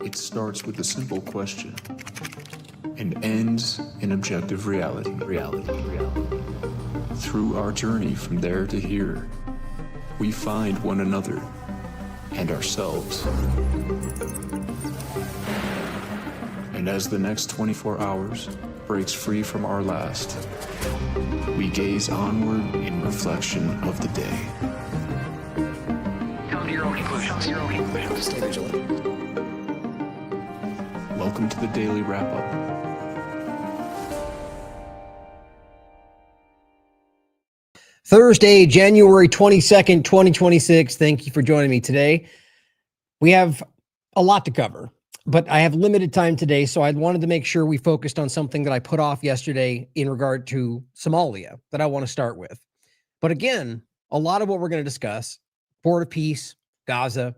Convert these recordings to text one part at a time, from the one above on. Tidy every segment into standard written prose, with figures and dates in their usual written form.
It starts with a simple question and ends in objective reality. Through our journey from there to here, we find one another and ourselves. And as the next 24 hours breaks free from our last, we gaze onward in reflection of the day. Come to your own conclusions. Stay vigilant. Welcome to the Daily Wrap-Up. Thursday, January 22nd, 2026. Thank you for joining me today. We have a lot to cover, but I have limited time today, so I wanted to make sure we focused on something that I put off yesterday in regard to Somalia that I want to start with. But again, a lot of what we're going to discuss, Port of Peace, Gaza,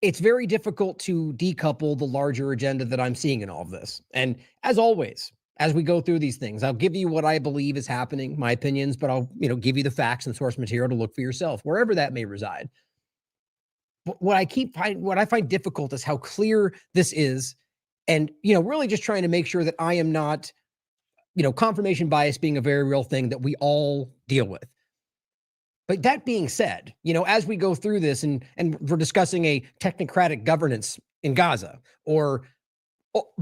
it's very difficult to decouple the larger agenda that I'm seeing in all of this. And as always, as we go through these things, I'll give you what I believe is happening, my opinions, but I'll, give you the facts and source material to look for yourself, wherever that may reside. But what I find difficult is how clear this is, and really just trying to make sure that I am not, confirmation bias being a very real thing that we all deal with. But that being said, as we go through this and we're discussing a technocratic governance in Gaza, or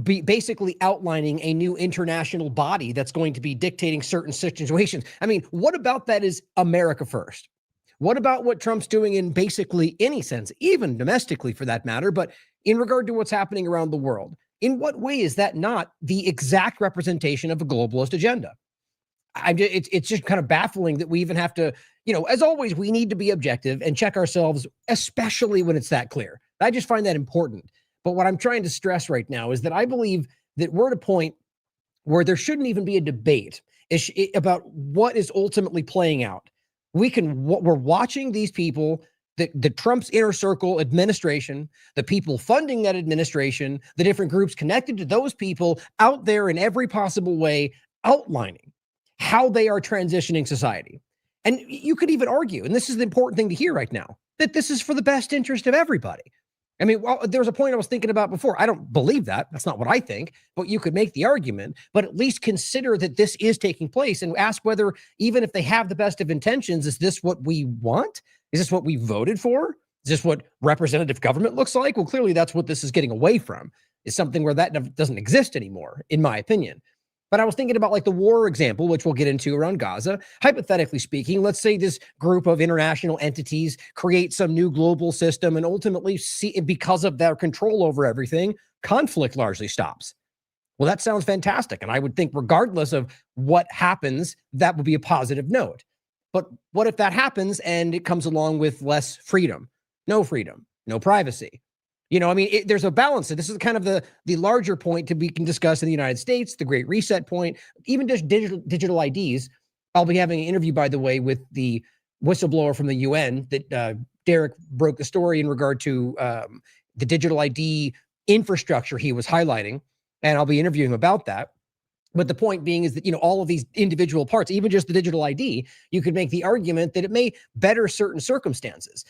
basically outlining a new international body that's going to be dictating certain situations. I mean, what about that is America first? What about what Trump's doing in basically any sense, even domestically for that matter, but in regard to what's happening around the world? In what way is that not the exact representation of a globalist agenda? It's just kind of baffling that we even have to, as always, we need to be objective and check ourselves, especially when it's that clear. I just find that important. But what I'm trying to stress right now is that I believe that we're at a point where there shouldn't even be a debate about what is ultimately playing out. We're watching these people, the Trump's inner circle administration, the people funding that administration, the different groups connected to those people out there in every possible way, outlining how they are transitioning society. And you could even argue, and this is the important thing to hear right now, that this is for the best interest of everybody. I mean, there was a point I was thinking about before. I don't believe that. That's not what I think, but you could make the argument, but at least consider that this is taking place and ask whether, even if they have the best of intentions, is this what we want? Is this what we voted for? Is this what representative government looks like? Well, clearly that's what this is getting away from, is something where that doesn't exist anymore, in my opinion. But I was thinking about like the war example, which we'll get into around Gaza. Hypothetically speaking, let's say this group of international entities create some new global system and ultimately see, because of their control over everything, conflict largely stops. Well, that sounds fantastic. And I would think regardless of what happens, that would be a positive note. But what if that happens and it comes along with less freedom, no privacy? There's a balance. This is kind of the larger point we can discuss in the United States, the Great Reset point, even just digital IDs. I'll be having an interview, by the way, with the whistleblower from the UN that Derek broke the story in regard to the digital ID infrastructure he was highlighting, and I'll be interviewing him about that. But the point being is that, all of these individual parts, even just the digital ID, you could make the argument that it may better certain circumstances,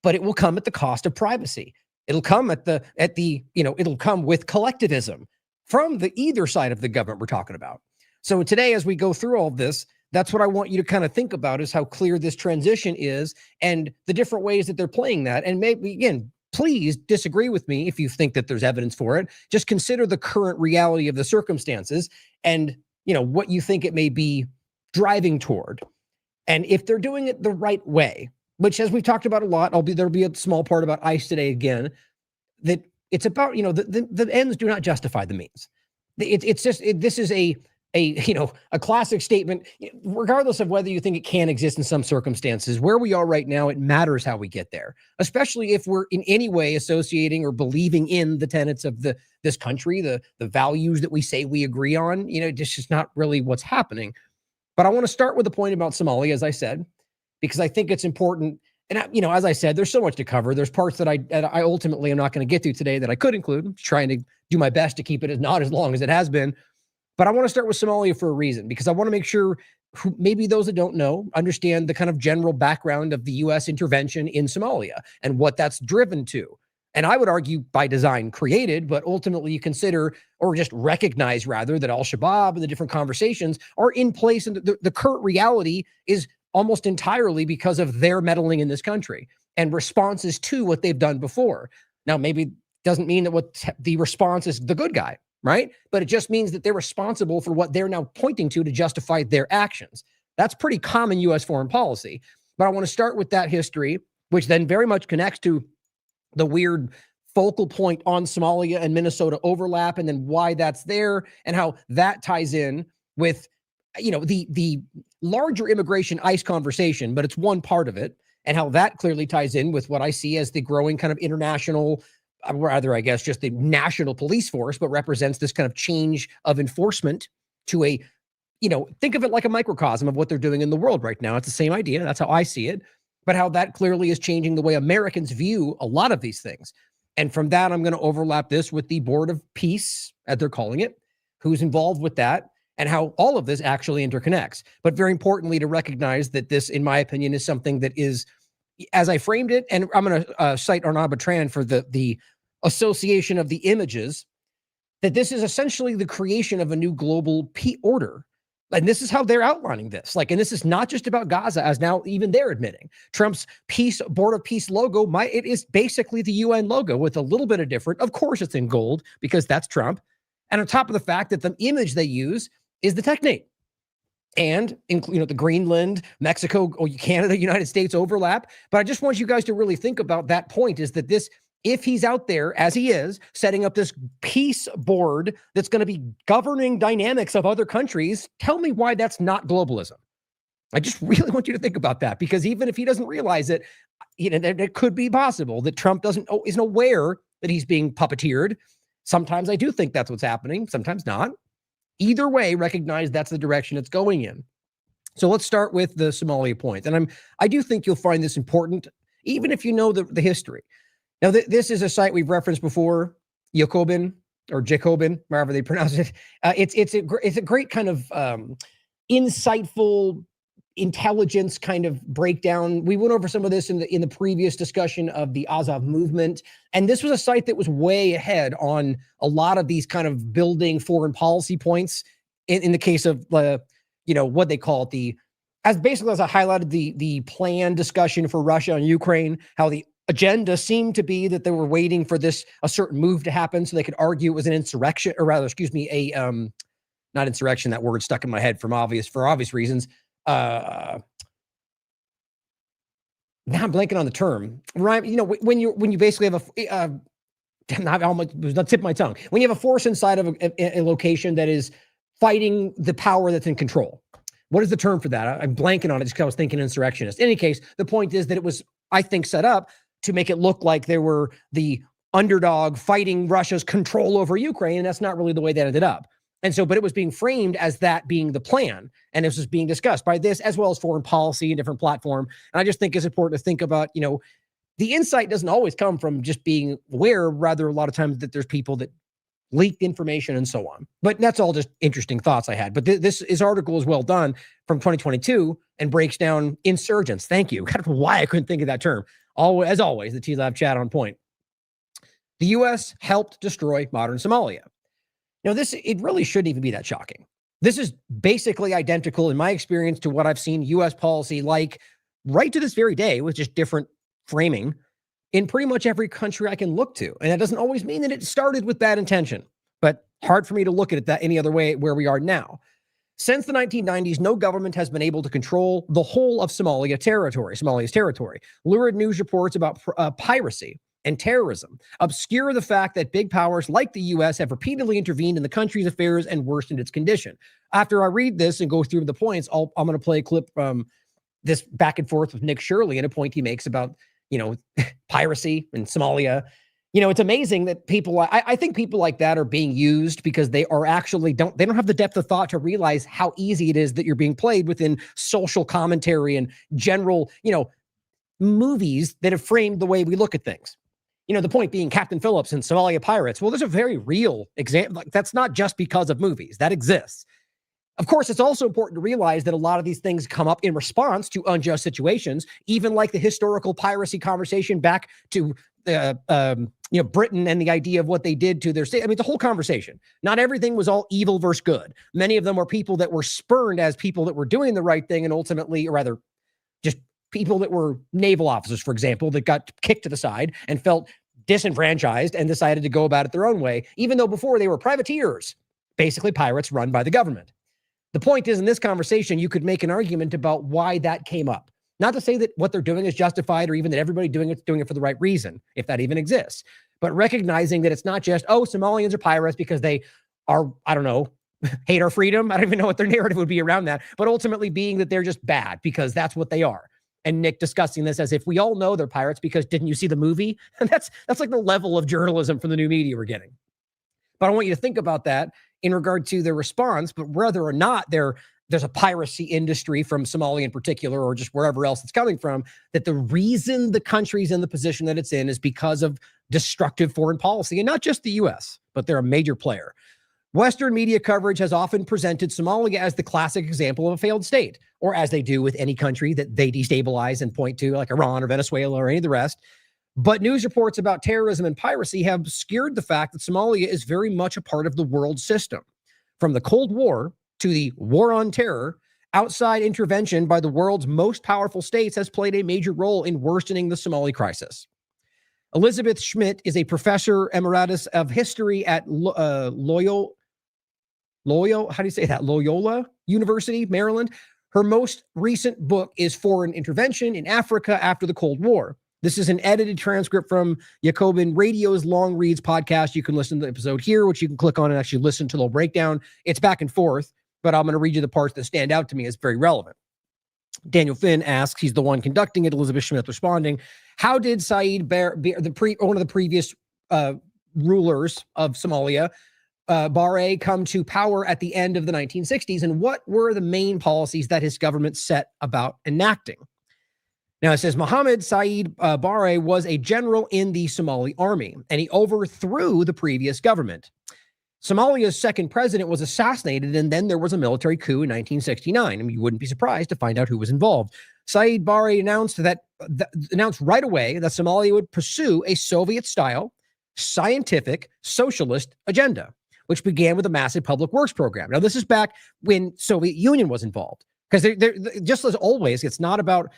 but it will come at the cost of privacy. It'll come it'll come with collectivism from the either side of the government we're talking about. So today, as we go through all of this, that's what I want you to kind of think about, is how clear this transition is and the different ways that they're playing that. And maybe, again, please disagree with me if you think that there's evidence for it. Just consider the current reality of the circumstances and, what you think it may be driving toward. And if they're doing it the right way, which, as we've talked about a lot, there'll be a small part about ICE today again, that it's about, the ends do not justify the means. This is a classic statement, regardless of whether you think it can exist in some circumstances. Where we are right now, it matters how we get there, especially if we're in any way associating or believing in the tenets of this country, the values that we say we agree on. It's just not really what's happening. But I want to start with the point about Somalia, as I said, because I think it's important. And, as I said, there's so much to cover. There's parts that I ultimately am not going to get to today that I could include. I'm trying to do my best to keep it not as long as it has been. But I want to start with Somalia for a reason, because I want to make sure who maybe those that don't know understand the kind of general background of the U.S. intervention in Somalia and what that's driven to. And I would argue by design created, but ultimately you consider or just recognize rather that al-Shabaab and the different conversations are in place. And the current reality is almost entirely because of their meddling in this country and responses to what they've done before. Now, maybe doesn't mean that what the response is the good guy, right? But it just means that they're responsible for what they're now pointing to justify their actions. That's pretty common U.S. foreign policy. But I want to start with that history, which then very much connects to the weird focal point on Somalia and Minnesota overlap, and then why that's there and how that ties in with, the larger immigration ICE conversation, but it's one part of it, and how that clearly ties in with what I see as the growing kind of international, rather, I guess, just the national police force, but represents this kind of change of enforcement to a, think of it like a microcosm of what they're doing in the world right now. It's the same idea. That's how I see it, but how that clearly is changing the way Americans view a lot of these things. And from that, I'm going to overlap this with the Board of Peace, as they're calling it, who's involved with that, and how all of this actually interconnects. But very importantly, to recognize that this, in my opinion, is something that is, as I framed it, and I'm going to cite Arnaud Bertrand for the association of the images, that this is essentially the creation of a new global order. And this is how they're outlining this. And this is not just about Gaza, as now even they're admitting. Trump's Board of Peace logo, it is basically the UN logo with a little bit of different. Of course, it's in gold because that's Trump. And on top of the fact that the image they use is the technate. And, the Greenland, Mexico, Canada, United States overlap. But I just want you guys to really think about that point, is that this, if he's out there, as he is, setting up this peace board that's going to be governing dynamics of other countries, tell me why that's not globalism. I just really want you to think about that, because even if he doesn't realize it, it could be possible that Trump isn't aware that he's being puppeteered. Sometimes I do think that's what's happening, sometimes not. Either way, recognize that's the direction it's going in. So let's start with the Somalia point. And I do think you'll find this important, even if you know the history. Now, this is a site we've referenced before, Jacobin, however they pronounce it. It's a great kind of insightful intelligence kind of breakdown. We went over some of this in the previous discussion of the Azov movement, and this was a site that was way ahead on a lot of these kind of building foreign policy points. In the case of what they call it, as I highlighted the plan discussion for Russia and Ukraine, how the agenda seemed to be that they were waiting for a certain move to happen so they could argue it was an insurrection, or rather, not insurrection, that word stuck in my head for obvious reasons. Now I'm blanking on the term. Right? When you basically have it was the tip of my tongue. When you have a force inside of a location that is fighting the power that's in control. What is the term for that? I'm blanking on it just because I was thinking insurrectionist. In any case, the point is that it was, I think, set up to make it look like they were the underdog fighting Russia's control over Ukraine, and that's not really the way that ended up. And so, but it was being framed as that being the plan, and this was being discussed by this, as well as foreign policy and different platform. And I just think it's important to think about, the insight doesn't always come from just being aware, rather a lot of times that there's people that leaked information and so on. But that's all just interesting thoughts I had. But this article is well done from 2022 and breaks down insurgents. Thank you. I don't know why I couldn't think of that term. As always, the TLAV chat on point. The U.S. helped destroy modern Somalia. Now, it really shouldn't even be that shocking. This is basically identical, in my experience, to what I've seen U.S. policy like right to this very day, with just different framing in pretty much every country I can look to. And that doesn't always mean that it started with bad intention, but hard for me to look at it that any other way where we are now. Since the 1990s, no government has been able to control the whole of Somalia's territory. Lurid news reports about piracy and terrorism obscure the fact that big powers like the U.S. have repeatedly intervened in the country's affairs and worsened its condition. After I read this and go through the points, I'm going to play a clip from this back and forth with Nick Shirley and a point he makes about, piracy in Somalia. It's amazing that I think people like that are being used because they are actually they don't have the depth of thought to realize how easy it is that you're being played within social commentary and general, movies that have framed the way we look at things. The point being Captain Phillips and Somalia pirates. Well, there's a very real example. That's not just because of movies. That exists. Of course, it's also important to realize that a lot of these things come up in response to unjust situations, even like the historical piracy conversation back to Britain and the idea of what they did to their state. I mean, the whole conversation. Not everything was all evil versus good. Many of them were people that were spurned as people that were doing the right thing, and ultimately, or rather, just people that were naval officers, for example, that got kicked to the side and felt disenfranchised and decided to go about it their own way, even though before they were privateers, basically pirates run by the government. The point is, in this conversation, you could make an argument about why that came up. Not to say that what they're doing is justified or even that everybody doing it's doing it for the right reason, if that even exists, but recognizing that it's not just, oh, Somalians are pirates because they are, I don't know, hate our freedom. I don't even know what their narrative would be around that, but ultimately being that they're just bad because that's what they are. And Nick discussing this as if we all know they're pirates because didn't you see the movie? And that's like the level of journalism from the new media we're getting. But I want you to think about that in regard to their response, but whether or not there's a piracy industry from Somalia in particular, or just wherever else it's coming from, that the reason the country's in the position that it's in is because of destructive foreign policy, and not just the U.S., but they're a major player. Western media coverage has often presented Somalia as the classic example of a failed state, or as they do with any country that they destabilize and point to, like Iran or Venezuela or any of the rest. But news reports about terrorism and piracy have obscured the fact that Somalia is very much a part of the world system. From the Cold War to the War on Terror, outside intervention by the world's most powerful states has played a major role in worsening the Somali crisis. Elizabeth Schmidt is a professor emeritus of history at Loyola University, Maryland. Her most recent book is Foreign Intervention in Africa After the Cold War. This is an edited transcript from Jacobin Radio's Long Reads podcast. You can listen to the episode here, which you can click on and actually listen to the breakdown. It's back and forth, but I'm going to read you the parts that stand out to me as very relevant. Daniel Finn asks, he's the one conducting it, Elizabeth Schmidt responding, how did Said one of the previous rulers of Somalia, Barre, come to power at the end of the 1960s, and what were the main policies that his government set about enacting? Now, it says Mohammed Said Barre was a general in the Somali army, and he overthrew the previous government. Somalia's second president was assassinated, and then there was a military coup in 1969. I mean, you wouldn't be surprised to find out who was involved. Said Barre announced right away that Somalia would pursue a Soviet-style, scientific, socialist agenda, which began with a massive public works program. Now, this is back when Soviet Union was involved, because they're just as always, it's not about,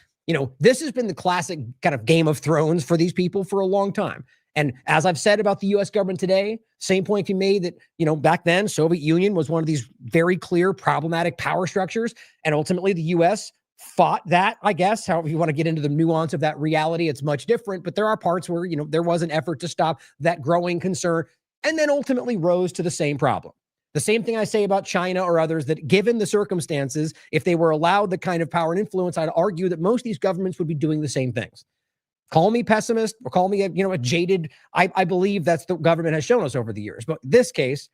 this has been the classic kind of Game of Thrones for these people for a long time. And as I've said about the U.S. government today, same point you made that, back then, Soviet Union was one of these very clear problematic power structures. And ultimately, the U.S. fought that, I guess. However you want to get into the nuance of that reality, it's much different. But there are parts where, there was an effort to stop that growing concern, and then ultimately rose to the same problem. The same thing I say about China or others, that given the circumstances, if they were allowed the kind of power and influence, I'd argue that most of these governments would be doing the same things. Call me pessimist or call me a jaded. I believe that's the government has shown us over the years. But in this case,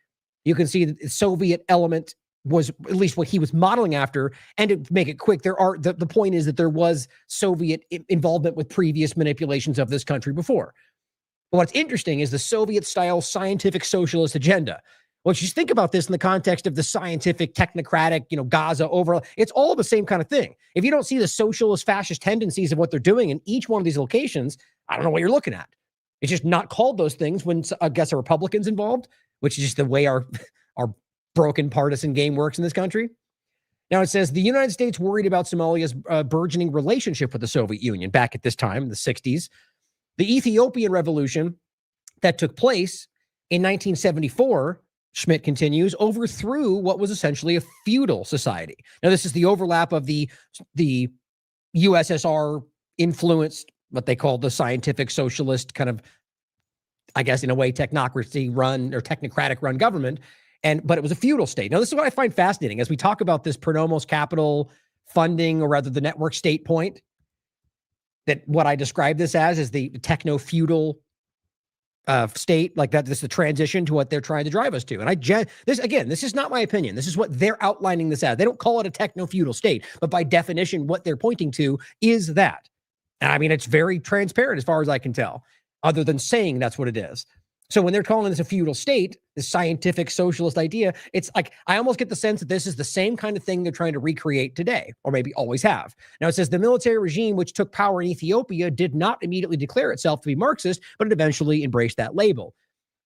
you can see that the Soviet element was at least what he was modeling after. And to make it quick, the point is that there was Soviet involvement with previous manipulations of this country before. But what's interesting is the Soviet-style scientific socialist agenda. Well, just think about this in the context of the scientific, technocratic, Gaza overall. It's all the same kind of thing. If you don't see the socialist, fascist tendencies of what they're doing in each one of these locations, I don't know what you're looking at. It's just not called those things when, I guess, a Republican's involved, which is just the way our broken partisan game works in this country. Now, it says the United States worried about Somalia's burgeoning relationship with the Soviet Union back at this time in the 60s. The Ethiopian revolution that took place in 1974, Schmidt continues, overthrew what was essentially a feudal society. Now, this is the overlap of the USSR influenced, what they call the scientific socialist kind of, I guess, in a way, technocracy run or technocratic run government. But it was a feudal state. Now, this is what I find fascinating as we talk about this pronomos capital funding, or rather the network state point, that what I describe this as is the techno-feudal state, like that. This is the transition to what they're trying to drive us to. And this is not my opinion. This is what they're outlining this as. They don't call it a techno-feudal state, but by definition, what they're pointing to is that. And I mean, it's very transparent as far as I can tell, other than saying that's what it is. So when they're calling this a feudal state, this scientific socialist idea, it's like, I almost get the sense that this is the same kind of thing they're trying to recreate today, or maybe always have. Now it says the military regime which took power in Ethiopia did not immediately declare itself to be Marxist, but it eventually embraced that label.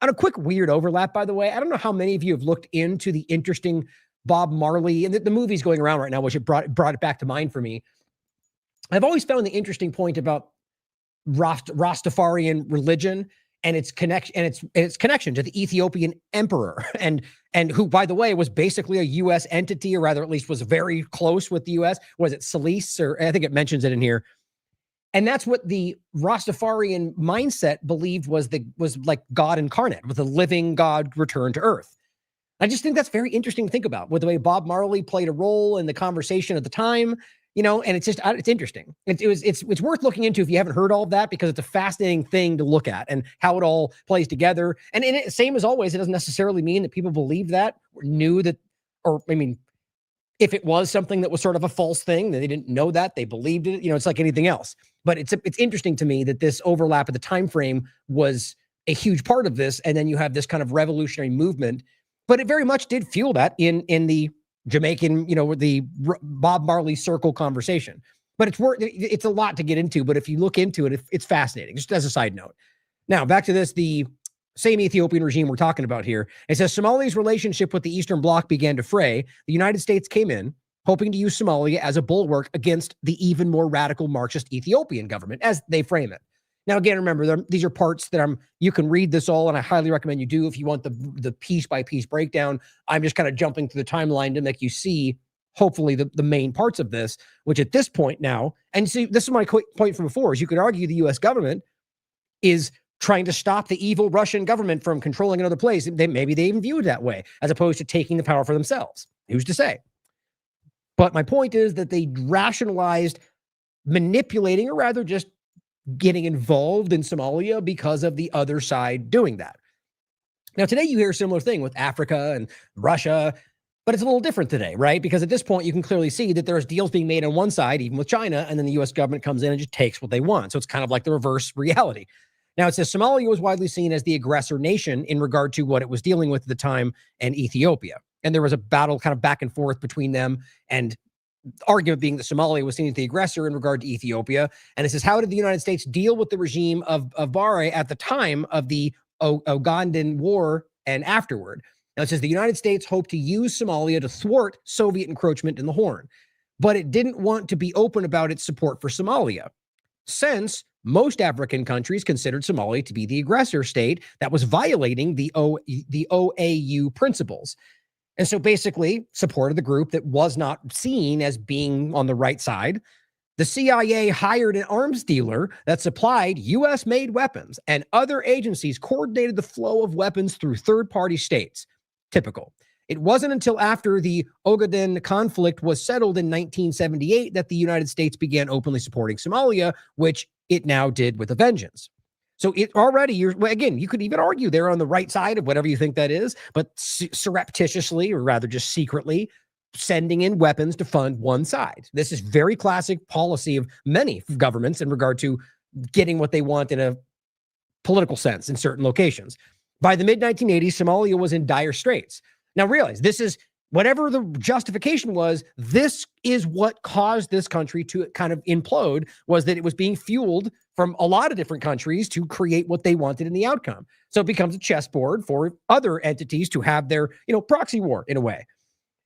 On a quick weird overlap, by the way, I don't know how many of you have looked into the interesting Bob Marley, and the movie's going around right now, which it brought it back to mind for me. I've always found the interesting point about Rastafarian religion and its connection to the Ethiopian emperor, and who, by the way, was basically a U.S. entity, or rather, at least was very close with the U.S. Was it Salis, or I think it mentions it in here. And that's what the Rastafarian mindset believed was like God incarnate, with a living God returned to earth. I just think that's very interesting to think about, with the way Bob Marley played a role in the conversation at the time. And it's interesting. It's worth looking into if you haven't heard all of that, because it's a fascinating thing to look at and how it all plays together. And same as always, it doesn't necessarily mean that people believe that or knew that, or I mean, if it was something that was sort of a false thing, that they didn't know that, they believed it. It's like anything else. But it's interesting to me that this overlap of the time frame was a huge part of this, and then you have this kind of revolutionary movement. But it very much did fuel that in the Jamaican, the Bob Marley circle conversation. But it's a lot to get into, but if you look into it, it's fascinating, just as a side note. Now, back to this, the same Ethiopian regime we're talking about here. It says Somalia's relationship with the Eastern Bloc began to fray. The United States came in, hoping to use Somalia as a bulwark against the even more radical Marxist Ethiopian government, as they frame it. Now, again, remember, these are parts that you can read this all, and I highly recommend you do if you want the piece-by-piece breakdown. I'm just kind of jumping through the timeline to make you see, hopefully, the main parts of this, which at this point now, and see, this is my point from before, is you could argue the U.S. government is trying to stop the evil Russian government from controlling another place. Maybe they even view it that way, as opposed to taking the power for themselves. Who's to say? But my point is that they rationalized manipulating, or rather just getting involved in Somalia because of the other side doing that. Now, today you hear a similar thing with Africa and Russia, but it's a little different today, right? Because at this point, you can clearly see that there's deals being made on one side, even with China, and then the U.S. government comes in and just takes what they want. So it's kind of like the reverse reality. Now, it says Somalia was widely seen as the aggressor nation in regard to what it was dealing with at the time, and Ethiopia. And there was a battle kind of back and forth between them, and argument being that Somalia was seen as the aggressor in regard to Ethiopia. And it says, how did the United States deal with the regime of Barre at the time of the Ugandan War and afterward? Now, it says the United States hoped to use Somalia to thwart Soviet encroachment in the Horn, but it didn't want to be open about its support for Somalia, since most African countries considered Somalia to be the aggressor state that was violating the OAU principles. And so basically supported the group that was not seen as being on the right side. The CIA hired an arms dealer that supplied U.S.-made weapons, and other agencies coordinated the flow of weapons through third-party states. Typical. It wasn't until after the Ogaden conflict was settled in 1978 that the United States began openly supporting Somalia, which it now did with a vengeance. So it already, again, you could even argue they're on the right side of whatever you think that is, but surreptitiously, or rather just secretly, sending in weapons to fund one side. This is very classic policy of many governments in regard to getting what they want in a political sense in certain locations. By the mid-1980s, Somalia was in dire straits. Now realize, this is, whatever the justification was, this is what caused this country to kind of implode, was that it was being fueled from a lot of different countries to create what they wanted in the outcome. So it becomes a chessboard for other entities to have their, proxy war in a way.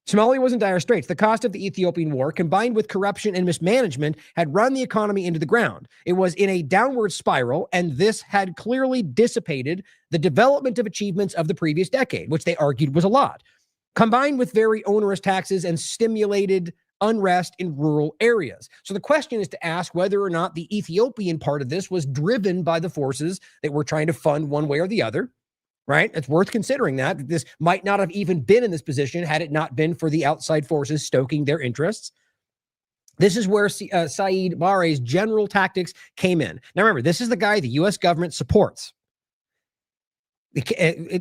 Somalia was in dire straits. The cost of the Ethiopian war, combined with corruption and mismanagement, had run the economy into the ground. It was in a downward spiral, and this had clearly dissipated the development of achievements of the previous decade, which they argued was a lot, combined with very onerous taxes and stimulated unrest in rural areas. So the question is to ask whether or not the Ethiopian part of this was driven by the forces that were trying to fund one way or the other, right? It's worth considering that. This might not have even been in this position had it not been for the outside forces stoking their interests. This is where Said Barre's general tactics came in. Now remember, this is the guy the U.S. government supports.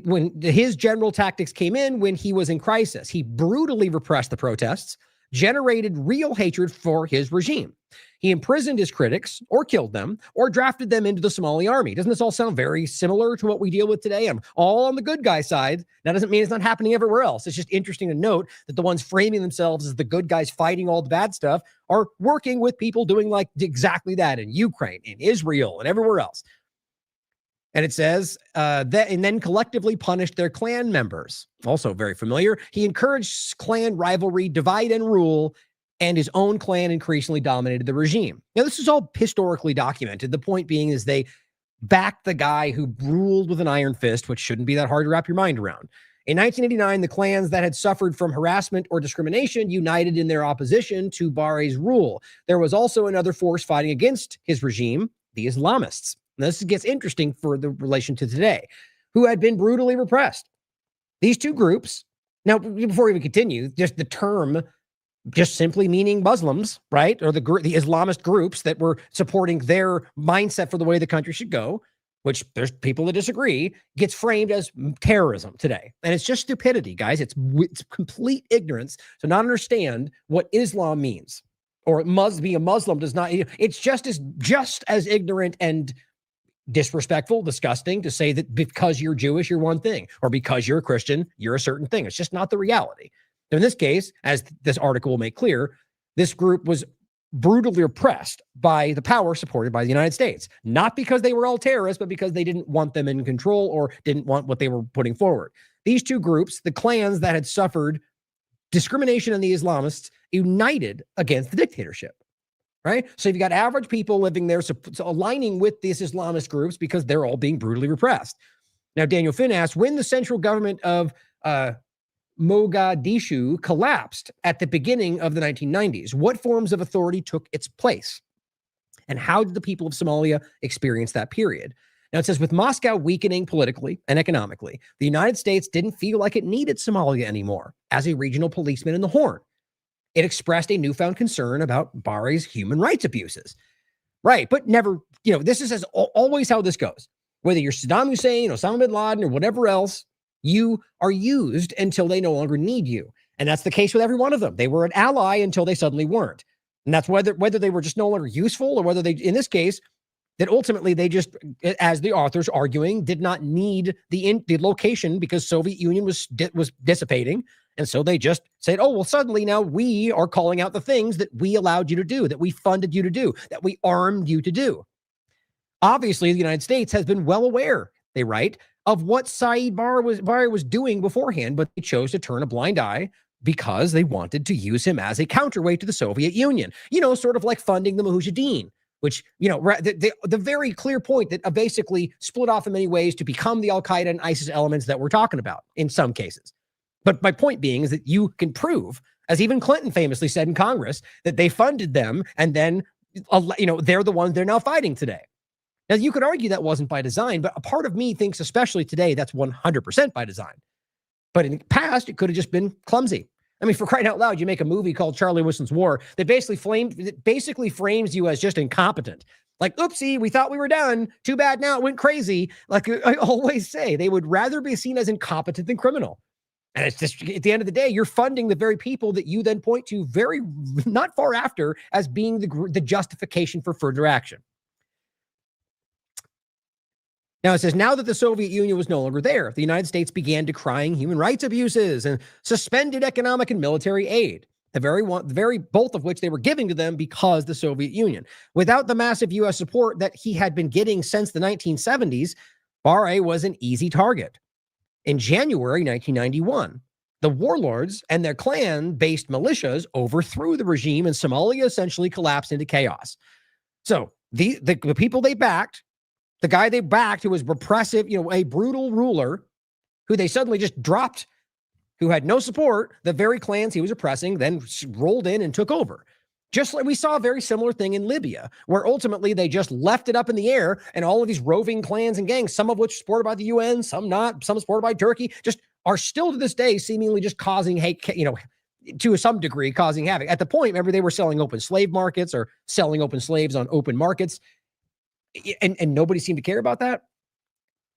When his general tactics came in when he was in crisis, he brutally repressed the protests, generated real hatred for his regime. He imprisoned his critics or killed them or drafted them into the Somali army. Doesn't this all sound very similar to what we deal with today? I'm all on the good guy side. That doesn't mean it's not happening everywhere else. It's just interesting to note that the ones framing themselves as the good guys fighting all the bad stuff are working with people doing like exactly that in Ukraine, in Israel, and everywhere else. And it says that, and then collectively punished their clan members. Also very familiar. He encouraged clan rivalry, divide and rule, and his own clan increasingly dominated the regime. Now, this is all historically documented. The point being is they backed the guy who ruled with an iron fist, which shouldn't be that hard to wrap your mind around. In 1989, the clans that had suffered from harassment or discrimination united in their opposition to Barre's rule. There was also another force fighting against his regime, the Islamists. Now, this gets interesting for the relation to today, who had been brutally repressed. These two groups, now, before we even continue, just the term just simply meaning Muslims, right? Or the Islamist groups that were supporting their mindset for the way the country should go, which there's people that disagree, gets framed as terrorism today. And it's just stupidity, guys. It's complete ignorance to not understand what Islam means. Or it must be a Muslim does not, it's just as ignorant and disrespectful, disgusting to say that because you're Jewish, you're one thing, or because you're a Christian, you're a certain thing. It's just not the reality. In this case, as this article will make clear, this group was brutally oppressed by the power supported by the United States, not because they were all terrorists, but because they didn't want them in control or didn't want what they were putting forward. These two groups, the clans that had suffered discrimination and the Islamists, united against the dictatorship, right? So you've got average people living there, so aligning with these Islamist groups because they're all being brutally repressed. Now, Daniel Finn asked, when the central government of Mogadishu collapsed at the beginning of the 1990s, what forms of authority took its place? And how did the people of Somalia experience that period? Now, it says, with Moscow weakening politically and economically, the United States didn't feel like it needed Somalia anymore as a regional policeman in the Horn. It expressed a newfound concern about Barre's human rights abuses. Right, but never, this is always how this goes. Whether you're Saddam Hussein, Osama bin Laden, or whatever else, you are used until they no longer need you. And that's the case with every one of them. They were an ally until they suddenly weren't. And that's whether they were just no longer useful or whether they, in this case, that ultimately they just, as the author's arguing, did not need the location because Soviet Union was dissipating. And so they just said, oh, well, suddenly now we are calling out the things that we allowed you to do, that we funded you to do, that we armed you to do. Obviously, the United States has been well aware, they write, of what Saeed Barre was doing beforehand, but they chose to turn a blind eye because they wanted to use him as a counterweight to the Soviet Union. Sort of like funding the Mujahideen, which, the very clear point that basically split off in many ways to become the Al-Qaeda and ISIS elements that we're talking about in some cases. But my point being is that you can prove, as even Clinton famously said in Congress, that they funded them and then, they're the ones they're now fighting today. Now, you could argue that wasn't by design, but a part of me thinks, especially today, that's 100% by design. But in the past, it could have just been clumsy. I mean, for crying out loud, you make a movie called Charlie Wilson's War that basically frames you as just incompetent. Like, oopsie, we thought we were done. Too bad now it went crazy. Like I always say, they would rather be seen as incompetent than criminal. And it's just, at the end of the day, you're funding the very people that you then point to very not far after as being the justification for further action. Now, it says, now that the Soviet Union was no longer there, the United States began decrying human rights abuses and suspended economic and military aid, both of which they were giving to them because the Soviet Union. Without the massive U.S. support that he had been getting since the 1970s, Barre was an easy target. In January 1991, the warlords and their clan-based militias overthrew the regime, and Somalia essentially collapsed into chaos. So the people they backed, the guy they backed who was repressive, a brutal ruler who they suddenly just dropped, who had no support, the very clans he was oppressing, then rolled in and took over. Just like we saw a very similar thing in Libya, where ultimately they just left it up in the air and all of these roving clans and gangs, some of which supported by the UN, some not, some supported by Turkey, just are still to this day seemingly just causing hate, to some degree causing havoc. At the point, remember, they were selling open slave markets or selling open slaves on open markets. And nobody seemed to care about that.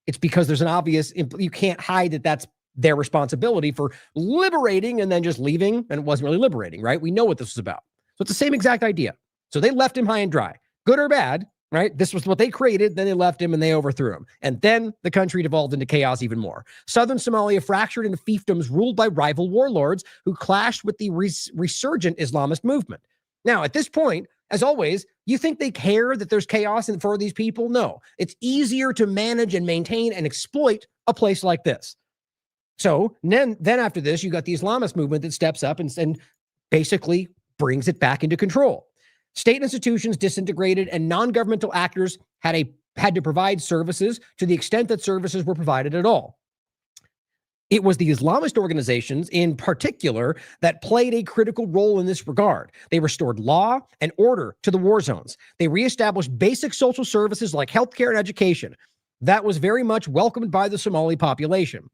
It's because there's an obvious, you can't hide that their responsibility for liberating and then just leaving, and it wasn't really liberating, right? We know what this was about. So it's the same exact idea. So they left him high and dry, good or bad, right? This was what they created. Then they left him and they overthrew him. And then the country devolved into chaos even more. Southern Somalia fractured into fiefdoms ruled by rival warlords who clashed with the resurgent Islamist movement. Now, at this point, as always, you think they care that there's chaos for these people? No. It's easier to manage and maintain and exploit a place like this. So then after this, you got the Islamist movement that steps up and basically brings it back into control. State institutions disintegrated and non-governmental actors had to provide services to the extent that services were provided at all. It was the Islamist organizations in particular that played a critical role in this regard. They restored law and order to the war zones. They reestablished basic social services like healthcare and education. That was very much welcomed by the Somali population.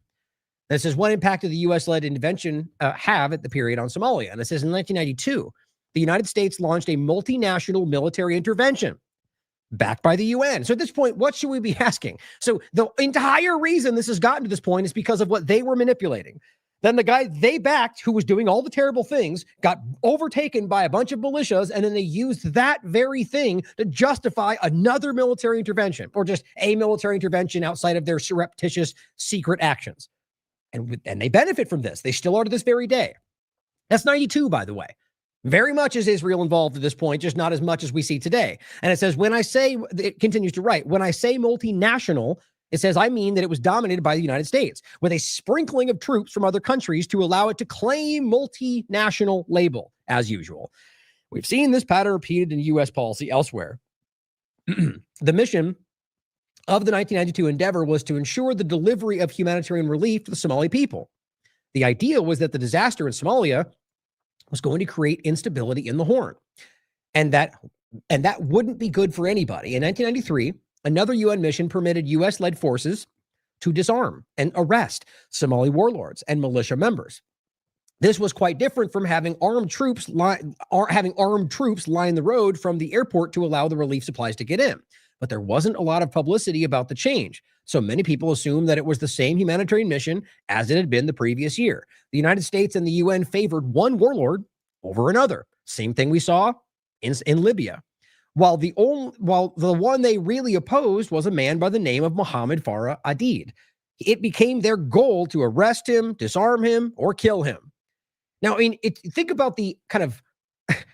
This is what impact did the U.S.-led intervention have at the period on Somalia. And it says in 1992, the United States launched a multinational military intervention backed by the UN. So at this point, what should we be asking? So the entire reason this has gotten to this point is because of what they were manipulating. Then the guy they backed, who was doing all the terrible things, got overtaken by a bunch of militias, and then they used that very thing to justify another military intervention, or just a military intervention outside of their surreptitious secret actions. And they benefit from this. They still are to this very day. That's 92, by the way. Very much is Israel involved at this point, just not as much as we see today. And it says, it continues to write, when I say multinational, it says, I mean that it was dominated by the United States with a sprinkling of troops from other countries to allow it to claim multinational label, as usual. We've seen this pattern repeated in U.S. policy elsewhere. The mission of the 1992 endeavor was to ensure the delivery of humanitarian relief to the Somali people. The idea was that the disaster in Somalia was going to create instability in the Horn, and that wouldn't be good for anybody. In 1993, another UN mission permitted U.S.-led forces to disarm and arrest Somali warlords and militia members. This was quite different from having armed troops line the road from the airport to allow the relief supplies to get in. But there wasn't a lot of publicity about the change, so many people assumed that it was the same humanitarian mission as it had been the previous year. The United States and the UN favored one warlord over another. Same thing we saw in Libya. While the one they really opposed was a man by the name of Mohammed Farah Aidid. It became their goal to arrest him, disarm him, or kill him. Now, I mean, think about the kind of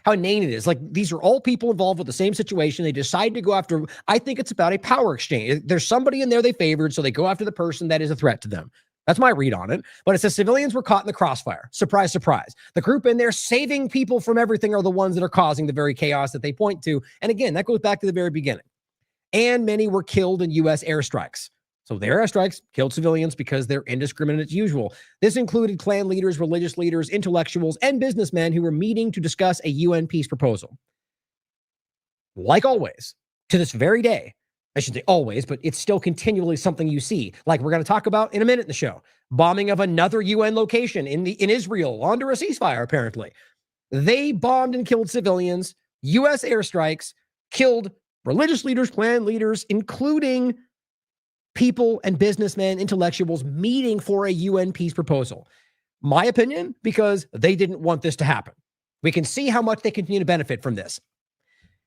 how inane it is. Like, these are all people involved with the same situation. They decide to go after, I think it's about a power exchange. There's somebody in there they favored, so they go after the person that is a threat to them. That's my read on it. But it says civilians were caught in the crossfire. Surprise, surprise. The group in there saving people from everything are the ones that are causing the very chaos that they point to. And again, that goes back to the very beginning. And many were killed in U.S. airstrikes. So their airstrikes killed civilians because they're indiscriminate as usual. This included clan leaders, religious leaders, intellectuals, and businessmen who were meeting to discuss a UN peace proposal. Like always, to this very day, I shouldn't say always, but it's still continually something you see. Like we're going to talk about in a minute in the show. Bombing of another UN location in Israel under a ceasefire, apparently. They bombed and killed civilians. U.S. airstrikes killed religious leaders, clan leaders, including people and businessmen, intellectuals meeting for a UN peace proposal. My opinion, because they didn't want this to happen. We can see how much they continue to benefit from this.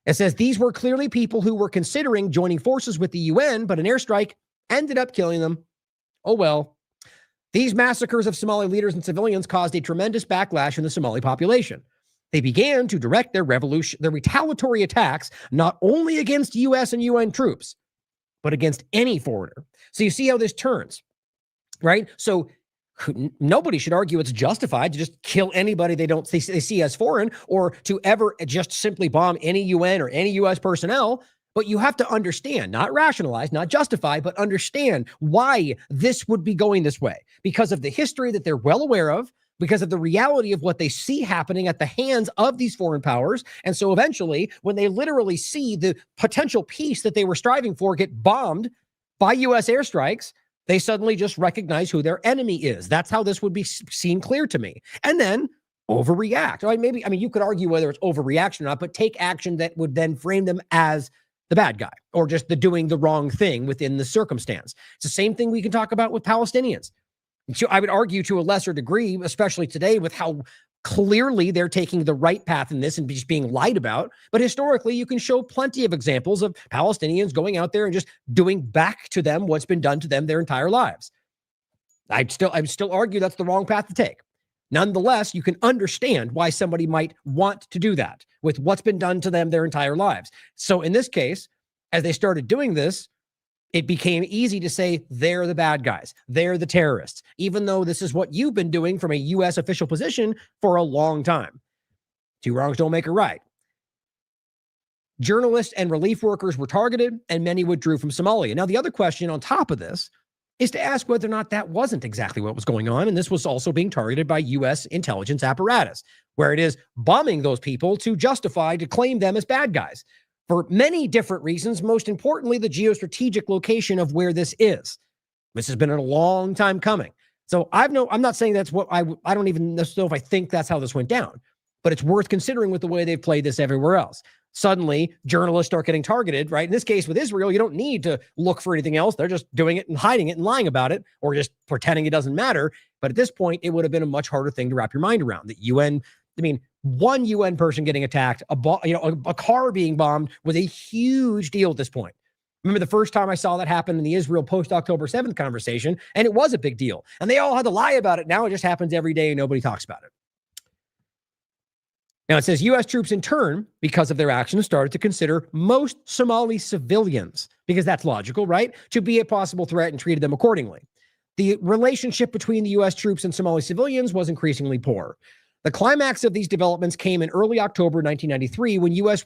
It says these were clearly people who were considering joining forces with the UN, but an airstrike ended up killing them. Oh well. These massacres of Somali leaders and civilians caused a tremendous backlash in the Somali population. They began to direct their retaliatory attacks not only against U.S. and UN troops, but against any foreigner. So you see how this turns, right? So nobody should argue it's justified to just kill anybody they see as foreign, or to ever just simply bomb any UN or any U.S. personnel. But you have to understand, not rationalize, not justify, but understand why this would be going this way, because of the history that they're well aware of, because of the reality of what they see happening at the hands of these foreign powers. And so eventually, when they literally see the potential peace that they were striving for get bombed by U.S. airstrikes, they suddenly just recognize who their enemy is. That's how this would be seen clear to me. And then overreact. Right? You could argue whether it's overreaction or not, but take action that would then frame them as the bad guy, or just the doing the wrong thing within the circumstance. It's the same thing we can talk about with Palestinians. So I would argue to a lesser degree, especially today with how clearly they're taking the right path in this and just being lied about. But historically, you can show plenty of examples of Palestinians going out there and just doing back to them what's been done to them their entire lives. I'd still argue that's the wrong path to take. Nonetheless, you can understand why somebody might want to do that with what's been done to them their entire lives. So in this case, as they started doing this, it became easy to say they're the bad guys. They're the terrorists, even though this is what you've been doing from a U.S. official position for a long time. Two wrongs don't make a right. Journalists and relief workers were targeted, and many withdrew from Somalia. Now, the other question on top of this is to ask whether or not that wasn't exactly what was going on, and this was also being targeted by U.S. intelligence apparatus, where it is bombing those people to claim them as bad guys. For many different reasons, most importantly, the geostrategic location of where this is. This has been a long time coming. So I'm not saying that's what I don't even know if I think that's how this went down, but it's worth considering with the way they've played this everywhere else. Suddenly, journalists start getting targeted, right? In this case with Israel, you don't need to look for anything else. They're just doing it and hiding it and lying about it or just pretending it doesn't matter. But at this point, it would have been a much harder thing to wrap your mind around. One UN person getting attacked, a car being bombed was a huge deal at this point. Remember the first time I saw that happen in the Israel post-October 7th conversation, and it was a big deal. And they all had to lie about it. Now it just happens every day and nobody talks about it. Now it says U.S. troops in turn, because of their actions, started to consider most Somali civilians, because that's logical, right, to be a possible threat and treated them accordingly. The relationship between the U.S. troops and Somali civilians was increasingly poor. The climax of these developments came in early October 1993 when U.S.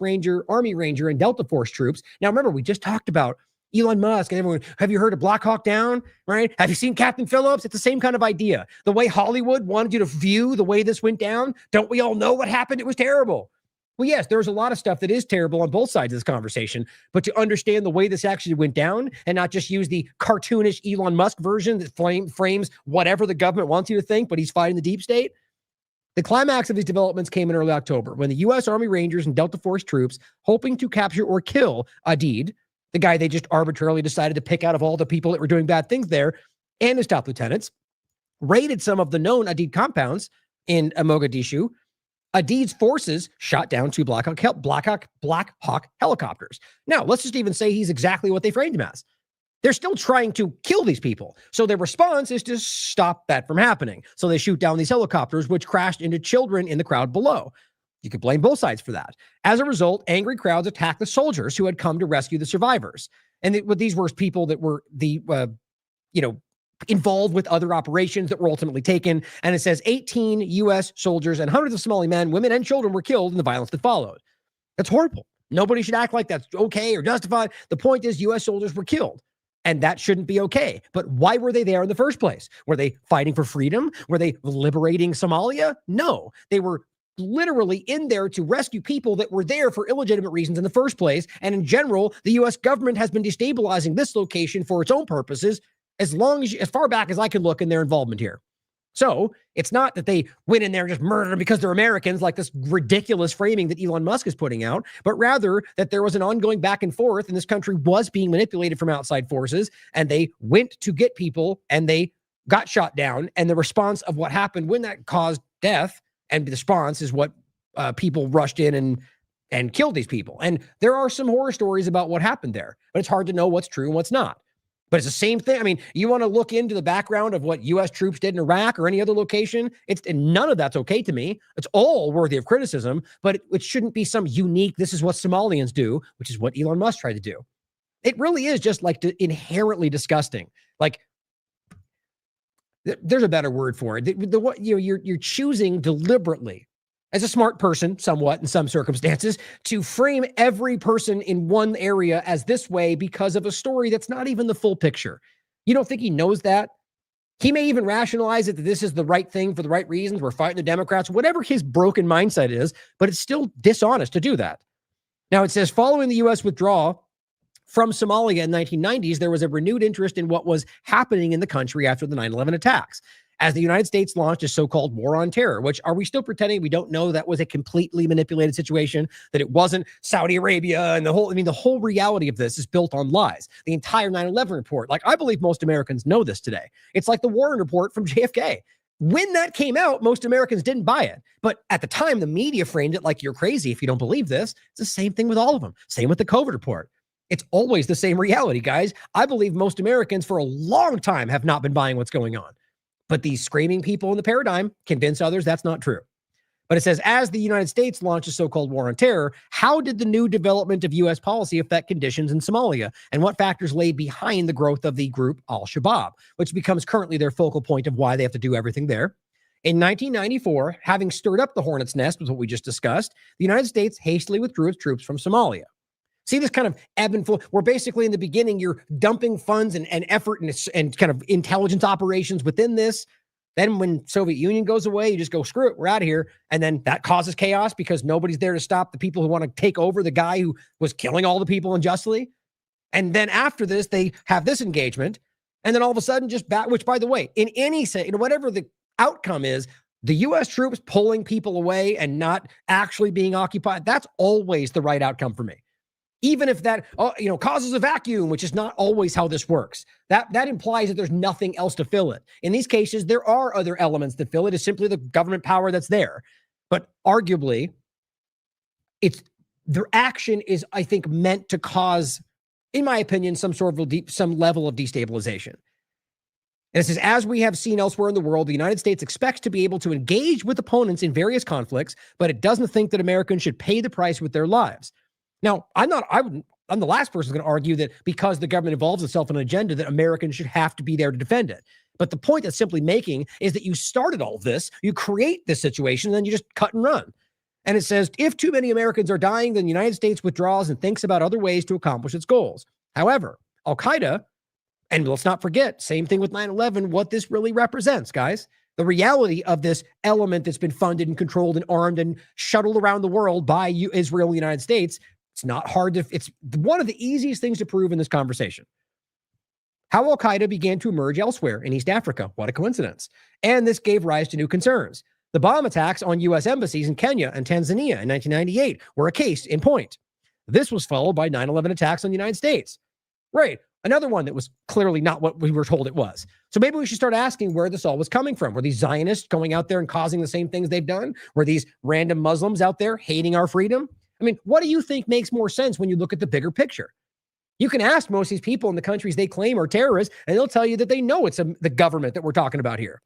Army Ranger, and Delta Force troops. Now, remember, we just talked about Elon Musk and everyone. Have you heard of Black Hawk Down? Right? Have you seen Captain Phillips? It's the same kind of idea. The way Hollywood wanted you to view the way this went down. Don't we all know what happened? It was terrible. Well, yes, there's a lot of stuff that is terrible on both sides of this conversation, but to understand the way this actually went down and not just use the cartoonish Elon Musk version that frames whatever the government wants you to think, but he's fighting the deep state. The climax of these developments came in early October when the U.S. Army Rangers and Delta Force troops, hoping to capture or kill Adid, the guy they just arbitrarily decided to pick out of all the people that were doing bad things there, and his top lieutenants, raided some of the known Adid compounds in Mogadishu. Adid's forces shot down two Black Hawk helicopters. Now, let's just even say he's exactly what they framed him as. They're still trying to kill these people. So their response is to stop that from happening. So they shoot down these helicopters, which crashed into children in the crowd below. You could blame both sides for that. As a result, angry crowds attacked the soldiers who had come to rescue the survivors. And these were people that were involved with other operations that were ultimately taken. And it says 18 U.S. soldiers and hundreds of Somali men, women, and children were killed in the violence that followed. That's horrible. Nobody should act like that's okay or justified. The point is U.S. soldiers were killed. And that shouldn't be okay. But why were they there in the first place? Were they fighting for freedom? Were they liberating Somalia? No, they were literally in there to rescue people that were there for illegitimate reasons in the first place. And in general, the U.S. government has been destabilizing this location for its own purposes as far back as I can look in their involvement here. So it's not that they went in there and just murdered them because they're Americans, like this ridiculous framing that Elon Musk is putting out, but rather that there was an ongoing back and forth and this country was being manipulated from outside forces and they went to get people and they got shot down. And the response of what happened when that caused death and the response is what people rushed in and killed these people. And there are some horror stories about what happened there, but it's hard to know what's true and what's not. But it's the same thing. I mean, you want to look into the background of what U.S. troops did in Iraq or any other location. And none of that's okay to me. It's all worthy of criticism, but it shouldn't be some unique, this is what Somalians do, which is what Elon Musk tried to do. It really is just like inherently disgusting. Like there's a better word for it. You're choosing deliberately, as a smart person, somewhat in some circumstances, to frame every person in one area as this way because of a story that's not even the full picture. You don't think he knows that? He may even rationalize it that this is the right thing for the right reasons. We're fighting the Democrats, whatever his broken mindset is, but it's still dishonest to do that. Now it says, following the U.S. withdrawal from Somalia in the 1990s, there was a renewed interest in what was happening in the country after the 9/11 attacks. as the United States launched a so-called war on terror, which are we still pretending we don't know that was a completely manipulated situation, that it wasn't Saudi Arabia and the whole reality of this is built on lies. The entire 9/11 report, like I believe most Americans know this today. It's like the Warren report from JFK. When that came out, most Americans didn't buy it. But at the time, the media framed it like you're crazy if you don't believe this. It's the same thing with all of them. Same with the COVID report. It's always the same reality, guys. I believe most Americans for a long time have not been buying what's going on. But these screaming people in the paradigm convince others that's not true. But it says, as the United States launched a so-called war on terror, how did the new development of U.S. policy affect conditions in Somalia? And what factors lay behind the growth of the group Al-Shabaab, which becomes currently their focal point of why they have to do everything there? In 1994, having stirred up the hornet's nest, with what we just discussed, the United States hastily withdrew its troops from Somalia. See this kind of ebb and flow, where basically in the beginning, you're dumping funds and effort and kind of intelligence operations within this. Then when Soviet Union goes away, you just go, screw it, we're out of here. And then that causes chaos because nobody's there to stop the people who want to take over the guy who was killing all the people unjustly. And then after this, they have this engagement. And then all of a sudden just back, which by the way, in any say, whatever the outcome is, the U.S. troops pulling people away and not actually being occupied, that's always the right outcome for me. Even if that, causes a vacuum, which is not always how this works. That implies that there's nothing else to fill it. In these cases, there are other elements that fill it. It's simply the government power that's there. But arguably, their action is, I think, meant to cause, in my opinion, some level of destabilization. And it says, as we have seen elsewhere in the world, the United States expects to be able to engage with opponents in various conflicts, but it doesn't think that Americans should pay the price with their lives. Now, I'm the last person going to argue that because the government involves itself in an agenda that Americans should have to be there to defend it. But the point that's simply making is that you started all of this, you create this situation, and then you just cut and run. And it says, if too many Americans are dying, then the United States withdraws and thinks about other ways to accomplish its goals. However, Al-Qaeda, and let's not forget, same thing with 9/11, what this really represents, guys. The reality of this element that's been funded and controlled and armed and shuttled around the world by Israel and the United States. It's not hard to, it's one of the easiest things to prove in this conversation. How Al-Qaeda began to emerge elsewhere in East Africa. What a coincidence. And this gave rise to new concerns. The bomb attacks on U.S. embassies in Kenya and Tanzania in 1998 were a case in point. This was followed by 9/11 attacks on the United States. Right. Another one that was clearly not what we were told it was. So maybe we should start asking where this all was coming from. Were these Zionists going out there and causing the same things they've done? Were these random Muslims out there hating our freedom? I mean, what do you think makes more sense when you look at the bigger picture? You can ask most of these people in the countries they claim are terrorists, and they'll tell you that they know it's the government that we're talking about here.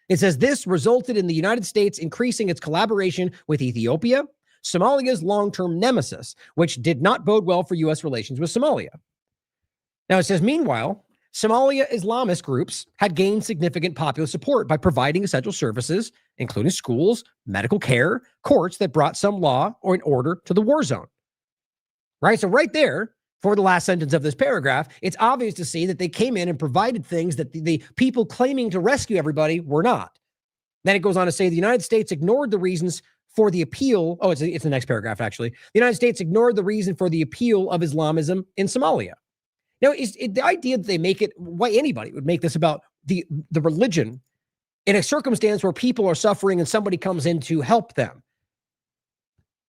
It says this resulted in the United States increasing its collaboration with Ethiopia, Somalia's long-term nemesis, which did not bode well for U.S. relations with Somalia. Now it says, meanwhile, Somalia Islamist groups had gained significant popular support by providing essential services, including schools, medical care, courts that brought some law or an order to the war zone. Right? So right there, for the last sentence of this paragraph, it's obvious to see that they came in and provided things that the people claiming to rescue everybody were not. Then it goes on to say the United States ignored the reasons for the appeal. Oh, it's the next paragraph, actually. The United States ignored the reason for the appeal of Islamism in Somalia. Now, the idea that they make it, why anybody would make this about the religion in a circumstance where people are suffering and somebody comes in to help them.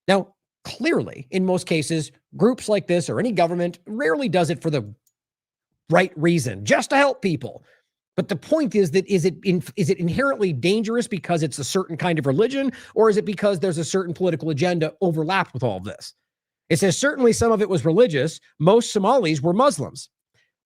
Now, clearly, in most cases, groups like this or any government rarely does it for the right reason, just to help people. But the point is that is it inherently dangerous because it's a certain kind of religion, or is it because there's a certain political agenda overlapped with all of this? It says certainly some of it was religious. Most Somalis were Muslims,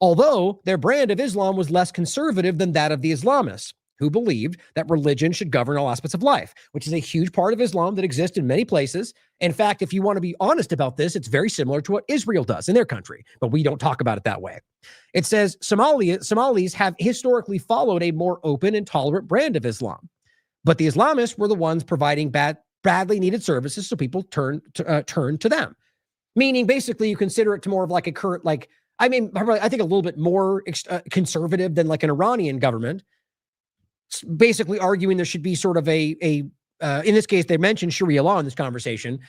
although their brand of Islam was less conservative than that of the Islamists, who believed that religion should govern all aspects of life, which is a huge part of Islam that exists in many places. In fact, if you want to be honest about this, it's very similar to what Israel does in their country, but we don't talk about it that way. It says Somalis have historically followed a more open and tolerant brand of Islam, but the Islamists were the ones providing badly needed services, so people turn to them. Meaning, basically, you consider it to more of like a current, I think a little bit more conservative than like an Iranian government. Basically arguing there should be sort of in this case, they mentioned Sharia law in this conversation,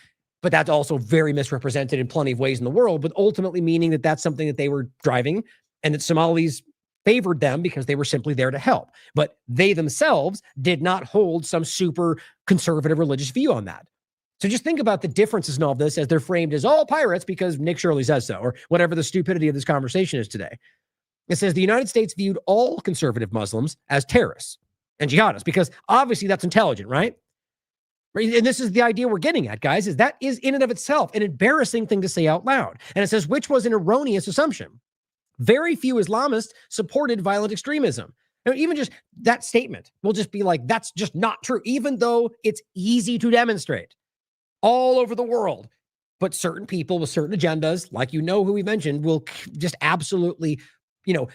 but that's also very misrepresented in plenty of ways in the world, but ultimately meaning that that's something that they were driving and that Somalis favored them because they were simply there to help. But they themselves did not hold some super conservative religious view on that. So just think about the differences in all of this as they're framed as all pirates because Nick Shirley says so, or whatever the stupidity of this conversation is today. It says the United States viewed all conservative Muslims as terrorists and jihadists because obviously that's intelligent, right? And this is the idea we're getting at, guys, is that is in and of itself an embarrassing thing to say out loud. And it says, which was an erroneous assumption. Very few Islamists supported violent extremism. Now, even just that statement will just be like, that's just not true, even though it's easy to demonstrate all over the world. But certain people with certain agendas, like who we mentioned, will just absolutely,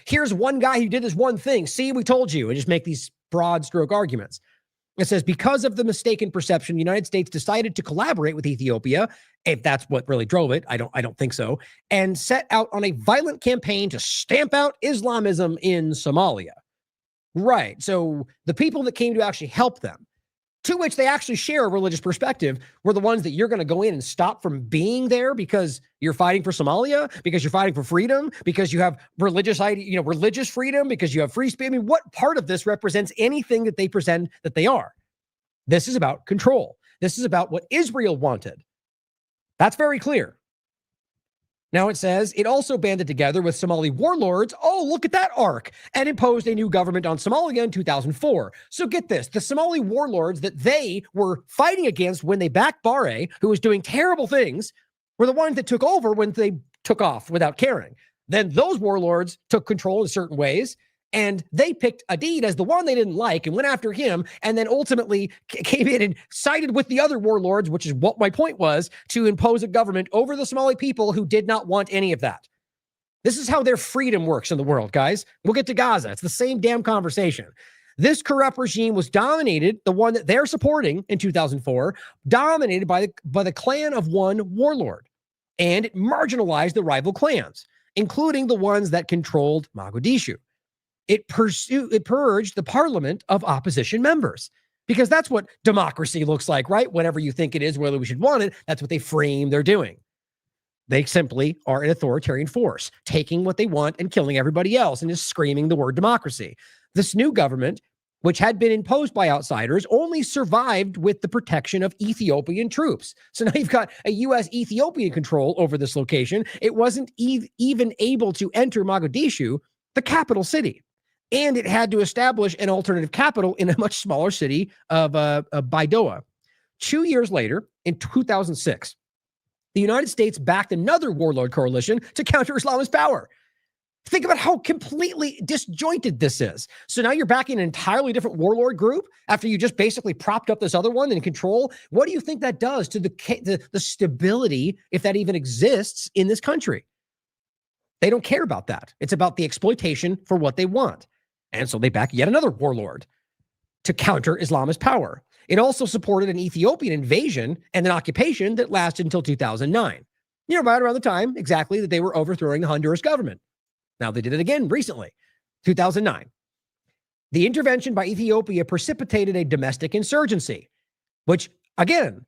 here's one guy who did this one thing. See, we told you, and just make these broad stroke arguments. It says, because of the mistaken perception, the United States decided to collaborate with Ethiopia, if that's what really drove it. I don't think so, and set out on a violent campaign to stamp out Islamism in Somalia. Right. So the people that came to actually help them, to which they actually share a religious perspective, were the ones that you're going to go in and stop from being there because you're fighting for Somalia, because you're fighting for freedom, because you have religious freedom, because you have free speech. I mean, what part of this represents anything that they present that they are? This is about control. This is about what Israel wanted. That's very clear. Now it says it also banded together with Somali warlords. Oh, look at that arc, and imposed a new government on Somalia in 2004. So get this, the Somali warlords that they were fighting against when they backed Barre, who was doing terrible things, were the ones that took over when they took off without caring. Then those warlords took control in certain ways, and they picked Adid as the one they didn't like and went after him, and then ultimately came in and sided with the other warlords, which is what my point was, to impose a government over the Somali people who did not want any of that. This is how their freedom works in the world, guys. We'll get to Gaza. It's the same damn conversation. This corrupt regime was dominated, the one that they're supporting in 2004, dominated by the clan of one warlord, and it marginalized the rival clans, including the ones that controlled Mogadishu. It purged the parliament of opposition members, because that's what democracy looks like, right? Whatever you think it is, whether we should want it, that's what they frame they're doing. They simply are an authoritarian force, taking what they want and killing everybody else and just screaming the word democracy. This new government, which had been imposed by outsiders, only survived with the protection of Ethiopian troops. So now you've got a U.S.-Ethiopian control over this location. It wasn't even able to enter Mogadishu, the capital city. And it had to establish an alternative capital in a much smaller city of Baidoa. 2 years later, in 2006, the United States backed another warlord coalition to counter Islamist power. Think about how completely disjointed this is. So now you're backing an entirely different warlord group after you just basically propped up this other one in control. What do you think that does to the stability, if that even exists, in this country? They don't care about that. It's about the exploitation for what they want. And so they back yet another warlord to counter Islamist power. It also supported an Ethiopian invasion and an occupation that lasted until 2009. Right around the time exactly that they were overthrowing the Honduras government. Now they did it again recently, 2009. The intervention by Ethiopia precipitated a domestic insurgency, which, again,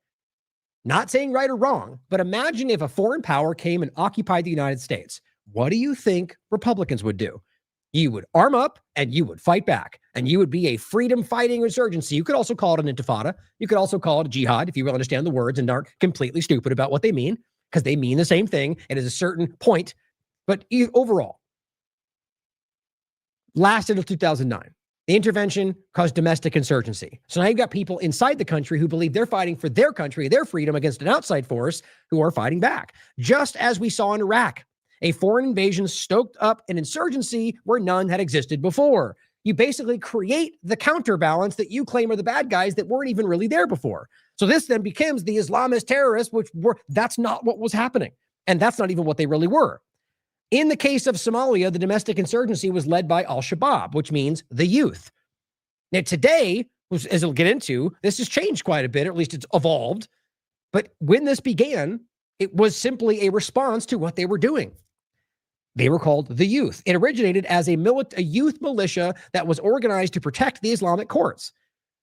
not saying right or wrong, but imagine if a foreign power came and occupied the United States. What do you think Republicans would do? You would arm up and you would fight back, and you would be a freedom-fighting insurgency. You could also call it an intifada. You could also call it a jihad if you really understand the words and aren't completely stupid about what they mean, because they mean the same thing. It is a certain point, but overall, lasted until 2009. The intervention caused domestic insurgency. So now you've got people inside the country who believe they're fighting for their country, their freedom, against an outside force who are fighting back, just as we saw in Iraq. A foreign invasion stoked up an insurgency where none had existed before. You basically create the counterbalance that you claim are the bad guys that weren't even really there before. So this then becomes the Islamist terrorists, that's not what was happening. And that's not even what they really were. In the case of Somalia, the domestic insurgency was led by al-Shabaab, which means the youth. Now today, as we'll get into, this has changed quite a bit, or at least it's evolved. But when this began, it was simply a response to what they were doing. They were called the Youth. It originated as a youth militia that was organized to protect the Islamic courts.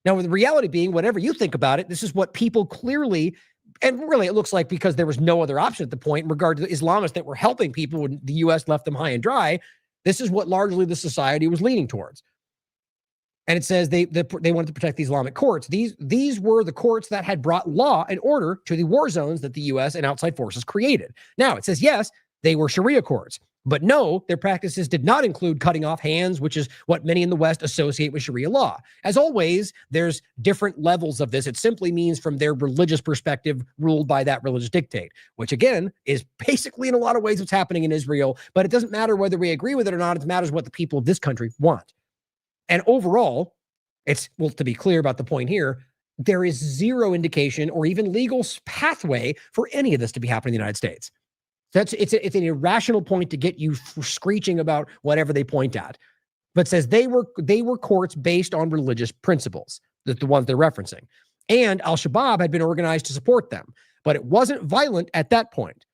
Now, the reality being, whatever you think about it, this is what people clearly, and really it looks like because there was no other option at the point in regard to the Islamists that were helping people when the U.S. left them high and dry, This is what largely the society was leaning towards. And it says they wanted to protect the Islamic courts. These were the courts that had brought law and order to the war zones that the U.S. and outside forces created. Now, it says, yes, they were Sharia courts, but no, their practices did not include cutting off hands, which is what many in the West associate with Sharia law. As always, there's different levels of this. It simply means from their religious perspective, ruled by that religious dictate, which again is basically in a lot of ways what's happening in Israel. But it doesn't matter whether we agree with it or not. It matters what the people of this country want. And overall, to be clear about the point here, there is zero indication or even legal pathway for any of this to be happening in the United States. It's an irrational point to get you screeching about whatever they point at. But it says they were courts based on religious principles, the ones they're referencing. And al-Shabaab had been organized to support them, but it wasn't violent at that point.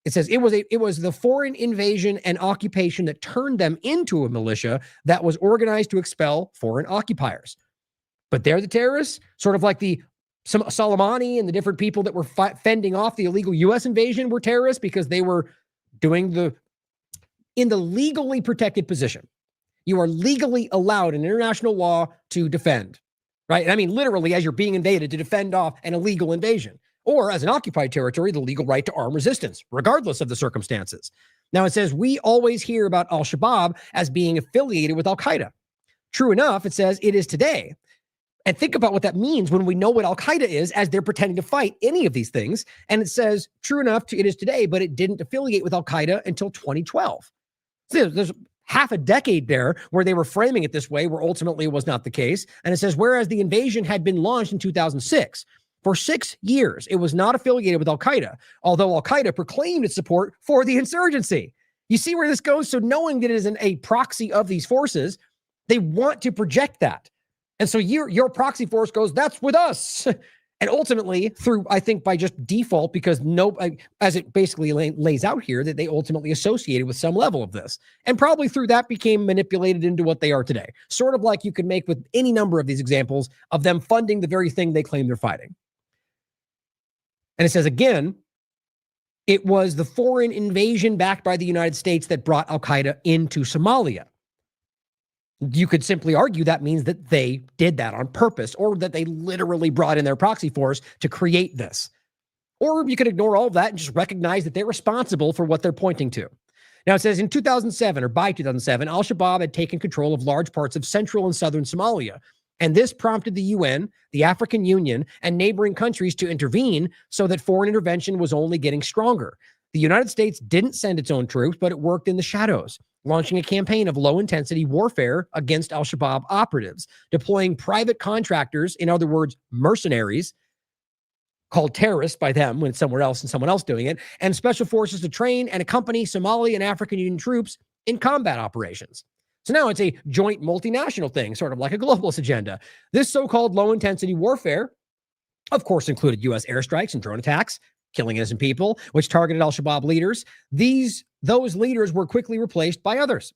It says it was the foreign invasion and occupation that turned them into a militia that was organized to expel foreign occupiers. But they're the terrorists, sort of like some Soleimani and the different people that were fending off the illegal U.S. invasion were terrorists because they were doing in the legally protected position. You are legally allowed in international law to defend, right? And I mean, literally, as you're being invaded, to defend off an illegal invasion. Or as an occupied territory, the legal right to arm resistance, regardless of the circumstances. Now, it says we always hear about al-Shabaab as being affiliated with al-Qaeda. True enough, it says it is today. And think about what that means when we know what al-Qaeda is as they're pretending to fight any of these things. And it says, true enough, it is today, but it didn't affiliate with al-Qaeda until 2012. So there's half a decade there where they were framing it this way, where ultimately it was not the case. And it says, whereas the invasion had been launched in 2006, for 6 years, it was not affiliated with al-Qaeda, although al-Qaeda proclaimed its support for the insurgency. You see where this goes? So knowing that it is a proxy of these forces, they want to project that. And so your proxy force goes, that's with us. And ultimately, I think by just default, because as it basically lays out here, that they ultimately associated with some level of this. And probably through that became manipulated into what they are today. Sort of like you could make with any number of these examples of them funding the very thing they claim they're fighting. And it says, again, it was the foreign invasion backed by the United States that brought al-Qaeda into Somalia. You could simply argue that means that they did that on purpose, or that they literally brought in their proxy force to create this. Or you could ignore all of that and just recognize that they're responsible for what they're pointing to. Now, it says in 2007, or by 2007, al-Shabaab had taken control of large parts of central and southern Somalia. And this prompted the UN, the African Union, and neighboring countries to intervene so that foreign intervention was only getting stronger. The United States didn't send its own troops, but it worked in the shadows, launching a campaign of low-intensity warfare against al-Shabaab operatives, deploying private contractors, in other words, mercenaries, called terrorists by them when it's somewhere else and someone else doing it, and special forces to train and accompany Somali and African Union troops in combat operations. So now it's a joint multinational thing, sort of like a globalist agenda. This so-called low-intensity warfare, of course, included U.S. airstrikes and drone attacks, killing innocent people, which targeted al-Shabaab leaders. Those leaders were quickly replaced by others.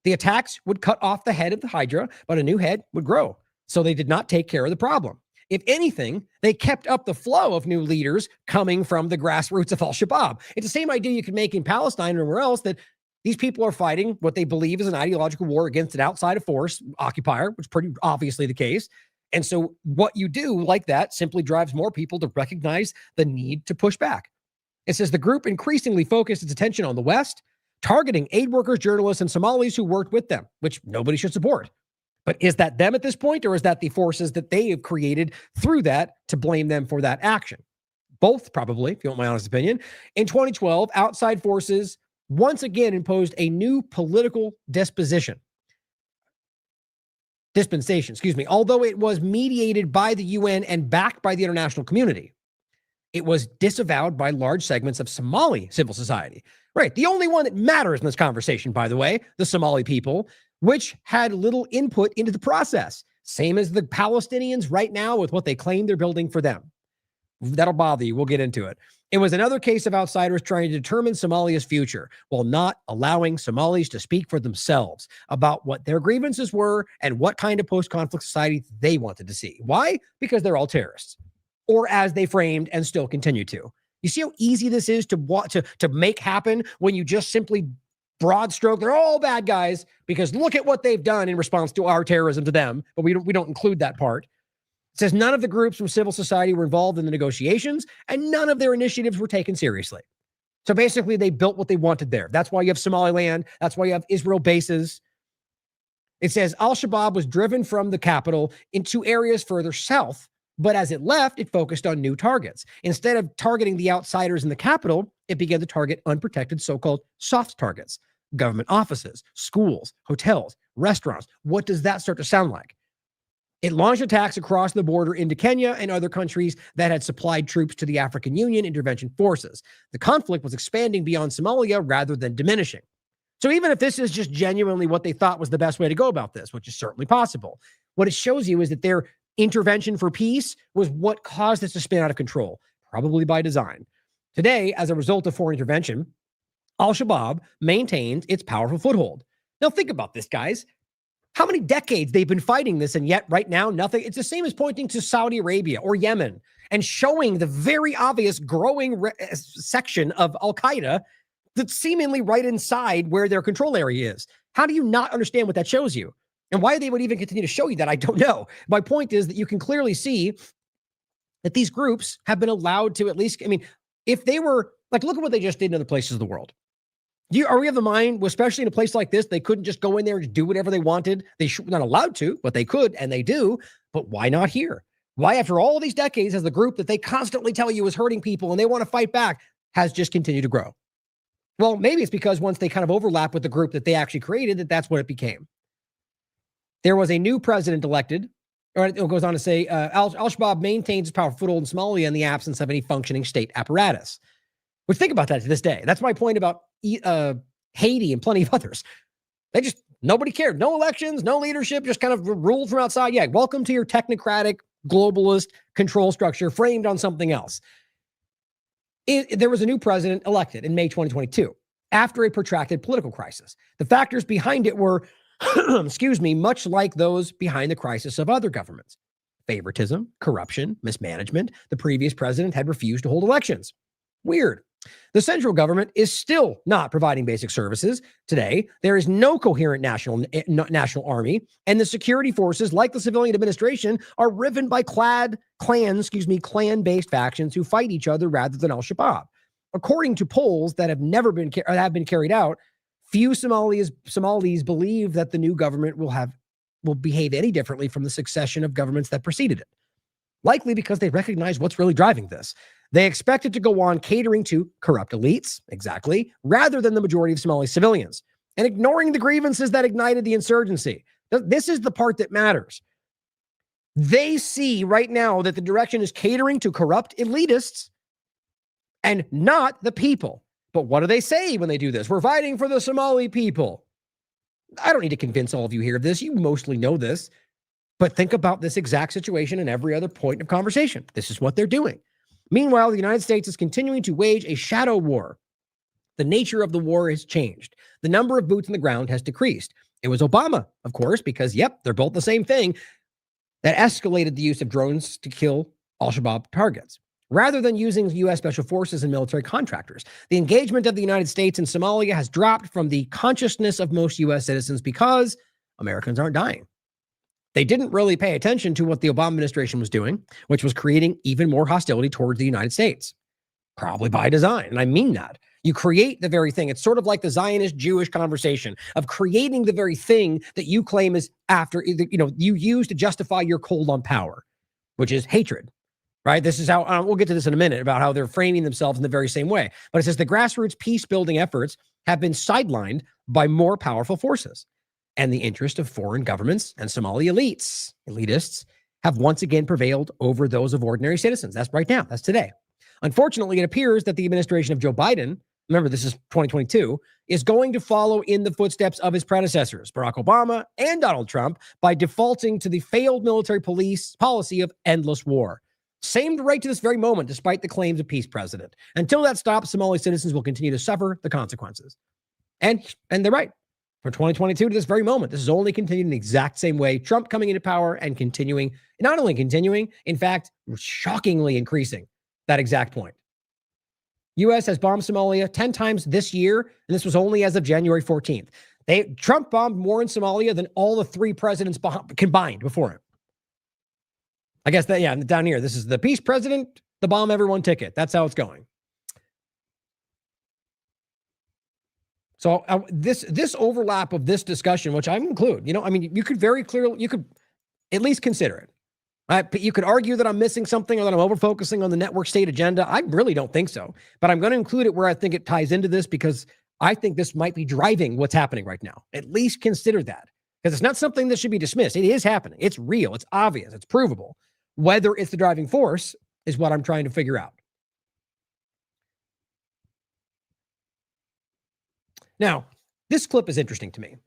The attacks would cut off the head of the Hydra, but a new head would grow. So they did not take care of the problem. If anything, they kept up the flow of new leaders coming from the grassroots of al-Shabaab. It's the same idea you could make in Palestine or anywhere else, that these people are fighting what they believe is an ideological war against an outside of force occupier, which is pretty obviously the case. And so what you do like that simply drives more people to recognize the need to push back. It says the group increasingly focused its attention on the West, targeting aid workers, journalists, and Somalis who worked with them, which nobody should support. But is that them at this point, or is that the forces that they have created through that to blame them for that action? Both, probably, if you want my honest opinion. In 2012, outside forces once again imposed a new political dispensation, although it was mediated by the UN and backed by the international community. It was disavowed by large segments of Somali civil society. Right, the only one that matters in this conversation, by the way, the Somali people, which had little input into the process. Same as the Palestinians right now with what they claim they're building for them. That'll bother you. We'll get into it. It was another case of outsiders trying to determine Somalia's future while not allowing Somalis to speak for themselves about what their grievances were and what kind of post-conflict society they wanted to see. Why? Because they're all terrorists, or as they framed and still continue to. You see how easy this is to make happen when you just simply broad stroke, they're all bad guys because look at what they've done in response to our terrorism to them, but we don't include that part. It says none of the groups from civil society were involved in the negotiations and none of their initiatives were taken seriously. So basically, they built what they wanted there. That's why you have Somaliland. That's why you have Israel bases. It says al-Shabaab was driven from the capital into areas further south, but as it left, it focused on new targets. Instead of targeting the outsiders in the capital, it began to target unprotected so-called soft targets, government offices, schools, hotels, restaurants. What does that start to sound like? It launched attacks across the border into Kenya and other countries that had supplied troops to the African Union intervention forces. The conflict was expanding beyond Somalia rather than diminishing. So even if this is just genuinely what they thought was the best way to go about this, which is certainly possible, what it shows you is that their intervention for peace was what caused this to spin out of control, probably by design. Today, as a result of foreign intervention, al-Shabaab maintains its powerful foothold. Now think about this, guys. How many decades they've been fighting this, and yet right now, nothing. It's the same as pointing to Saudi Arabia or Yemen and showing the very obvious growing section of al-Qaeda that's seemingly right inside where their control area is. How do you not understand what that shows you? And why they would even continue to show you that, I don't know. My point is that you can clearly see that these groups have been allowed to at least, I mean, if they were, like, look at what they just did in other places of the world. Are we of the mind, especially in a place like this, they couldn't just go in there and do whatever they wanted? They were not allowed to, but they could, and they do. But why not here? Why, after all these decades, has the group that they constantly tell you is hurting people and they want to fight back has just continued to grow? Well, maybe it's because once they kind of overlap with the group that they actually created, that's what it became. There was a new president elected, or it goes on to say, al-Shabaab maintains its powerful foothold in Somalia in the absence of any functioning state apparatus. Which, think about that to this day. That's my point about Haiti and plenty of others. Nobody cared. No elections, no leadership, just kind of ruled from outside. Yeah, welcome to your technocratic, globalist control structure framed on something else. There was a new president elected in May 2022 after a protracted political crisis. The factors behind it were, much like those behind the crisis of other governments. Favoritism, corruption, mismanagement. The previous president had refused to hold elections. Weird. The central government is still not providing basic services. Today, there is no coherent national army, and the security forces, like the civilian administration, are riven by clan-based factions who fight each other rather than al-Shabaab. According to polls that have been carried out, few Somalis believe that the new government will behave any differently from the succession of governments that preceded it. Likely because they recognize what's really driving this. They expect it to go on catering to corrupt elites, exactly, rather than the majority of Somali civilians, and ignoring the grievances that ignited the insurgency. This is the part that matters. They see right now that the direction is catering to corrupt elitists and not the people. But what do they say when they do this? We're fighting for the Somali people. I don't need to convince all of you here of this. You mostly know this. But think about this exact situation in every other point of conversation. This is what they're doing. Meanwhile, the United States is continuing to wage a shadow war. The nature of the war has changed. The number of boots on the ground has decreased. It was Obama, of course, because, they're both the same thing, that escalated the use of drones to kill al-Shabaab targets. Rather than using U.S. special forces and military contractors, the engagement of the United States in Somalia has dropped from the consciousness of most U.S. citizens because Americans aren't dying. They didn't really pay attention to what the Obama administration was doing, which was creating even more hostility towards the United States, probably by design. And I mean that. You create the very thing. It's sort of like the Zionist Jewish conversation of creating the very thing that you claim is you use to justify your hold on power, which is hatred, right? This is how, we'll get to this in a minute, about how they're framing themselves in the very same way. But it says the grassroots peace building efforts have been sidelined by more powerful forces. And the interest of foreign governments and Somali elitists have once again prevailed over those of ordinary citizens. That's right now. That's today. Unfortunately, it appears that the administration of Joe Biden, remember this is 2022, is going to follow in the footsteps of his predecessors, Barack Obama and Donald Trump, by defaulting to the failed military policy of endless war. Same right to this very moment, despite the claims of peace president. Until that stops, Somali citizens will continue to suffer the consequences. And they're right. From 2022 to this very moment, this is only continued in the exact same way. Trump coming into power and not only continuing, in fact, shockingly increasing that exact point. U.S. has bombed Somalia 10 times this year, and this was only as of January 14th. Trump bombed more in Somalia than all the 3 presidents combined before him. I guess that, yeah, down here, this is the peace president, the bomb everyone ticket. That's how it's going. So this overlap of this discussion, which I include, I mean, you could at least consider it. But you could argue that I'm missing something or that I'm over-focusing on the network state agenda. I really don't think so. But I'm going to include it where I think it ties into this because I think this might be driving what's happening right now. At least consider that. Because it's not something that should be dismissed. It is happening. It's real. It's obvious. It's provable. Whether it's the driving force is what I'm trying to figure out. Now, this clip is interesting to me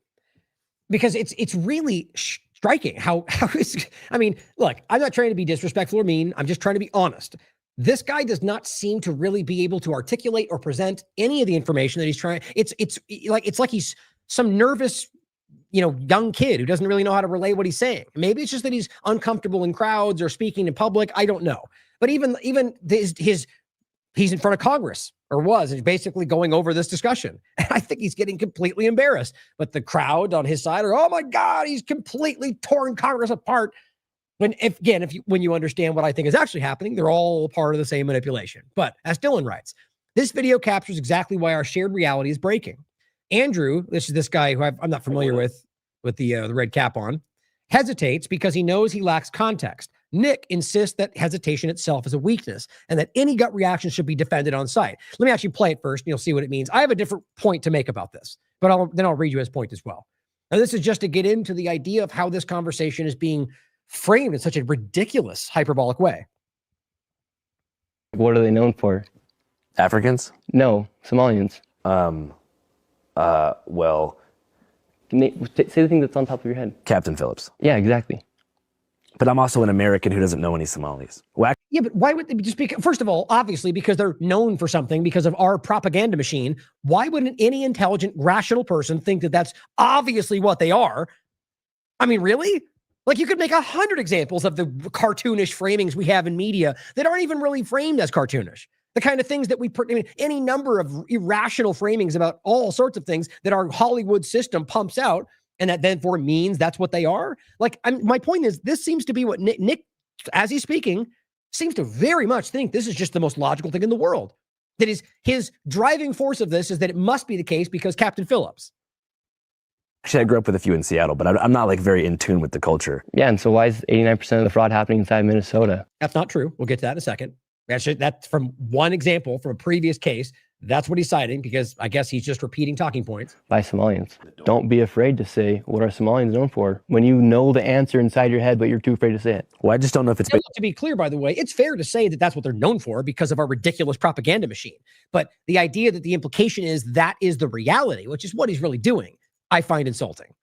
because it's really striking how I mean, look, I'm not trying to be disrespectful or mean. I'm just trying to be honest. This guy does not seem to really be able to articulate or present any of the information that he's trying. It's like he's some nervous, young kid who doesn't really know how to relay what he's saying. Maybe it's just that he's uncomfortable in crowds or speaking in public. I don't know. But even he's in front of Congress or was, and basically going over this discussion. And I think he's getting completely embarrassed. But the crowd on his side are, oh my God, he's completely torn Congress apart. When you understand what I think is actually happening, they're all part of the same manipulation. But as Dylan writes, this video captures exactly why our shared reality is breaking. Andrew, this is this guy who I'm not familiar with the red cap on, hesitates because he knows he lacks context. Nick insists that hesitation itself is a weakness and that any gut reaction should be defended on site. Let me actually play it first and you'll see what it means. I have a different point to make about this, but I'll read you his point as well. Now, this is just to get into the idea of how this conversation is being framed in such a ridiculous, hyperbolic way. What are they known for? Africans? No, Somalians. Well, Say the thing that's on top of your head. Captain Phillips. Yeah, exactly. But I'm also an American who doesn't know any Somalis. Well, Yeah, but why would they just be? First of all, obviously, because they're known for something, because of our propaganda machine. Why wouldn't any intelligent, rational person think that that's obviously what they are? I mean, really? Like, you could make 100 examples of the cartoonish framings we have in media that aren't even really framed as cartoonish. The kind of things that any number of irrational framings about all sorts of things that our Hollywood system pumps out, and that then for means that's what they are. Like, my point is, this seems to be what Nick, as he's speaking, seems to very much think this is just the most logical thing in the world. That is, his driving force of this is that it must be the case because Captain Phillips. actually, I grew up with a few in Seattle, but I'm not like very in tune with the culture. Yeah, and so why is 89% of the fraud happening inside Minnesota? That's not true. We'll get to that in a second. That's from one example from a previous case. That's what he's citing because I guess he's just repeating talking points. By Somalians. Don't be afraid to say, what are Somalians known for? When you know the answer inside your head, but you're too afraid to say it. Well, I just don't know if it's... To be clear, by the way, it's fair to say that that's what they're known for because of our ridiculous propaganda machine. But the idea that the implication is that is the reality, which is what he's really doing, I find insulting.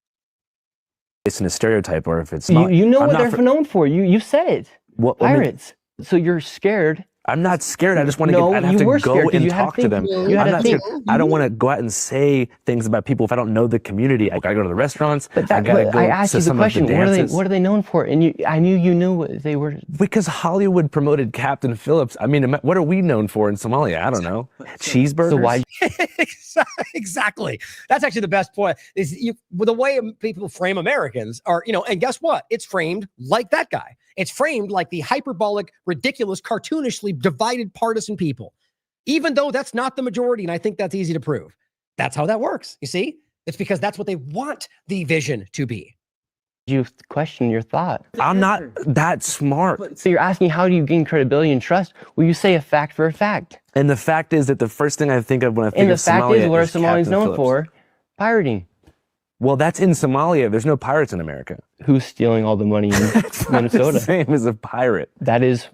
It's in a stereotype, or if it's not... You know what they're known for. You said it. What, Pirates. So you're scared. I'm not scared. I just want to I'd have to go and talk to them. I'm not scared. I don't want to go out and say things about people if I don't know the community. I gotta go to the restaurants. But I gotta go I asked to you the some question, of the dances. what are they known for? And I knew you knew what they were. Because Hollywood promoted Captain Phillips. I mean, what are we known for in Somalia? I don't know. Cheeseburgers? So why? Exactly. That's actually the best point. Is the way people frame Americans are, and guess what? It's framed like that guy. It's framed like the hyperbolic, ridiculous, cartoonishly divided partisan people, even though that's not the majority. And I think that's easy to prove. That's how that works. You see, it's because that's what they want the vision to be. You question your thought. I'm not that smart. So you're asking, how do you gain credibility and trust? Well, you say a fact for a fact. And the fact is that the first thing I think of when I think of Somalia and the fact is, what are Somalians Captain known Phillips. for? Pirating. Well, that's in Somalia. There's no pirates in America. Who's stealing all the money in Minnesota? The same as a pirate. That is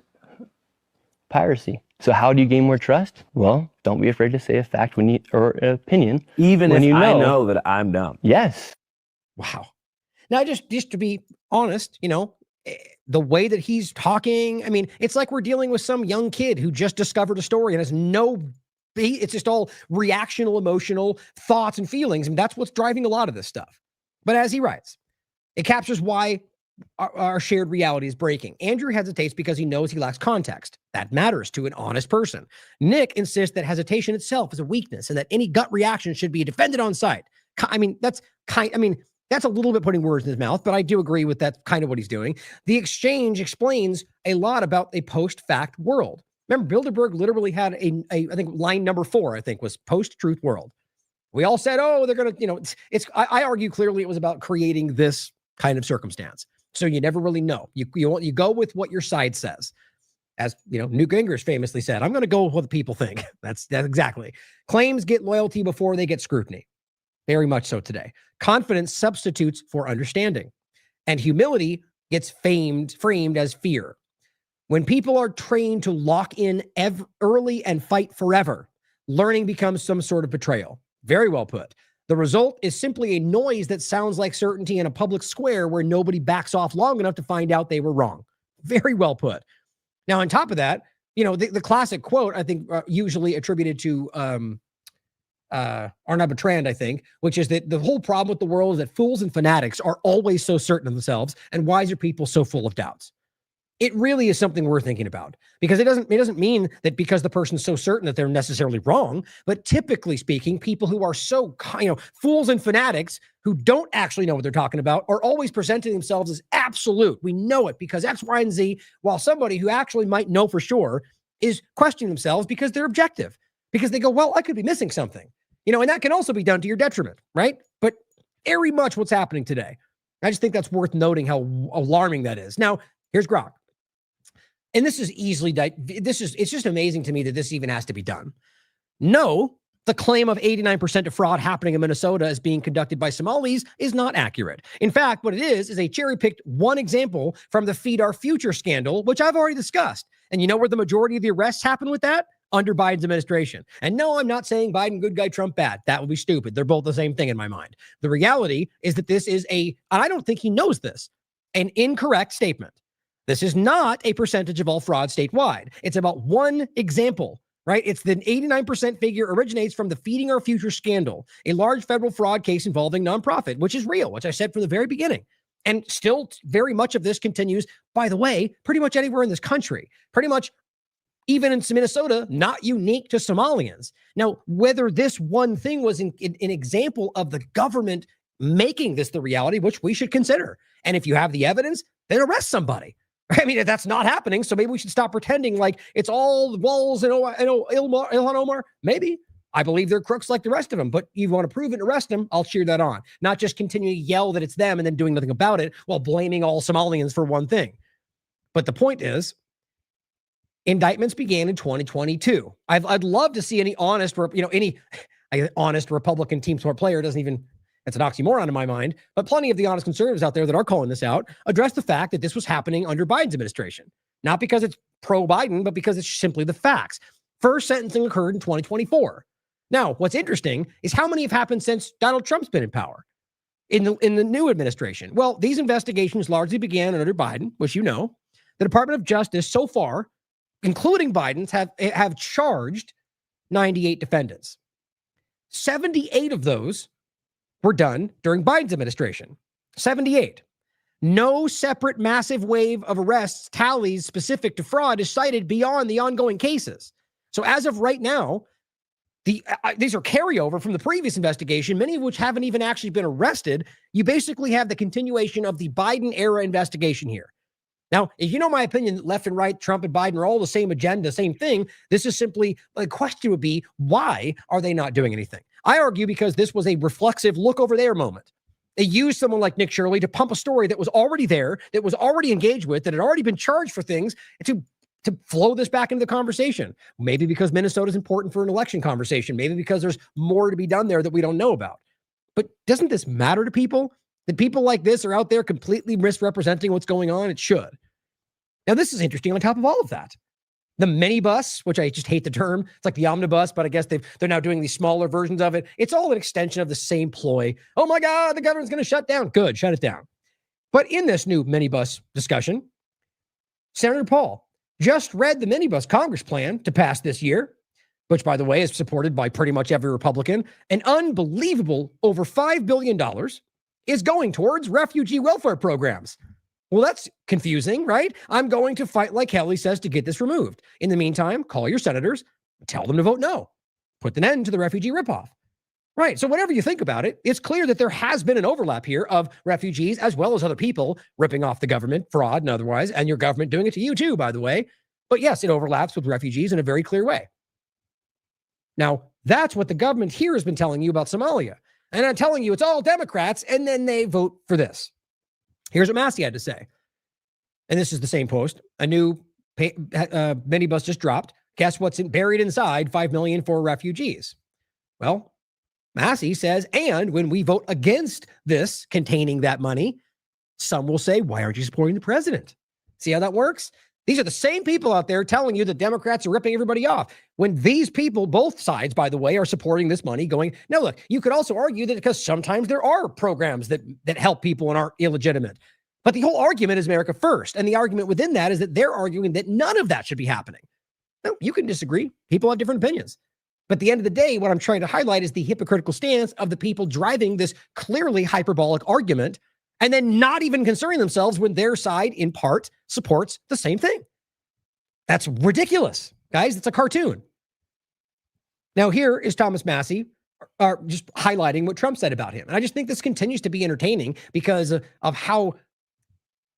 piracy. So how do you gain more trust? Well, don't be afraid to say a fact or an opinion. Even when if I know that I'm dumb. Yes. Wow. Now, just to be honest, the way that he's talking, I mean, it's like we're dealing with some young kid who just discovered a story and has it's just all reactional, emotional thoughts and feelings. And that's what's driving a lot of this stuff. But as he writes, it captures why our shared reality is breaking. Andrew hesitates because he knows he lacks context. That matters to an honest person. Nick insists that hesitation itself is a weakness and that any gut reaction should be defended on sight. That's a little bit putting words in his mouth, but I do agree with that kind of what he's doing. The exchange explains a lot about a post-fact world. Remember, Bilderberg literally had I think line number 4, I think, was post-truth world. We all said, oh, they're going to, I argue clearly it was about creating this kind of circumstance. So you never really know. You go with what your side says. As Newt Gingrich famously said, I'm going to go with what people think. That's exactly. Claims get loyalty before they get scrutiny. Very much so today. Confidence substitutes for understanding. And humility gets framed as fear. When people are trained to lock in early and fight forever, learning becomes some sort of betrayal. Very well put. The result is simply a noise that sounds like certainty in a public square where nobody backs off long enough to find out they were wrong. Very well put. Now, on top of that, the classic quote, I think, usually attributed to Arnaud Bertrand, I think, which is that the whole problem with the world is that fools and fanatics are always so certain of themselves and wiser people so full of doubts. It really is something we're thinking about, because it doesn't mean that because the person's so certain that they're necessarily wrong, but typically speaking, people who are so, fools and fanatics who don't actually know what they're talking about are always presenting themselves as absolute. We know it because X, Y, and Z, while somebody who actually might know for sure is questioning themselves because they're objective, because they go, well, I could be missing something, and that can also be done to your detriment, right? But very much what's happening today. I just think that's worth noting how alarming that is. Now, here's Grok. And this is it's just amazing to me that this even has to be done. No, the claim of 89% of fraud happening in Minnesota as being conducted by Somalis is not accurate. In fact, what it is a cherry-picked one example from the Feed Our Future scandal, which I've already discussed. And you know where the majority of the arrests happen with that? Under Biden's administration. And no, I'm not saying Biden good guy, Trump bad. That would be stupid. They're both the same thing in my mind. The reality is that this is and I don't think he knows this, an incorrect statement. This is not a percentage of all fraud statewide. It's about one example, right? It's the 89% figure originates from the Feeding Our Future scandal, a large federal fraud case involving nonprofit, which is real, which I said from the very beginning. And still very much of this continues, by the way, pretty much anywhere in this country, pretty much even in Minnesota, not unique to Somalians. Now, whether this one thing was an example of the government making this the reality, which we should consider. And if you have the evidence, then arrest somebody. I mean, that's not happening, so maybe we should stop pretending like it's all walls and Ilhan Omar. Maybe. I believe they're crooks like the rest of them, but you want to prove it and arrest them, I'll cheer that on. Not just continue to yell that it's them and then doing nothing about it while blaming all Somalians for one thing. But the point is, indictments began in 2022. I'd love to see any honest Republican team sport player doesn't even... It's an oxymoron in my mind, but plenty of the honest conservatives out there that are calling this out address the fact that this was happening under Biden's administration. Not because it's pro-Biden, but because it's simply the facts. First sentencing occurred in 2024. Now, what's interesting is how many have happened since Donald Trump's been in power in the new administration. Well, these investigations largely began under Biden, which you know. The Department of Justice so far, including Biden's, have charged 98 defendants. 78 of those were done during Biden's administration. 78. No separate massive wave of arrests tallies specific to fraud is cited beyond the ongoing cases. So as of right now, these are carryover from the previous investigation, many of which haven't even actually been arrested. You basically have the continuation of the Biden era investigation here. Now, if you know my opinion, left and right, Trump and Biden are all the same agenda, same thing. This is simply, the question would be, why are they not doing anything? I argue because this was a reflexive look over there moment. They used someone like Nick Shirley to pump a story that was already there, that was already engaged with, that had already been charged for things, to flow this back into the conversation. Maybe because Minnesota is important for an election conversation. Maybe because there's more to be done there that we don't know about. But doesn't this matter to people? That people like this are out there completely misrepresenting what's going on? It should. Now, this is interesting on top of all of that. The minibus, which I just hate the term. It's like the omnibus, but I guess they're now doing these smaller versions of it. It's all an extension of the same ploy. Oh my God, the government's going to shut down. Good, shut it down. But in this new minibus discussion, Senator Paul just read the minibus Congress plan to pass this year, which, by the way, is supported by pretty much every Republican. An unbelievable over $5 billion is going towards refugee welfare programs. Well, that's confusing, right? I'm going to fight like hell, he says, to get this removed. In the meantime, call your senators, tell them to vote no. Put an end to the refugee ripoff. Right. So whatever you think about it, it's clear that there has been an overlap here of refugees as well as other people ripping off the government, fraud and otherwise, and your government doing it to you too, by the way. But yes, it overlaps with refugees in a very clear way. Now, that's what the government here has been telling you about Somalia. And I'm telling you, it's all Democrats, and then they vote for this. Here's what Massey had to say. And this is the same post. A new minibus just dropped. Guess what's buried inside? 5 million for refugees. Well, Massey says, and when we vote against this containing that money, some will say, why aren't you supporting the president? See how that works? These are the same people out there telling you that Democrats are ripping everybody off. When these people, both sides, by the way, are supporting this money going, now look, you could also argue that because sometimes there are programs that help people and aren't illegitimate. But the whole argument is America first. And the argument within that is that they're arguing that none of that should be happening. Now, you can disagree. People have different opinions. But at the end of the day, what I'm trying to highlight is the hypocritical stance of the people driving this clearly hyperbolic argument and then not even concerning themselves when their side, in part, supports the same thing. That's ridiculous, guys. It's a cartoon. Now, here is Thomas Massey just highlighting what Trump said about him. And I just think this continues to be entertaining because of how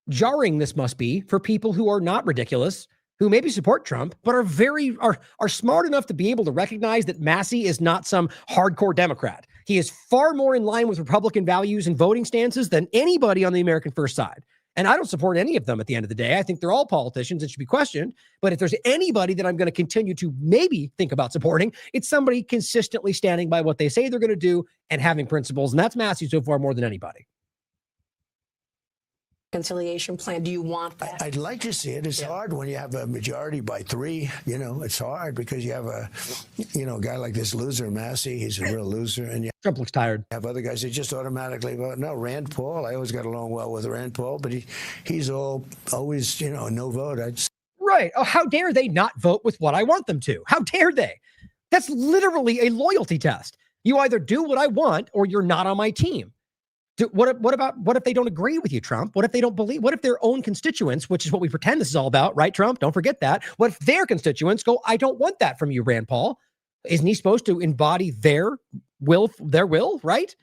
jarring this must be for people who are not ridiculous, who maybe support Trump, but are smart enough to be able to recognize that Massey is not some hardcore Democrat. He is far more in line with Republican values and voting stances than anybody on the American First side. And I don't support any of them at the end of the day. I think they're all politicians that should be questioned. But if there's anybody that I'm going to continue to maybe think about supporting, it's somebody consistently standing by what they say they're going to do and having principles. And that's Massey so far more than anybody. Reconciliation plan. Do you want that? I'd like to see it. It's hard when you have a majority by 3. You know, it's hard because you have a guy like this loser, Massey. He's a real loser. And you Trump looks tired. have other guys that just automatically vote. No, Rand Paul. I always got along well with Rand Paul, but he's always, no vote. Right. Oh, how dare they not vote with what I want them to? How dare they? That's literally a loyalty test. You either do what I want or you're not on my team. What if they don't agree with you, Trump? What if they don't believe? What if their own constituents, which is what we pretend this is all about, right, Trump? Don't forget that. What if their constituents go, I don't want that from you, Rand Paul? Isn't he supposed to embody their will, right?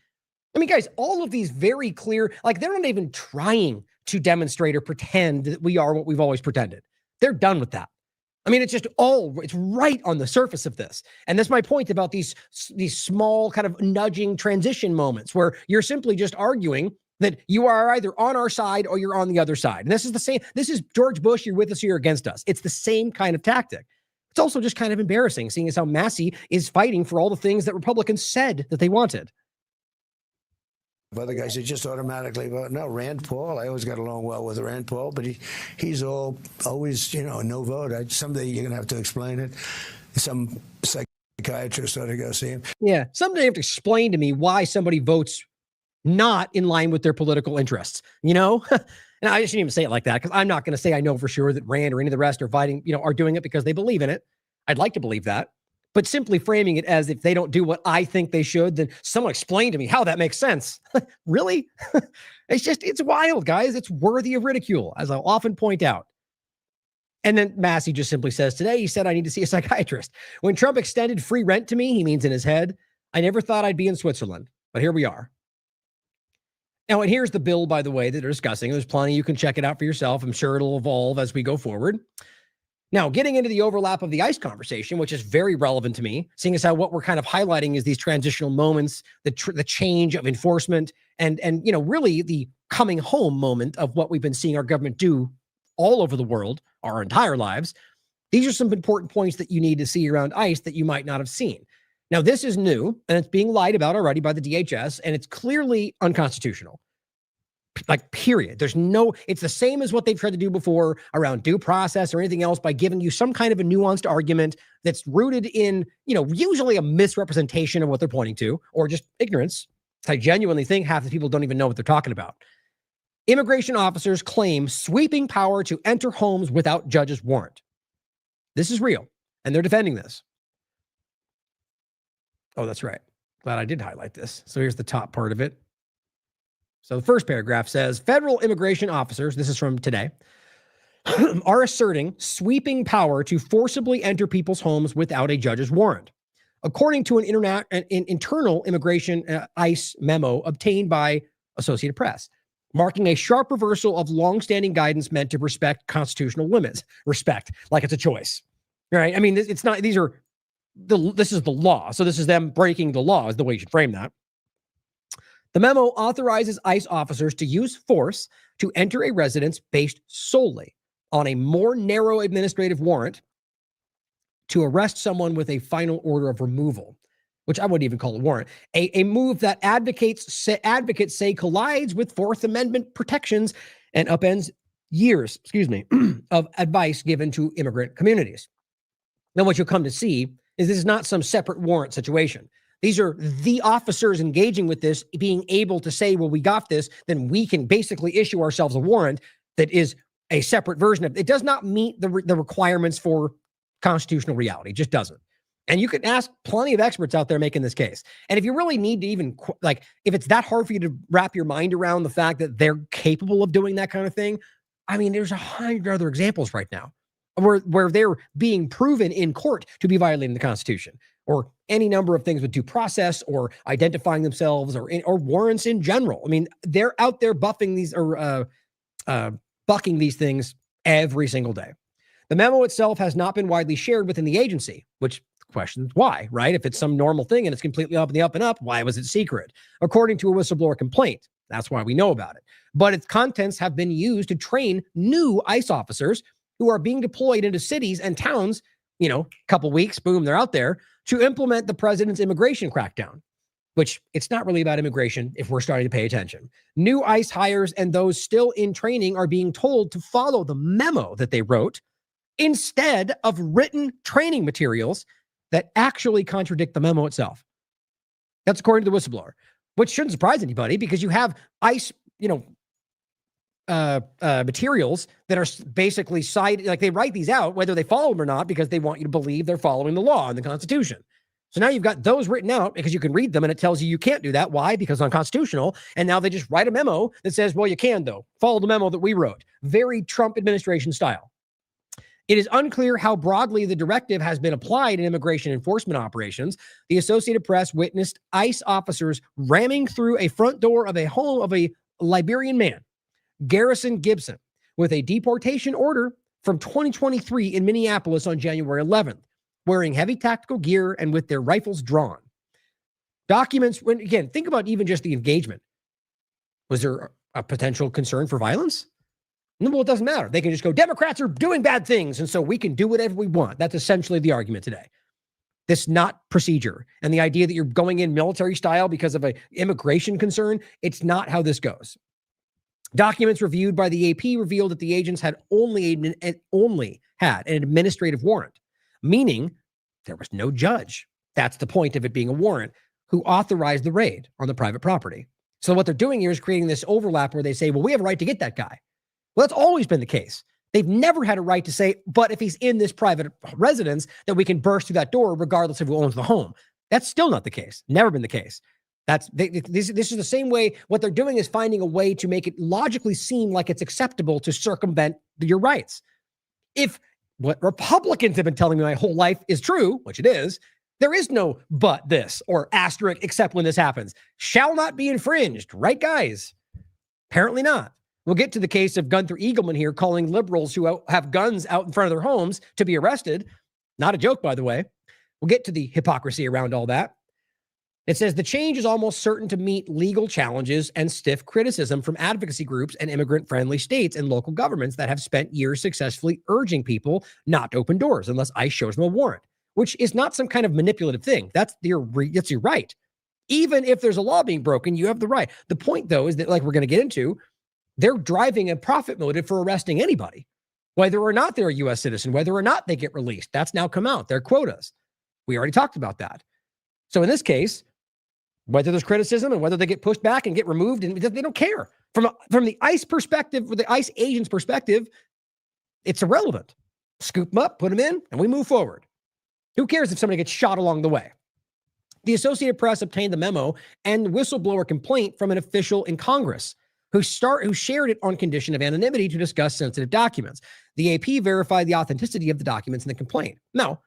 I mean, guys, all of these very clear, like they're not even trying to demonstrate or pretend that we are what we've always pretended. They're done with that. I mean, it's right on the surface of this. And that's my point about these small kind of nudging transition moments where you're simply just arguing that you are either on our side or you're on the other side. And this is the same. This is George Bush. You're with us or you're against us. It's the same kind of tactic. It's also just kind of embarrassing seeing as how Massey is fighting for all the things that Republicans said that they wanted. Other guys that just automatically vote. No, Rand Paul. I always got along well with Rand Paul, but he's always, no vote. Someday you're going to have to explain it. Some psychiatrist ought to go see him. Yeah, someday you have to explain to me why somebody votes not in line with their political interests, And I shouldn't even say it like that because I'm not going to say I know for sure that Rand or any of the rest are fighting, are doing it because they believe in it. I'd like to believe that. But simply framing it as if they don't do what I think they should, then someone explain to me how that makes sense. Really? It's wild, guys. It's worthy of ridicule, as I'll often point out. And then Massey just simply says today, he said, I need to see a psychiatrist. When Trump extended free rent to me, he means in his head, I never thought I'd be in Switzerland, but here we are. Now, and here's the bill, by the way, that they're discussing. There's plenty. You can check it out for yourself. I'm sure it'll evolve as we go forward. Now, getting into the overlap of the ICE conversation, which is very relevant to me, seeing as how what we're kind of highlighting is these transitional moments, the change of enforcement, and really the coming home moment of what we've been seeing our government do all over the world, our entire lives. These are some important points that you need to see around ICE that you might not have seen. Now, this is new, and it's being lied about already by the DHS, and it's clearly unconstitutional. Like, period. It's the same as what they've tried to do before around due process or anything else by giving you some kind of a nuanced argument that's rooted in, usually a misrepresentation of what they're pointing to or just ignorance. I genuinely think half the people don't even know what they're talking about. Immigration officers claim sweeping power to enter homes without judge's warrant. This is real, and they're defending this. Oh, that's right. Glad I did highlight this. So here's the top part of it. So the first paragraph says, federal immigration officers, this is from today, are asserting sweeping power to forcibly enter people's homes without a judge's warrant. According to an internal immigration ICE memo obtained by Associated Press, marking a sharp reversal of longstanding guidance meant to respect constitutional limits. Respect, like it's a choice, right? I mean, it's not, this is the law. So this is them breaking the law is the way you should frame that. The memo authorizes ICE officers to use force to enter a residence based solely on a more narrow administrative warrant to arrest someone with a final order of removal, which I wouldn't even call a warrant, a move that advocates say collides with Fourth Amendment protections and upends years, of advice given to immigrant communities. Now, what you'll come to see is this is not some separate warrant situation. These are the officers engaging with this being able to say, well, we got this, then we can basically issue ourselves a warrant that is a separate version of it. It does not meet the requirements for constitutional reality. It just doesn't. And you can ask plenty of experts out there making this case. And if you really need to even, like, if it's that hard for you to wrap your mind around the fact that they're capable of doing that kind of thing, I mean, there's 100 other examples right now where they're being proven in court to be violating the Constitution, or any number of things with due process, or identifying themselves, or warrants in general. I mean, they're out there buffing these or bucking these things every single day. The memo itself has not been widely shared within the agency, which questions why, right? If it's some normal thing and it's completely up in the up and up, why was it secret? According to a whistleblower complaint, that's why we know about it. But its contents have been used to train new ICE officers who are being deployed into cities and towns, a couple weeks, boom, they're out there to implement the president's immigration crackdown, which it's not really about immigration if we're starting to pay attention. New ICE hires and those still in training are being told to follow the memo that they wrote instead of written training materials that actually contradict the memo itself. That's according to the whistleblower, which shouldn't surprise anybody because you have ICE, materials that are basically like they write these out, whether they follow them or not, because they want you to believe they're following the law and the Constitution. So now you've got those written out because you can read them and it tells you can't do that. Why? Because it's unconstitutional. And now they just write a memo that says, well, you can though. Follow the memo that we wrote. Very Trump administration style. It is unclear how broadly the directive has been applied in immigration enforcement operations. The Associated Press witnessed ICE officers ramming through a front door of a home of a Liberian man, Garrison Gibson, with a deportation order from 2023 in Minneapolis on January 11th, wearing heavy tactical gear and with their rifles drawn. Documents, again, think about even just the engagement. Was there a potential concern for violence? No, well, it doesn't matter. They can just go, Democrats are doing bad things, and so we can do whatever we want. That's essentially the argument today. This not procedure. And the idea that you're going in military style because of an immigration concern, it's not how this goes. Documents reviewed by the AP revealed that the agents had only had an administrative warrant, meaning there was no judge. That's the point of it being a warrant, who authorized the raid on the private property. So what they're doing here is creating this overlap where they say, well, we have a right to get that guy. Well, that's always been the case. They've never had a right to say, but if he's in this private residence, that we can burst through that door regardless of who owns the home. That's still not the case. Never been the case. This is the same way. What they're doing is finding a way to make it logically seem like it's acceptable to circumvent your rights. If what Republicans have been telling me my whole life is true, which it is, there is no but this or asterisk except when this happens. Shall not be infringed, right, guys? Apparently not. We'll get to the case of Gunther Eagleman here calling liberals who have guns out in front of their homes to be arrested. Not a joke, by the way. We'll get to the hypocrisy around all that. It says the change is almost certain to meet legal challenges and stiff criticism from advocacy groups and immigrant-friendly states and local governments that have spent years successfully urging people not to open doors unless ICE shows them a warrant, which is not some kind of manipulative thing. That's your right. Even if there's a law being broken, you have the right. The point, though, is that, like we're going to get into, they're driving a profit motive for arresting anybody, whether or not they're a U.S. citizen, whether or not they get released. That's now come out. Their quotas. We already talked about that. So in this case, whether there's criticism and whether they get pushed back and get removed, and they don't care. From the ICE perspective, with the ICE agent's perspective, it's irrelevant. Scoop them up, put them in, and we move forward. Who cares if somebody gets shot along the way? The Associated Press obtained the memo and whistleblower complaint from an official in Congress who shared it on condition of anonymity to discuss sensitive documents. The AP verified the authenticity of the documents in the complaint. Now,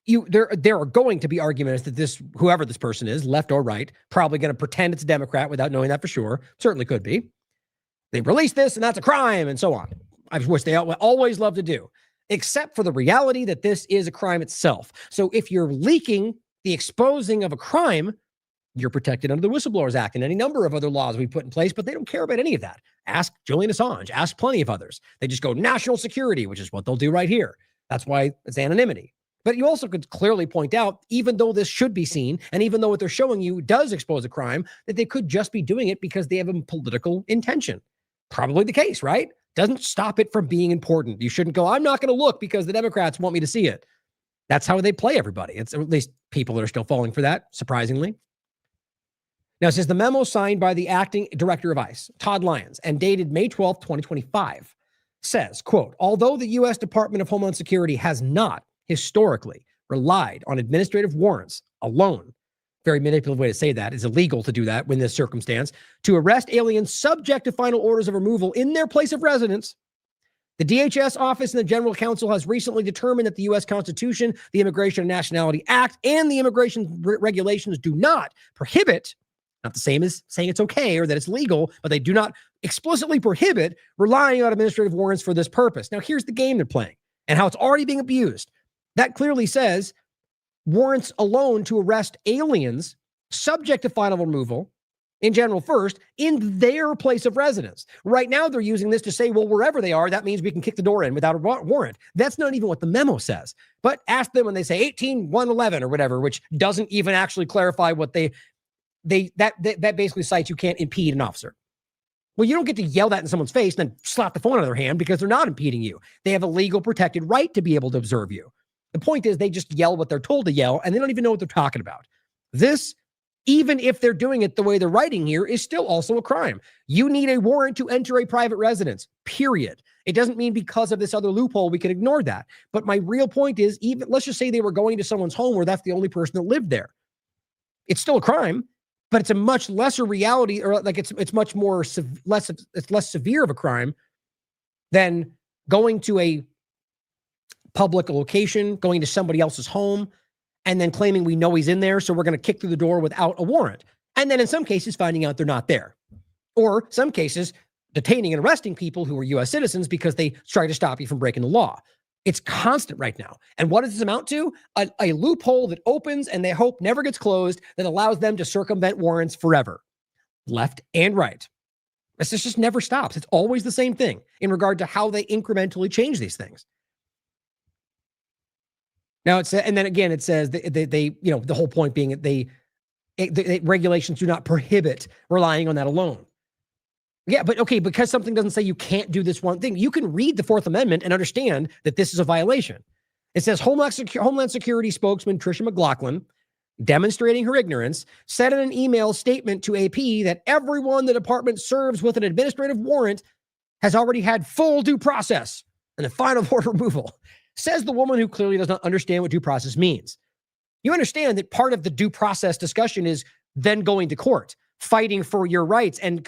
there are going to be arguments that whoever this person is, left or right, probably going to pretend it's a Democrat without knowing that for sure. Certainly could be. They released this and that's a crime and so on. I wish they always love to do, except for the reality that this is a crime itself. So if you're leaking the exposing of a crime, you're protected under the Whistleblowers Act and any number of other laws we put in place, but they don't care about any of that. Ask Julian Assange, ask plenty of others. They just go national security, which is what they'll do right here. That's why it's anonymity. But you also could clearly point out, even though this should be seen, and even though what they're showing you does expose a crime, that they could just be doing it because they have a political intention. Probably the case, right? Doesn't stop it from being important. You shouldn't go, I'm not going to look because the Democrats want me to see it. That's how they play everybody. It's at least people that are still falling for that, surprisingly. Now, it says the memo signed by the acting director of ICE, Todd Lyons, and dated May 12, 2025, says, quote, although the U.S. Department of Homeland Security has not historically relied on administrative warrants alone, very manipulative way to say that, is illegal to do that in this circumstance, to arrest aliens subject to final orders of removal in their place of residence, the DHS office and the General Counsel has recently determined that the U.S. Constitution, the Immigration and Nationality Act, and the immigration regulations do not prohibit, not the same as saying it's okay or that it's legal, but they do not explicitly prohibit relying on administrative warrants for this purpose. Now, here's the game they're playing and how it's already being abused. That clearly says warrants alone to arrest aliens subject to final removal in general first in their place of residence. Right now, they're using this to say, well, wherever they are, that means we can kick the door in without a warrant. That's not even what the memo says. But ask them when they say 18-111 or whatever, which doesn't even actually clarify what that basically cites you can't impede an officer. Well, you don't get to yell that in someone's face and then slap the phone out of their hand because they're not impeding you. They have a legal protected right to be able to observe you. The point is they just yell what they're told to yell and they don't even know what they're talking about. This, even if they're doing it the way they're writing here, is still also a crime. You need a warrant to enter a private residence, period. It doesn't mean because of this other loophole we can ignore that. But my real point is, even let's just say they were going to someone's home where that's the only person that lived there. It's still a crime, but it's a much lesser reality, or like it's much more less severe of a crime than going to a public location, going to somebody else's home, and then claiming we know he's in there, so we're going to kick through the door without a warrant. And then in some cases, finding out they're not there. Or some cases, detaining and arresting people who are U.S. citizens because they try to stop you from breaking the law. It's constant right now. And what does this amount to? A loophole that opens and they hope never gets closed that allows them to circumvent warrants forever. Left and right. This just never stops. It's always the same thing in regard to how they incrementally change these things. Now it says, and then again, it says they you know, the whole point being they regulations do not prohibit relying on that alone. Yeah, but okay, because something doesn't say you can't do this one thing, you can read the Fourth Amendment and understand that this is a violation. It says Homeland Security spokesman Tricia McLaughlin, demonstrating her ignorance, said in an email statement to AP that everyone the department serves with an administrative warrant has already had full due process and the final order removal. Says the woman who clearly does not understand what due process means. You understand that part of the due process discussion is then going to court, fighting for your rights and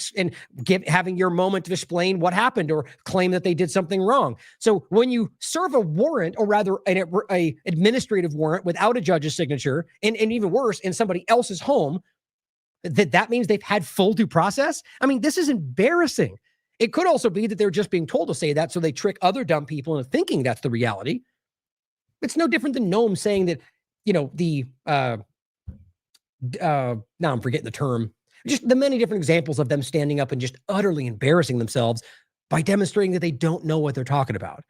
having your moment to explain what happened or claim that they did something wrong. So when you serve a warrant, or rather a administrative warrant without a judge's signature, and even worse, in somebody else's home, that means they've had full due process? I mean, this is embarrassing. It could also be that they're just being told to say that so they trick other dumb people into thinking that's the reality. It's no different than Noam saying that, you know, now I'm forgetting the term, just the many different examples of them standing up and just utterly embarrassing themselves by demonstrating that they don't know what they're talking about.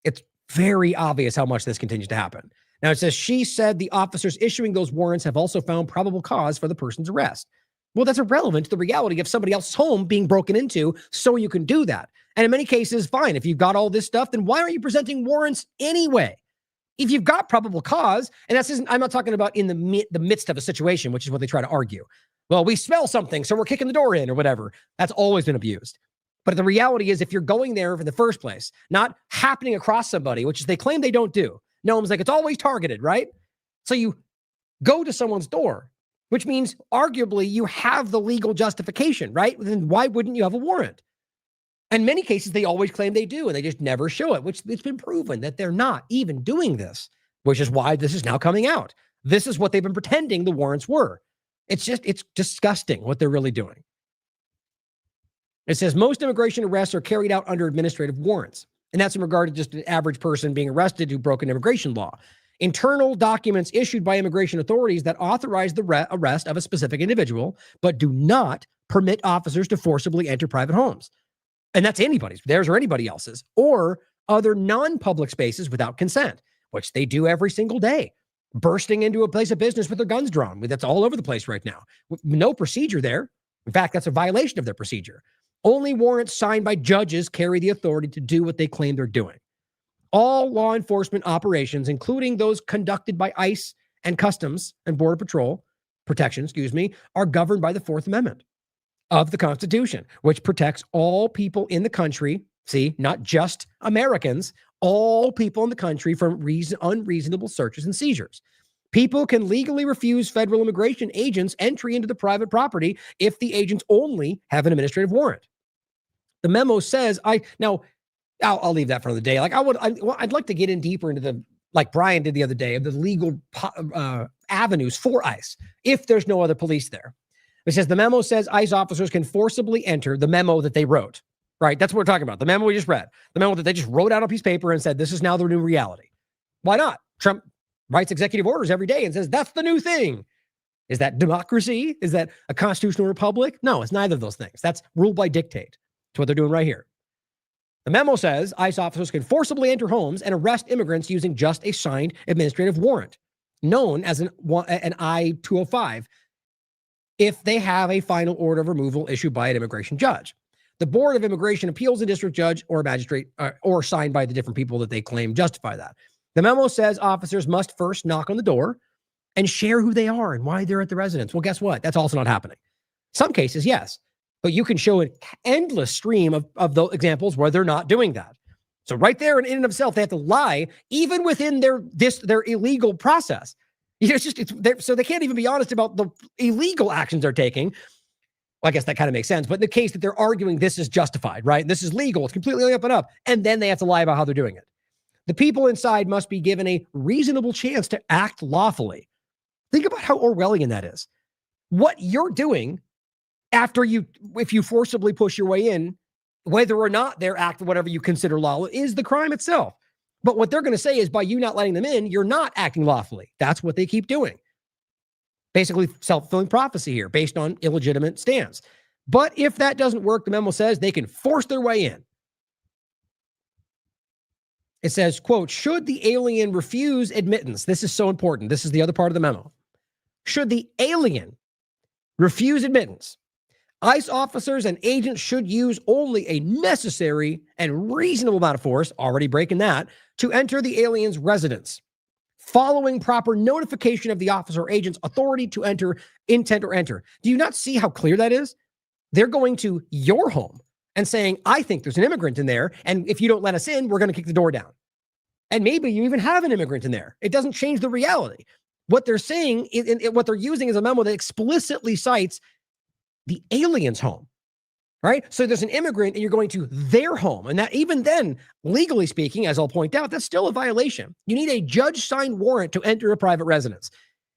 It's very obvious how much this continues to happen. Now it says, she said the officers issuing those warrants have also found probable cause for the person's arrest. Well, that's irrelevant to the reality of somebody else's home being broken into, so you can do that. And in many cases, fine, if you've got all this stuff, then why aren't you presenting warrants anyway? If you've got probable cause, and I'm not talking about in the midst of a situation, which is what they try to argue. Well, we smell something, so we're kicking the door in or whatever. That's always been abused. But the reality is, if you're going there in the first place, not happening across somebody, which is they claim they don't do. Noam's like, it's always targeted, right? So you go to someone's door, which means arguably you have the legal justification, right? Then why wouldn't you have a warrant? In many cases, they always claim they do, and they just never show it, which it's been proven that they're not even doing this, which is why this is now coming out. This is what they've been pretending the warrants were. It's disgusting what they're really doing. It says most immigration arrests are carried out under administrative warrants. And that's in regard to just an average person being arrested who broke an immigration law. Internal documents issued by immigration authorities that authorize the arrest of a specific individual, but do not permit officers to forcibly enter private homes. And that's anybody's, theirs or anybody else's, or other non-public spaces without consent, which they do every single day. Bursting into a place of business with their guns drawn. That's all over the place right now. No procedure there. In fact, that's a violation of their procedure. Only warrants signed by judges carry the authority to do what they claim they're doing. All law enforcement operations, including those conducted by ICE and Customs and Border Protection, are governed by the Fourth Amendment of the Constitution, which protects all people in the country, not just Americans, all people in the country from unreasonable searches and seizures. People can legally refuse federal immigration agents entry into the private property if the agents only have an administrative warrant. The memo says, I'll leave that for another day. I'd like to get in deeper into like Brian did the other day, of the legal avenues for ICE if there's no other police there. It says the memo says ICE officers can forcibly enter, the memo that they wrote, right? That's what we're talking about. The memo we just read, the memo that they just wrote out on a piece of paper and said, this is now the new reality. Why not? Trump writes executive orders every day and says, that's the new thing. Is that democracy? Is that a constitutional republic? No, it's neither of those things. That's ruled by dictate. That's what they're doing right here. The memo says ICE officers can forcibly enter homes and arrest immigrants using just a signed administrative warrant, known as an I-205, if they have a final order of removal issued by an immigration judge. The Board of Immigration Appeals, and district judge or magistrate, or signed by the different people that they claim justify that. The memo says officers must first knock on the door and share who they are and why they're at the residence. Well, guess what? That's also not happening. Some cases, yes. But you can show an endless stream of those examples where they're not doing that. So right there in and of itself, they have to lie even within their illegal process. So they can't even be honest about the illegal actions they're taking. Well, I guess that kind of makes sense. But in the case that they're arguing this is justified, right? This is legal. It's completely up and up. And then they have to lie about how they're doing it. The people inside must be given a reasonable chance to act lawfully. Think about how Orwellian that is. What you're doing if you forcibly push your way in, whether or not they're acting whatever you consider lawful, is the crime itself. But what they're going to say is by you not letting them in, you're not acting lawfully. That's what they keep doing. Basically self-fulfilling prophecy here based on illegitimate stands. But if that doesn't work, the memo says they can force their way in. It says, quote, should the alien refuse admittance? This is so important. This is the other part of the memo. Should the alien refuse admittance, ICE officers and agents should use only a necessary and reasonable amount of force, already breaking that, to enter the alien's residence, following proper notification of the officer or agent's authority to enter, intent or enter. Do you not see how clear that is? They're going to your home and saying, I think there's an immigrant in there, and if you don't let us in, we're going to kick the door down. And maybe you even have an immigrant in there. It doesn't change the reality. What they're saying, what they're using is a memo that explicitly cites the alien's home, right? So there's an immigrant and you're going to their home. And that, even then, legally speaking, as I'll point out, that's still a violation. You need a judge-signed warrant to enter a private residence.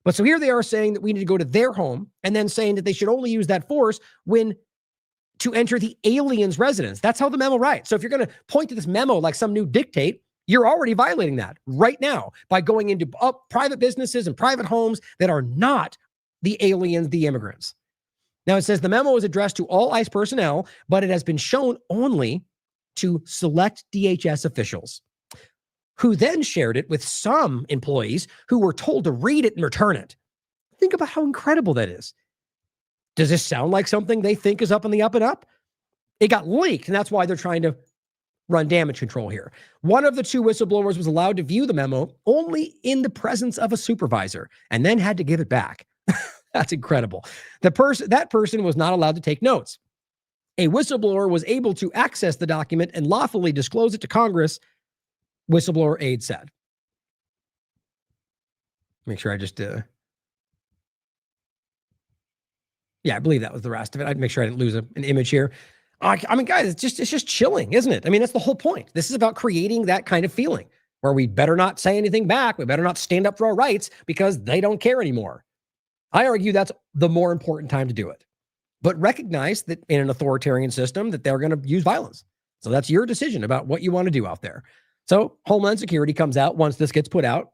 But so here they are saying that we need to go to their home and then saying that they should only use that force when to enter the alien's residence. That's how the memo writes. So if you're going to point to this memo like some new dictate, you're already violating that right now by going into private businesses and private homes that are not the aliens, the immigrants. Now, it says the memo is addressed to all ICE personnel, but it has been shown only to select DHS officials, who then shared it with some employees who were told to read it and return it. Think about how incredible that is. Does this sound like something they think is up on the up and up? It got leaked, and that's why they're trying to run damage control here. One of the two whistleblowers was allowed to view the memo only in the presence of a supervisor and then had to give it back. That's incredible. That person was not allowed to take notes. A whistleblower was able to access the document and lawfully disclose it to Congress, whistleblower aide said. Make sure I just Yeah, I believe that was the rest of it. I'd make sure I didn't lose an image here. I mean, guys, it's just chilling, isn't it? I mean, that's the whole point. This is about creating that kind of feeling where we better not say anything back. We better not stand up for our rights because they don't care anymore. I argue that's the more important time to do it. But recognize that in an authoritarian system that they're going to use violence. So that's your decision about what you want to do out there. So Homeland Security comes out once this gets put out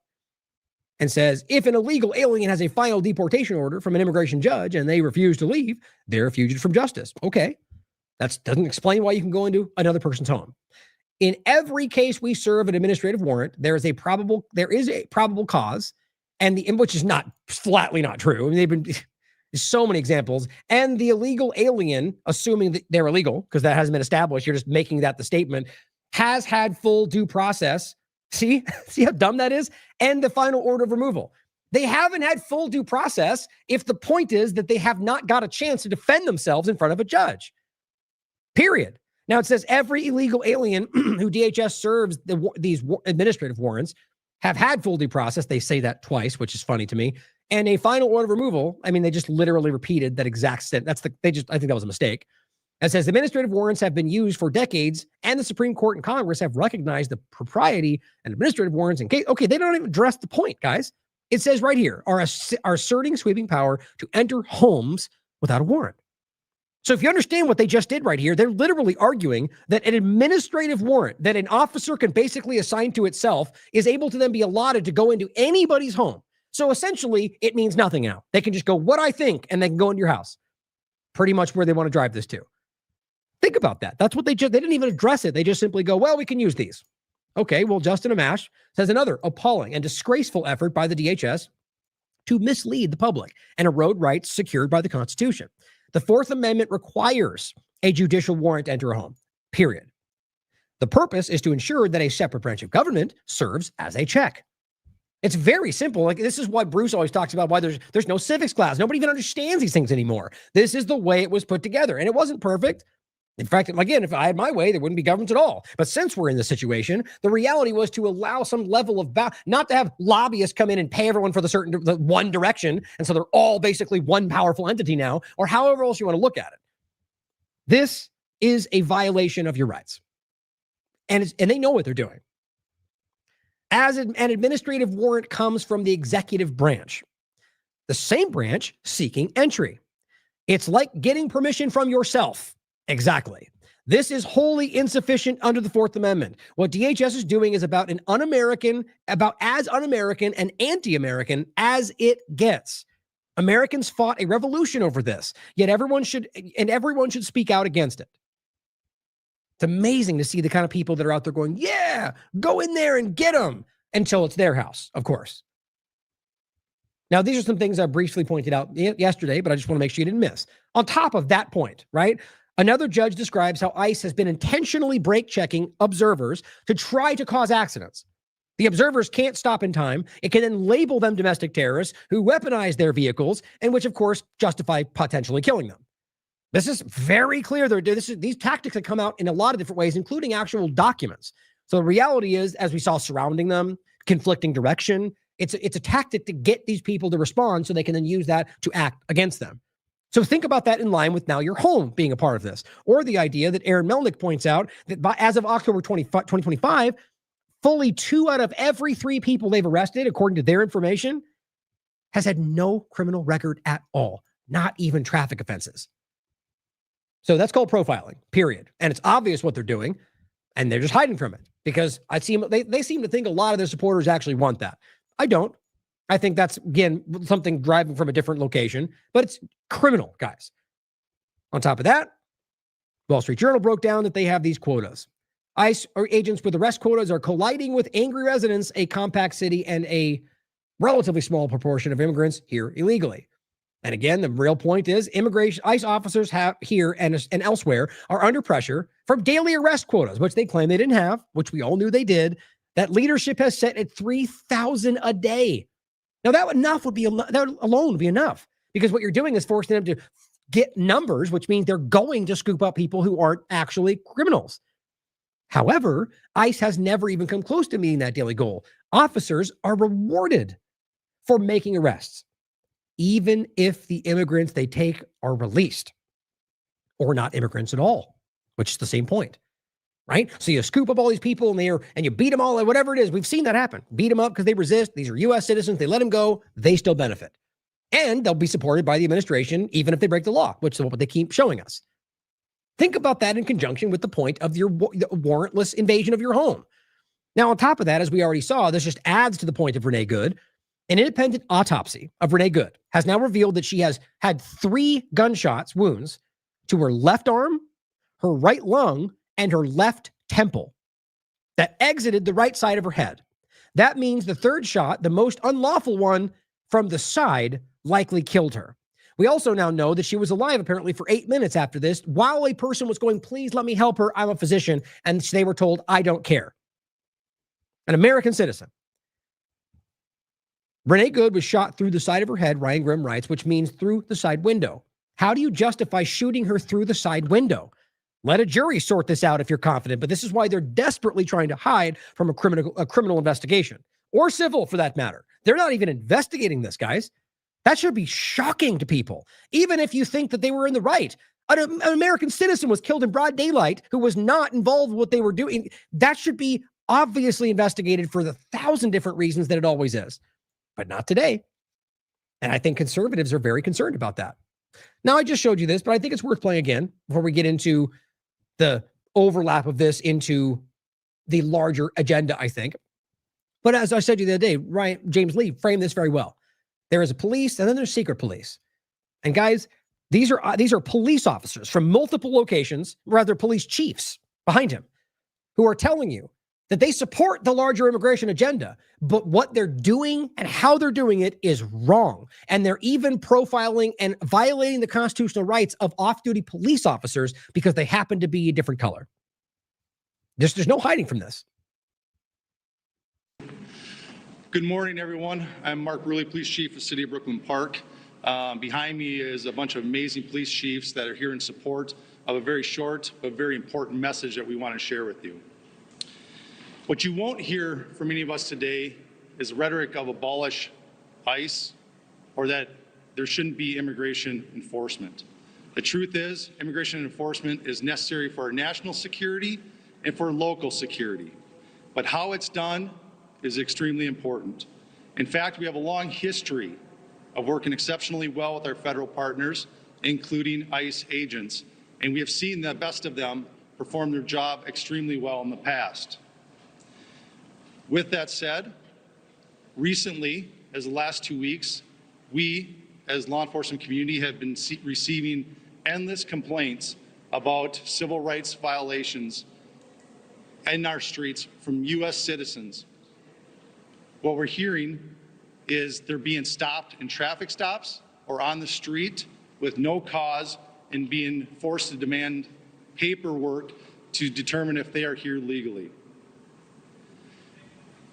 and says, if an illegal alien has a final deportation order from an immigration judge and they refuse to leave, they're a fugitive from justice. Okay. That doesn't explain why you can go into another person's home. In every case we serve an administrative warrant, there is a probable cause, and which is not flatly not true. I mean, there's so many examples. And the illegal alien, assuming that they're illegal, because that hasn't been established, you're just making that the statement, has had full due process. See how dumb that is? And the final order of removal. They haven't had full due process if the point is that they have not got a chance to defend themselves in front of a judge. Period. Now it says every illegal alien who DHS serves these administrative warrants have had full due process. They say that twice, which is funny to me. And a final order of removal. I mean, they just literally repeated that exact sentence. I think that was a mistake. It says administrative warrants have been used for decades, and the Supreme Court and Congress have recognized the propriety and administrative warrants in case. Okay, they don't even address the point, guys. It says right here, are asserting sweeping power to enter homes without a warrant. So if you understand what they just did right here, they're literally arguing that an administrative warrant that an officer can basically assign to itself is able to then be allotted to go into anybody's home. So essentially, it means nothing now. They can just go, what I think, and they can go into your house. Pretty much where they want to drive this to. Think about that. That's what they didn't even address it. They just simply go, well, we can use these. Okay, well, Justin Amash says another appalling and disgraceful effort by the DHS to mislead the public and erode rights secured by the Constitution. The Fourth Amendment requires a judicial warrant to enter a home, period. The purpose is to ensure that a separate branch of government serves as a check. It's very simple. Like, this is why Bruce always talks about why there's no civics class. Nobody even understands these things anymore. This is the way it was put together, and it wasn't perfect. In fact, again, if I had my way, there wouldn't be governments at all. But since we're in this situation, the reality was to allow some level of not to have lobbyists come in and pay everyone for the one direction, and so they're all basically one powerful entity now, or however else you want to look at it. This is a violation of your rights, and they know what they're doing. As an administrative warrant comes from the executive branch, the same branch seeking entry. It's like getting permission from yourself. Exactly. This is wholly insufficient under the Fourth Amendment. What DHS is doing is about as un-American and anti-American as it gets. Americans fought a revolution over this, yet everyone should speak out against it. It's amazing to see the kind of people that are out there going, yeah, go in there and get them, until it's their house, of course. Now, these are some things I briefly pointed out yesterday, but I just want to make sure you didn't miss. On top of that point, right? Another judge describes how ICE has been intentionally brake-checking observers to try to cause accidents. The observers can't stop in time. It can then label them domestic terrorists who weaponize their vehicles, and which, of course, justify potentially killing them. This is very clear. These tactics have come out in a lot of different ways, including actual documents. So the reality is, as we saw surrounding them, conflicting direction, it's a tactic to get these people to respond so they can then use that to act against them. So think about that in line with now your home being a part of this, or the idea that Aaron Melnick points out that as of October 2025, fully 2 out of every 3 people they've arrested, according to their information, has had no criminal record at all, not even traffic offenses. So that's called profiling, period. And it's obvious what they're doing, and they're just hiding from it because they seem to think a lot of their supporters actually want that. I don't. I think that's, again, something driving from a different location, but it's criminal, guys. On top of that, Wall Street Journal broke down that they have these quotas. ICE or agents with arrest quotas are colliding with angry residents, a compact city, and a relatively small proportion of immigrants here illegally. And again, the real point is immigration ICE officers have here and elsewhere are under pressure from daily arrest quotas, which they claim they didn't have, which we all knew they did, that leadership has set at 3,000 a day. Now, that alone would be enough, because what you're doing is forcing them to get numbers, which means they're going to scoop up people who aren't actually criminals. However, ICE has never even come close to meeting that daily goal. Officers are rewarded for making arrests. even if the immigrants they take are released or not immigrants at all, which is the same point, right? So you scoop up all these people and you beat them all, whatever it is. We've seen that happen. Beat them up because they resist. These are U.S. citizens. They let them go. They still benefit. And they'll be supported by the administration, even if they break the law, which is what they keep showing us. Think about that in conjunction with the point of your warrantless invasion of your home. Now, on top of that, as we already saw, this just adds to the point of Renee Good. An independent autopsy of Renee Good has now revealed that she has had 3 gunshots, wounds, to her left arm, her right lung, and her left temple that exited the right side of her head. That means the third shot, the most unlawful one from the side, likely killed her. We also now know that she was alive apparently for 8 minutes after this, while a person was going, please let me help her, I'm a physician, and they were told, I don't care. An American citizen. Renee Good was shot through the side of her head, Ryan Grimm writes, which means through the side window. How do you justify shooting her through the side window? Let a jury sort this out if you're confident, but this is why they're desperately trying to hide from a criminal investigation, or civil for that matter. They're not even investigating this, guys. That should be shocking to people, even if you think that they were in the right. An American citizen was killed in broad daylight who was not involved with what they were doing. That should be obviously investigated for the 1,000 different reasons that it always is, but not today. And I think conservatives are very concerned about that. Now, I just showed you this, but I think it's worth playing again before we get into the overlap of this into the larger agenda, I think. But as I said to you the other day, James Lee framed this very well. There is a police, and then there's secret police. And guys, these are police officers from multiple locations, rather police chiefs behind him, who are telling you that they support the larger immigration agenda, but what they're doing and how they're doing it is wrong. And they're even profiling and violating the constitutional rights of off-duty police officers because they happen to be a different color. There's no hiding from this. Good morning, everyone. I'm Mark Ruley, Police Chief of the City of Brooklyn Park. Behind me is a bunch of amazing police chiefs that are here in support of a very short but very important message that we want to share with you. What you won't hear from any of us today is rhetoric of abolish ICE or that there shouldn't be immigration enforcement. The truth is, immigration enforcement is necessary for our national security and for local security. But how it's done is extremely important. In fact, we have a long history of working exceptionally well with our federal partners, including ICE agents, and we have seen the best of them perform their job extremely well in the past. With that said, recently, as the last 2 weeks, we, as law enforcement community, have been receiving endless complaints about civil rights violations in our streets from U.S. citizens. What we're hearing is they're being stopped in traffic stops or on the street with no cause and being forced to demand paperwork to determine if they are here legally.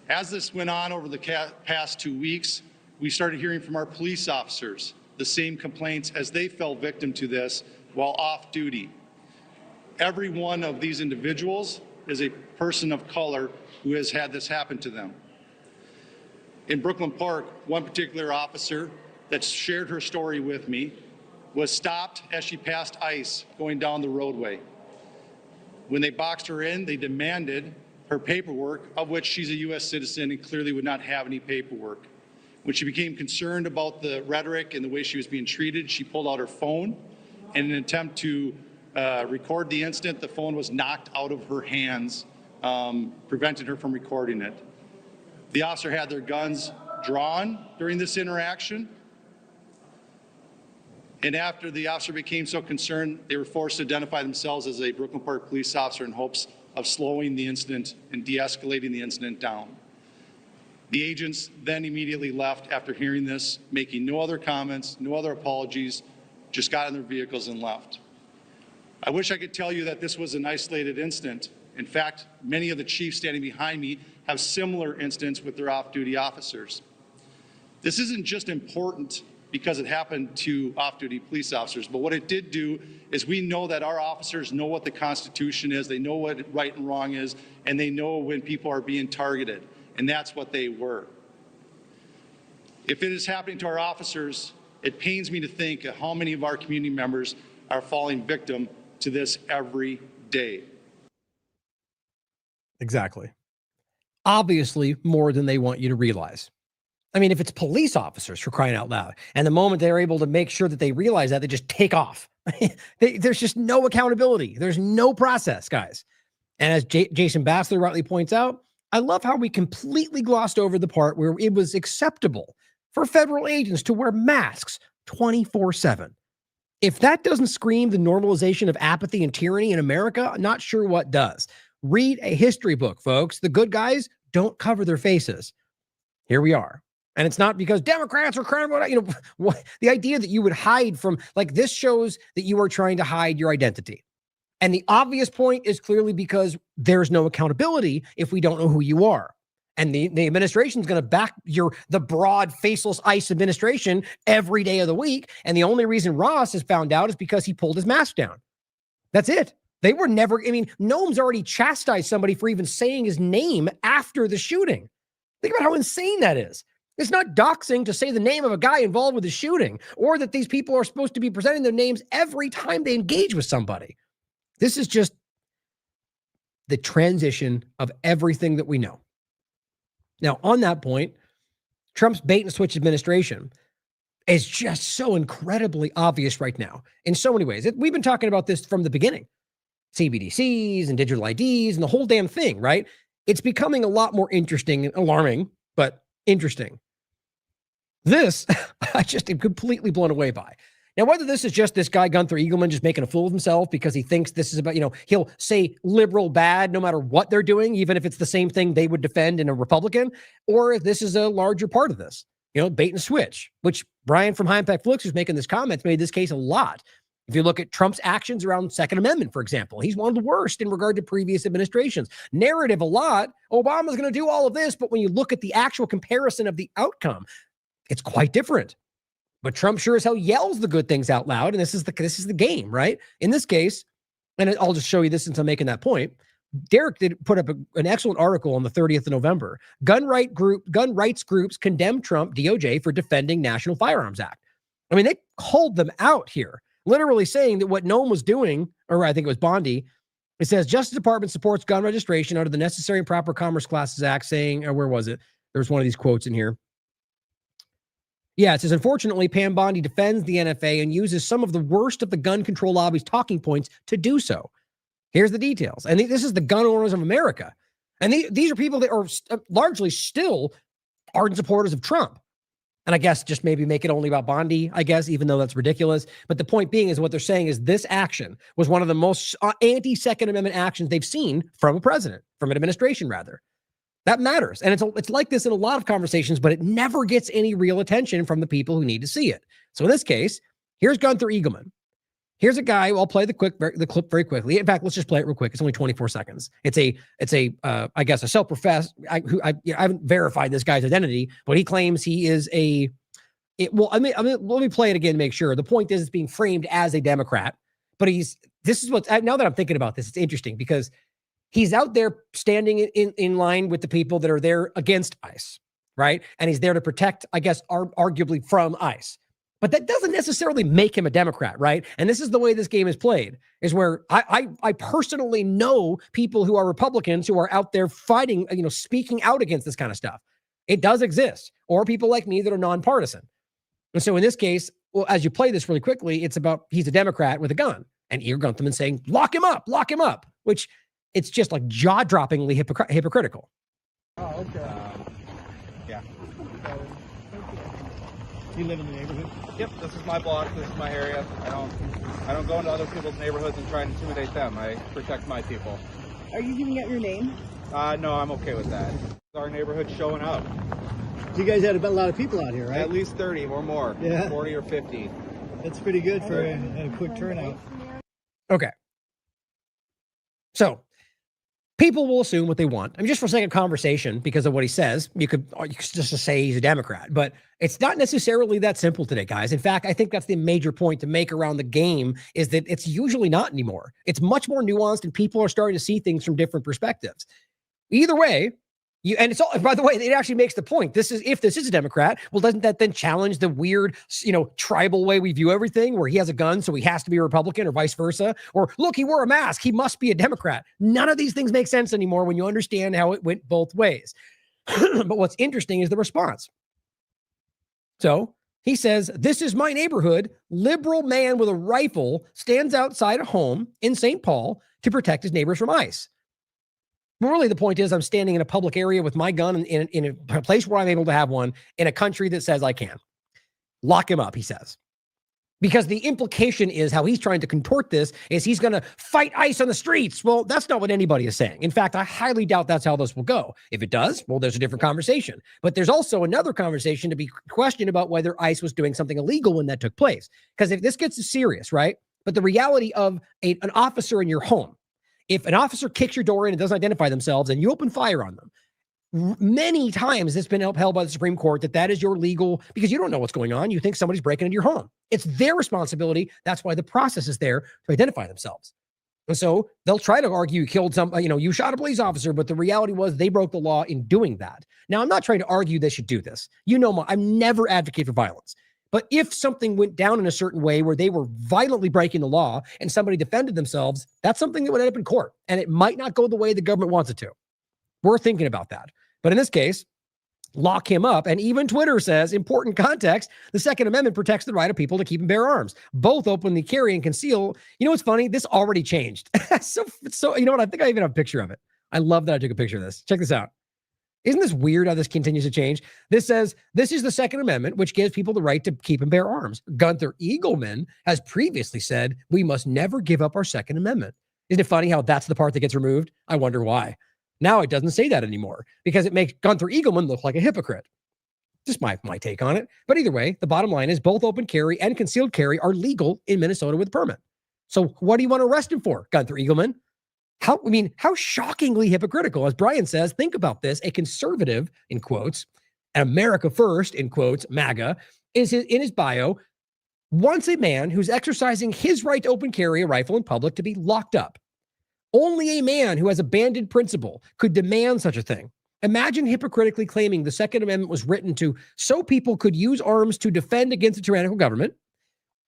As this went on over the past 2 weeks, we started hearing from our police officers the same complaints as they fell victim to this while off duty. Every one of these individuals is a person of color who has had this happen to them. In Brooklyn Park, one particular officer that shared her story with me was stopped as she passed ICE going down the roadway. When they boxed her in, they demanded her paperwork, of which she's a U.S. citizen and clearly would not have any paperwork. When she became concerned about the rhetoric and the way she was being treated, she pulled out her phone. In an attempt to record the incident, the phone was knocked out of her hands, prevented her from recording it. The officer had their guns drawn during this interaction. And after the officer became so concerned, they were forced to identify themselves as a Brooklyn Park police officer in hopes of slowing the incident and de-escalating the incident down. The agents then immediately left after hearing this, making no other comments, no other apologies, just got in their vehicles and left. I wish I could tell you that this was an isolated incident. In fact, many of the chiefs standing behind me have similar incidents with their off-duty officers. This isn't just important because it happened to off-duty police officers, but what it did do is we know that our officers know what the Constitution is, they know what right and wrong is, and they know when people are being targeted, and that's what they were. If it is happening to our officers, It pains me to think of how many of our community members are falling victim to this every day. Exactly. Obviously, more than they want you to realize. I mean, if it's police officers, for crying out loud, and the moment they're able to make sure that they realize that, they just take off. There's just no accountability. There's no process, guys. And as Jason Bassler rightly points out, I love how we completely glossed over the part where it was acceptable for federal agents to wear masks 24/7. If that doesn't scream the normalization of apathy and tyranny in America, I'm not sure what does. Read a history book, folks. The good guys don't cover their faces. Here we are. And it's not because Democrats are crying about, the idea that you would hide from, like, this shows that you are trying to hide your identity. And the obvious point is clearly because there's no accountability if we don't know who you are. And the administration is going to back the broad, faceless ICE administration every day of the week. And the only reason Ross is found out is because he pulled his mask down. That's it. They were never, Noam's already chastised somebody for even saying his name after the shooting. Think about how insane that is. It's not doxing to say the name of a guy involved with the shooting, or that these people are supposed to be presenting their names every time they engage with somebody. This is just the transition of everything that we know. Now, on that point, Trump's bait and switch administration is just so incredibly obvious right now in so many ways. We've been talking about this from the beginning. CBDCs and digital IDs and the whole damn thing, right? It's becoming a lot more interesting and alarming, but interesting. This, I just am completely blown away by. Now, whether this is just this guy, Gunther Eagleman, just making a fool of himself because he thinks this is about, he'll say liberal bad no matter what they're doing, even if it's the same thing they would defend in a Republican, or if this is a larger part of this, bait and switch, which Brian from High Impact Flux, who's making this comment, made this case a lot. If you look at Trump's actions around Second Amendment, for example, he's one of the worst in regard to previous administrations. Narrative a lot. Obama's going to do all of this, but when you look at the actual comparison of the outcome, it's quite different. But Trump sure as hell yells the good things out loud, and this is the game, right? In this case, and I'll just show you this since I'm making that point. Derek did put up an excellent article on the 30th of November. Gun rights groups condemn Trump DOJ for defending National Firearms Act. I mean, they called them out here, literally saying that what Noam was doing, or I think it was Bondi, it says Justice Department supports gun registration under the Necessary and Proper Commerce Classes Act, saying, or where was it? There's one of these quotes in here. Yeah, it says, unfortunately, Pam Bondi defends the NFA and uses some of the worst of the gun control lobby's talking points to do so. Here's the details. And this is the gun owners of America. And these are people that are largely still ardent supporters of Trump. And I guess just maybe make it only about Bondi, I guess, even though that's ridiculous. But the point being is what they're saying is this action was one of the most anti-Second Amendment actions they've seen from a president, from an administration, rather. That matters. And it's like this in a lot of conversations, but it never gets any real attention from the people who need to see it. So in this case, here's Gunther Eagleman. Here's a guy. I'll play the clip very quickly. In fact, let's just play it real quick. It's only 24 seconds. It's I guess a self-professed. I haven't verified this guy's identity, but he claims he is let me play it again to make sure. The point is, it's being framed as a Democrat, but now that I'm thinking about this, it's interesting because he's out there standing in line with the people that are there against ICE, right? And he's there to protect, I guess, arguably from ICE. But that doesn't necessarily make him a Democrat, right? And this is the way this game is played, is where I personally know people who are Republicans who are out there fighting, speaking out against this kind of stuff. It does exist. Or people like me that are nonpartisan. And so in this case, well, as you play this really quickly, it's about he's a Democrat with a gun. And Ear Guntherman saying, lock him up, which it's just like jaw-droppingly hypocritical. Oh, okay. Yeah. You live in the neighborhood? Yep, this is my block, this is my area. I don't go into other people's neighborhoods and try and intimidate them. I protect my people. Are you giving out your name? No, I'm okay with that. Our neighborhood's showing up. You guys had a lot of people out here, right? At least 30 or more. Yeah. 40 or 50. That's pretty good for a quick turnout. Okay. So people will assume what they want. I mean, just for sake of conversation, because of what he says, you could just say he's a Democrat, but it's not necessarily that simple today, guys. In fact, I think that's the major point to make around the game is that it's usually not anymore. It's much more nuanced and people are starting to see things from different perspectives. Either way, And it's all, by the way, it actually makes the point. If this is a Democrat, well, doesn't that then challenge the weird, tribal way we view everything where he has a gun, so he has to be a Republican or vice versa? Or look, he wore a mask, he must be a Democrat. None of these things make sense anymore when you understand how it went both ways. But what's interesting is the response. So he says, this is my neighborhood. Liberal man with a rifle stands outside a home in St. Paul to protect his neighbors from ICE. But really, the point is I'm standing in a public area with my gun in a place where I'm able to have one in a country that says I can. Lock him up, he says. Because the implication is how he's trying to contort this is he's going to fight ICE on the streets. Well, that's not what anybody is saying. In fact, I highly doubt that's how this will go. If it does, well, there's a different conversation. But there's also another conversation to be questioned about whether ICE was doing something illegal when that took place. Because if this gets serious, right? But the reality of an officer in your home, if an officer kicks your door in and doesn't identify themselves and you open fire on them, many times it's been upheld by the Supreme Court that is your legal, because you don't know what's going on. You think somebody's breaking into your home. It's their responsibility. That's why the process is there to identify themselves. And so they'll try to argue you killed you shot a police officer, but the reality was they broke the law in doing that. Now, I'm not trying to argue they should do this. I'm never advocate for violence. But if something went down in a certain way where they were violently breaking the law and somebody defended themselves, that's something that would end up in court. And it might not go the way the government wants it to. We're thinking about that. But in this case, lock him up. And even Twitter says, important context, the Second Amendment protects the right of people to keep and bear arms. Both openly carry and conceal. You know what's funny? This already changed. so you know what? I think I even have a picture of it. I love that I took a picture of this. Check this out. Isn't this weird how this continues to change? This says, this is the Second Amendment, which gives people the right to keep and bear arms. Gunther Eagleman has previously said, we must never give up our Second Amendment. Isn't it funny how that's the part that gets removed? I wonder why. Now it doesn't say that anymore because it makes Gunther Eagleman look like a hypocrite. Just my take on it. But either way, the bottom line is both open carry and concealed carry are legal in Minnesota with a permit. So what do you want to arrest him for, Gunther Eagleman? How shockingly hypocritical. As Brian says, think about this. A conservative, in quotes, America first, in quotes, MAGA, is in his bio, wants a man who's exercising his right to open carry a rifle in public to be locked up. Only a man who has abandoned principle could demand such a thing. Imagine hypocritically claiming the Second Amendment was written so people could use arms to defend against a tyrannical government,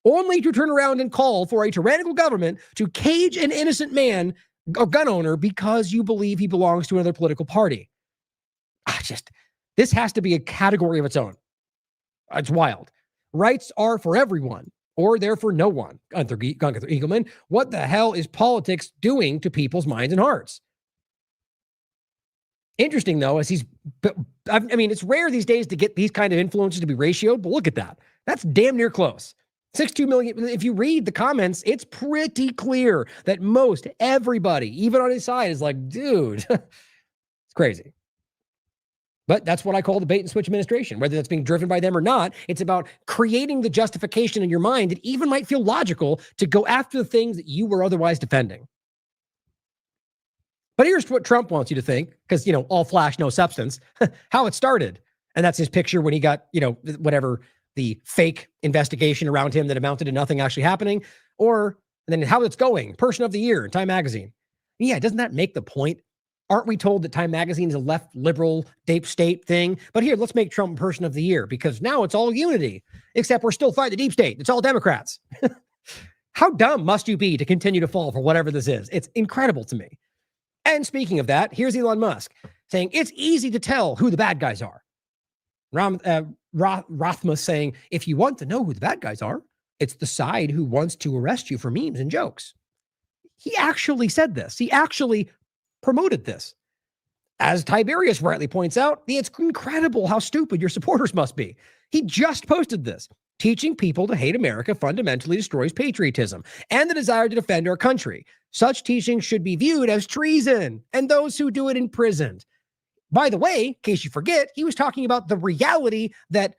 only to turn around and call for a tyrannical government to cage an innocent man or gun owner because you believe he belongs to another political party. This has to be a category of its own. It's wild. Rights are for everyone, or they're for no one. Gunther Eagleman, what the hell is politics doing to people's minds and hearts? Interesting, though, as it's rare these days to get these kind of influences to be ratioed, but look at that. That's damn near close. 6.2 million. If you read the comments, it's pretty clear that most everybody, even on his side, is like, dude, it's crazy. But that's what I call the bait and switch administration. Whether that's being driven by them or not, it's about creating the justification in your mind that even might feel logical to go after the things that you were otherwise defending. But here's what Trump wants you to think, because, all flash, no substance, how it started. And that's his picture when he got, whatever, the fake investigation around him that amounted to nothing actually happening, and then how it's going, Person of the Year in Time Magazine. Yeah, doesn't that make the point? Aren't we told that Time Magazine is a left liberal deep state thing? But here, let's make Trump Person of the Year because now it's all unity, except we're still fighting the deep state. It's all Democrats. How dumb must you be to continue to fall for whatever this is? It's incredible to me. And speaking of that, here's Elon Musk saying it's easy to tell who the bad guys are. Rothmus saying, if you want to know who the bad guys are, it's the side who wants to arrest you for memes and jokes. He actually said this. He actually promoted this. As Tiberius rightly points out, it's incredible how stupid your supporters must be. He just posted this. Teaching people to hate America fundamentally destroys patriotism and the desire to defend our country. Such teaching should be viewed as treason and those who do it imprisoned. By the way, in case you forget, he was talking about the reality that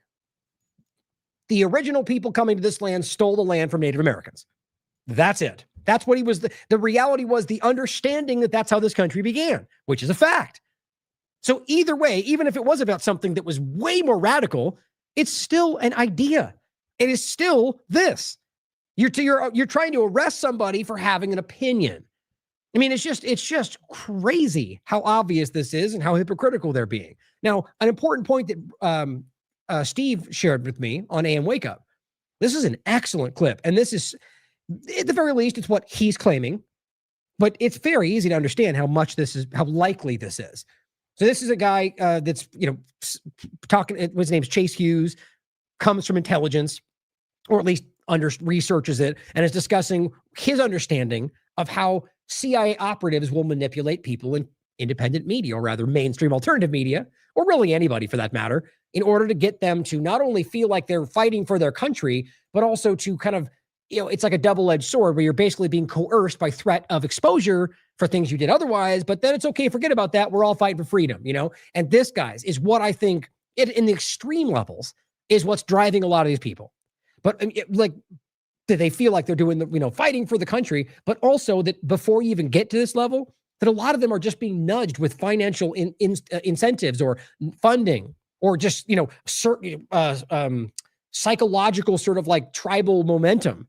the original people coming to this land stole the land from Native Americans. That's it. That's what he was. The reality was the understanding that that's how this country began, which is a fact. So either way, even if it was about something that was way more radical, it's still an idea. It is still this. You're trying to arrest somebody for having an opinion. I mean, it's just crazy how obvious this is and how hypocritical they're being. Now, an important point that Steve shared with me on AM Wake Up. This is an excellent clip, and this is, at the very least, it's what he's claiming, but it's very easy to understand how likely this is. So this is a guy that's, talking, his name's Chase Hughes, comes from intelligence, or at least researches it, and is discussing his understanding of how CIA operatives will manipulate people in independent media, or rather mainstream alternative media, or really anybody for that matter, in order to get them to not only feel like they're fighting for their country, but also to kind of, it's like a double-edged sword where you're basically being coerced by threat of exposure for things you did otherwise, but then it's okay, forget about that, we're all fighting for freedom, And this, guys, is what I think, in the extreme levels, is what's driving a lot of these people. But do they feel like they're doing the, fighting for the country, but also that before you even get to this level, that a lot of them are just being nudged with financial incentives or funding, or just, certain psychological sort of like tribal momentum.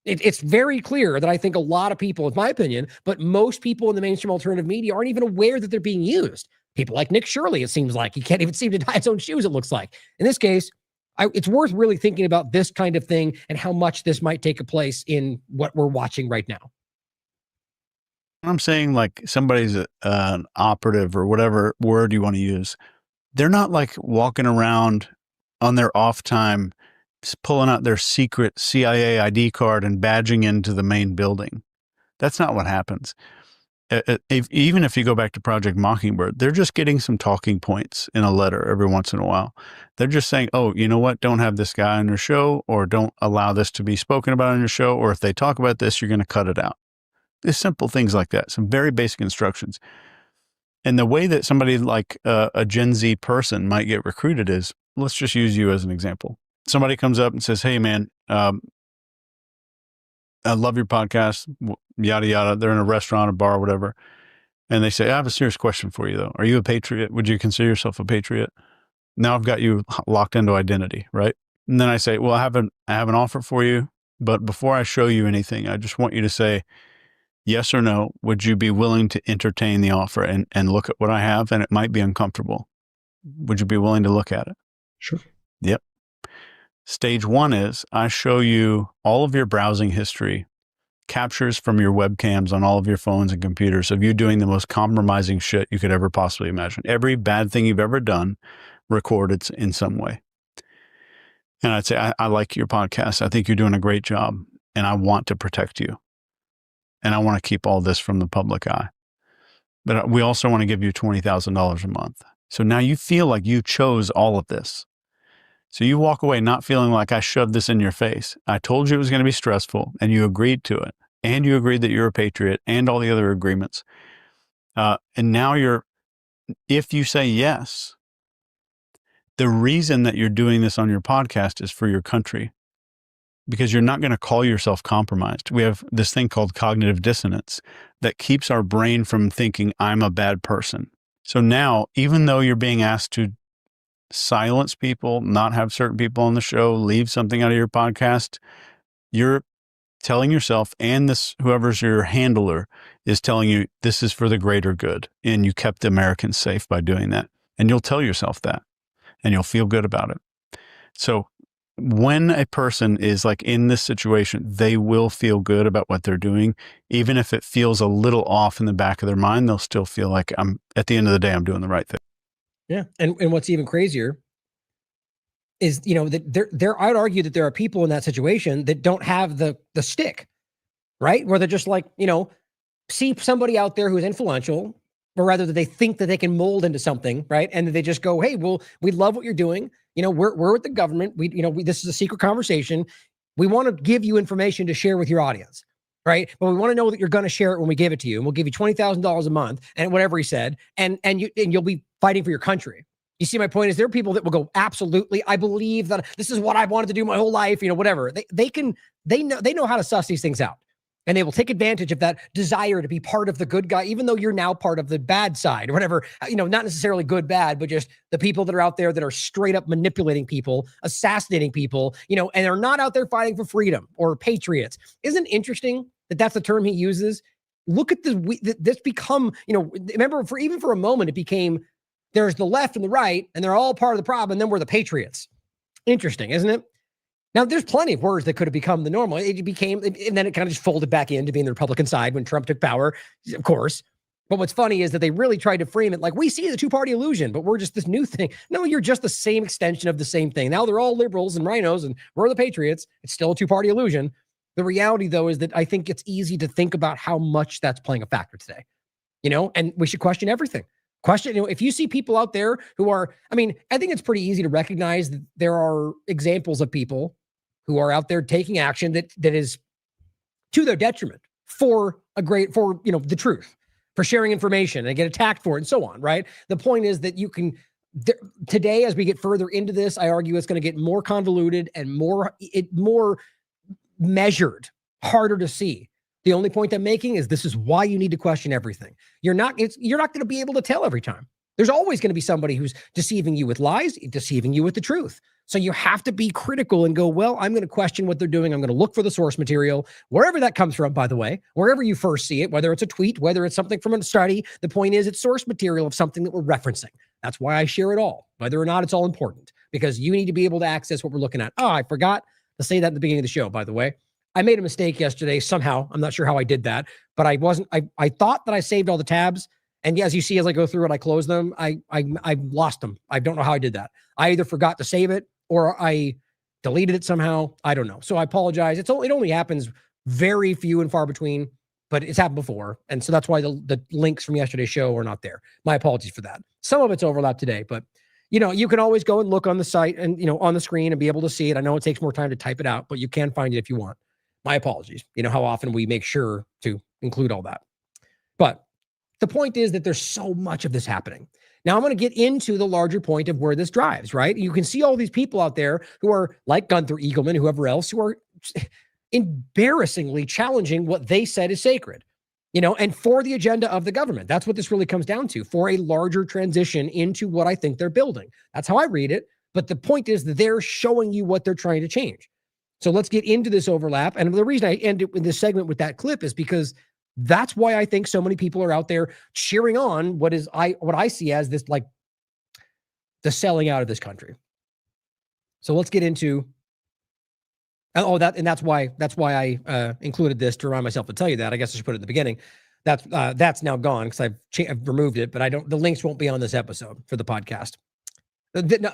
It's very clear that I think a lot of people, in my opinion, but most people in the mainstream alternative media aren't even aware that they're being used. People like Nick Shirley, it seems like. He can't even seem to tie his own shoes, it looks like. In this case, it's worth really thinking about this kind of thing and how much this might take place in what we're watching right now. I'm saying, like, somebody's an operative, or whatever word you want to use. They're not like walking around on their off time, pulling out their secret CIA ID card and badging into the main building. That's not what happens. Even if you go back to Project Mockingbird, they're just getting some talking points in a letter every once in a while. They're just saying, oh, you know what? Don't have this guy on your show, or don't allow this to be spoken about on your show. Or if they talk about this, you're going to cut it out. There's simple things like that. Some very basic instructions. And the way that somebody like a Gen Z person might get recruited is, let's just use you as an example. Somebody comes up and says, hey, man, I love your podcast, yada, yada. They're in a restaurant, a bar, whatever. And they say, I have a serious question for you, though. Are you a patriot? Would you consider yourself a patriot? Now I've got you locked into identity, right? And then I say, well, I have an offer for you. But before I show you anything, I just want you to say yes or no. Would you be willing to entertain the offer and look at what I have? And it might be uncomfortable. Would you be willing to look at it? Sure. Yep. Stage one is I show you all of your browsing history, captures from your webcams on all of your phones and computers of you doing the most compromising shit you could ever possibly imagine. Every bad thing you've ever done recorded in some way. And I'd say, I like your podcast. I think you're doing a great job, and I want to protect you. And I want to keep all this from the public eye. But we also want to give you $20,000 a month. So now you feel like you chose all of this. So you walk away not feeling like I shoved this in your face. I told you it was going to be stressful, and you agreed to it. And you agreed that you're a patriot, and all the other agreements. And now if you say yes, the reason that you're doing this on your podcast is for your country, because you're not going to call yourself compromised. We have this thing called cognitive dissonance that keeps our brain from thinking I'm a bad person. So now, even though you're being asked to silence people, not have certain people on the show, leave something out of your podcast, you're telling yourself, and whoever's your handler is telling you, this is for the greater good. And you kept the Americans safe by doing that. And you'll tell yourself that, and you'll feel good about it. So when a person is like in this situation, they will feel good about what they're doing. Even if it feels a little off in the back of their mind, they'll still feel like at the end of the day, I'm doing the right thing. Yeah. And what's even crazier is, that I'd argue that there are people in that situation that don't have the stick, right? Where they're just like, see somebody out there who's influential, or rather that they think that they can mold into something, right? And they just go, hey, well, we love what you're doing. We're with the government. This is a secret conversation. We want to give you information to share with your audience, right? But we want to know that you're going to share it when we give it to you, and we'll give you $20,000 a month, and whatever he said, and you'll be fighting for your country. You see my point? Is there are people that will go, absolutely, I believe that this is what I wanted to do my whole life, whatever. They know how to suss these things out. And they will take advantage of that desire to be part of the good guy, even though you're now part of the bad side or whatever, not necessarily good, bad, but just the people that are out there that are straight up manipulating people, assassinating people, and they're not out there fighting for freedom or patriots. Isn't it interesting that that's the term he uses? look at this become, remember even for a moment, it became there's the left and the right, and they're all part of the problem, and then we're the patriots. Interesting, isn't it? Now, there's plenty of words that could have become the normal. It became, and then it kind of just folded back into being the Republican side when Trump took power, of course. But what's funny is that they really tried to frame it like, we see the two-party illusion, but we're just this new thing. No, you're just the same extension of the same thing. Now they're all liberals and rhinos, and we're the patriots. It's still a two-party illusion. The reality, though, is that I think it's easy to think about how much that's playing a factor today, and we should question everything. Question, if you see people out there who are, I think it's pretty easy to recognize that there are examples of people who are out there taking action that is to their detriment for the truth, for sharing information, and get attacked for it and so on, right? The point is that you can, today, as we get further into this, I argue it's going to get more convoluted and more measured, harder to see. The only point I'm making is this is why you need to question everything. You're not going to be able to tell every time. There's always going to be somebody who's deceiving you with lies, deceiving you with the truth. So you have to be critical and go, well, I'm going to question what they're doing. I'm going to look for the source material, wherever that comes from, by the way, wherever you first see it, whether it's a tweet, whether it's something from a study. The point is it's source material of something that we're referencing. That's why I share it all, whether or not it's all important, because you need to be able to access what we're looking at. Oh, I forgot to say that at the beginning of the show, by the way. I made a mistake yesterday somehow. I'm not sure how I did that, but I thought that I saved all the tabs. And as you see, as I go through it, I close them. I lost them. I don't know how I did that. I either forgot to save it or I deleted it somehow. I don't know. So I apologize. It only happens very few and far between, but it's happened before. And so that's why the links from yesterday's show are not there. My apologies for that. Some of it's overlapped today, but you can always go and look on the site and, on the screen and be able to see it. I know it takes more time to type it out, but you can find it if you want. My apologies. How often we make sure to include all that. But the point is that there's so much of this happening. Now I'm going to get into the larger point of where this drives, right? You can see all these people out there who are like Gunther Eagleman, whoever else, who are embarrassingly challenging what they said is sacred, and for the agenda of the government. That's what this really comes down to, for a larger transition into what I think they're building. That's how I read it. But the point is that they're showing you what they're trying to change. So let's get into this overlap. And the reason I end it in this segment with that clip is because that's why I think so many people are out there cheering on what I see as this, like, the selling out of this country. So let's get into that's why I included this, to remind myself to tell you that. I guess I should put it at the beginning. That's now gone because I've removed it, but the links won't be on this episode for the podcast.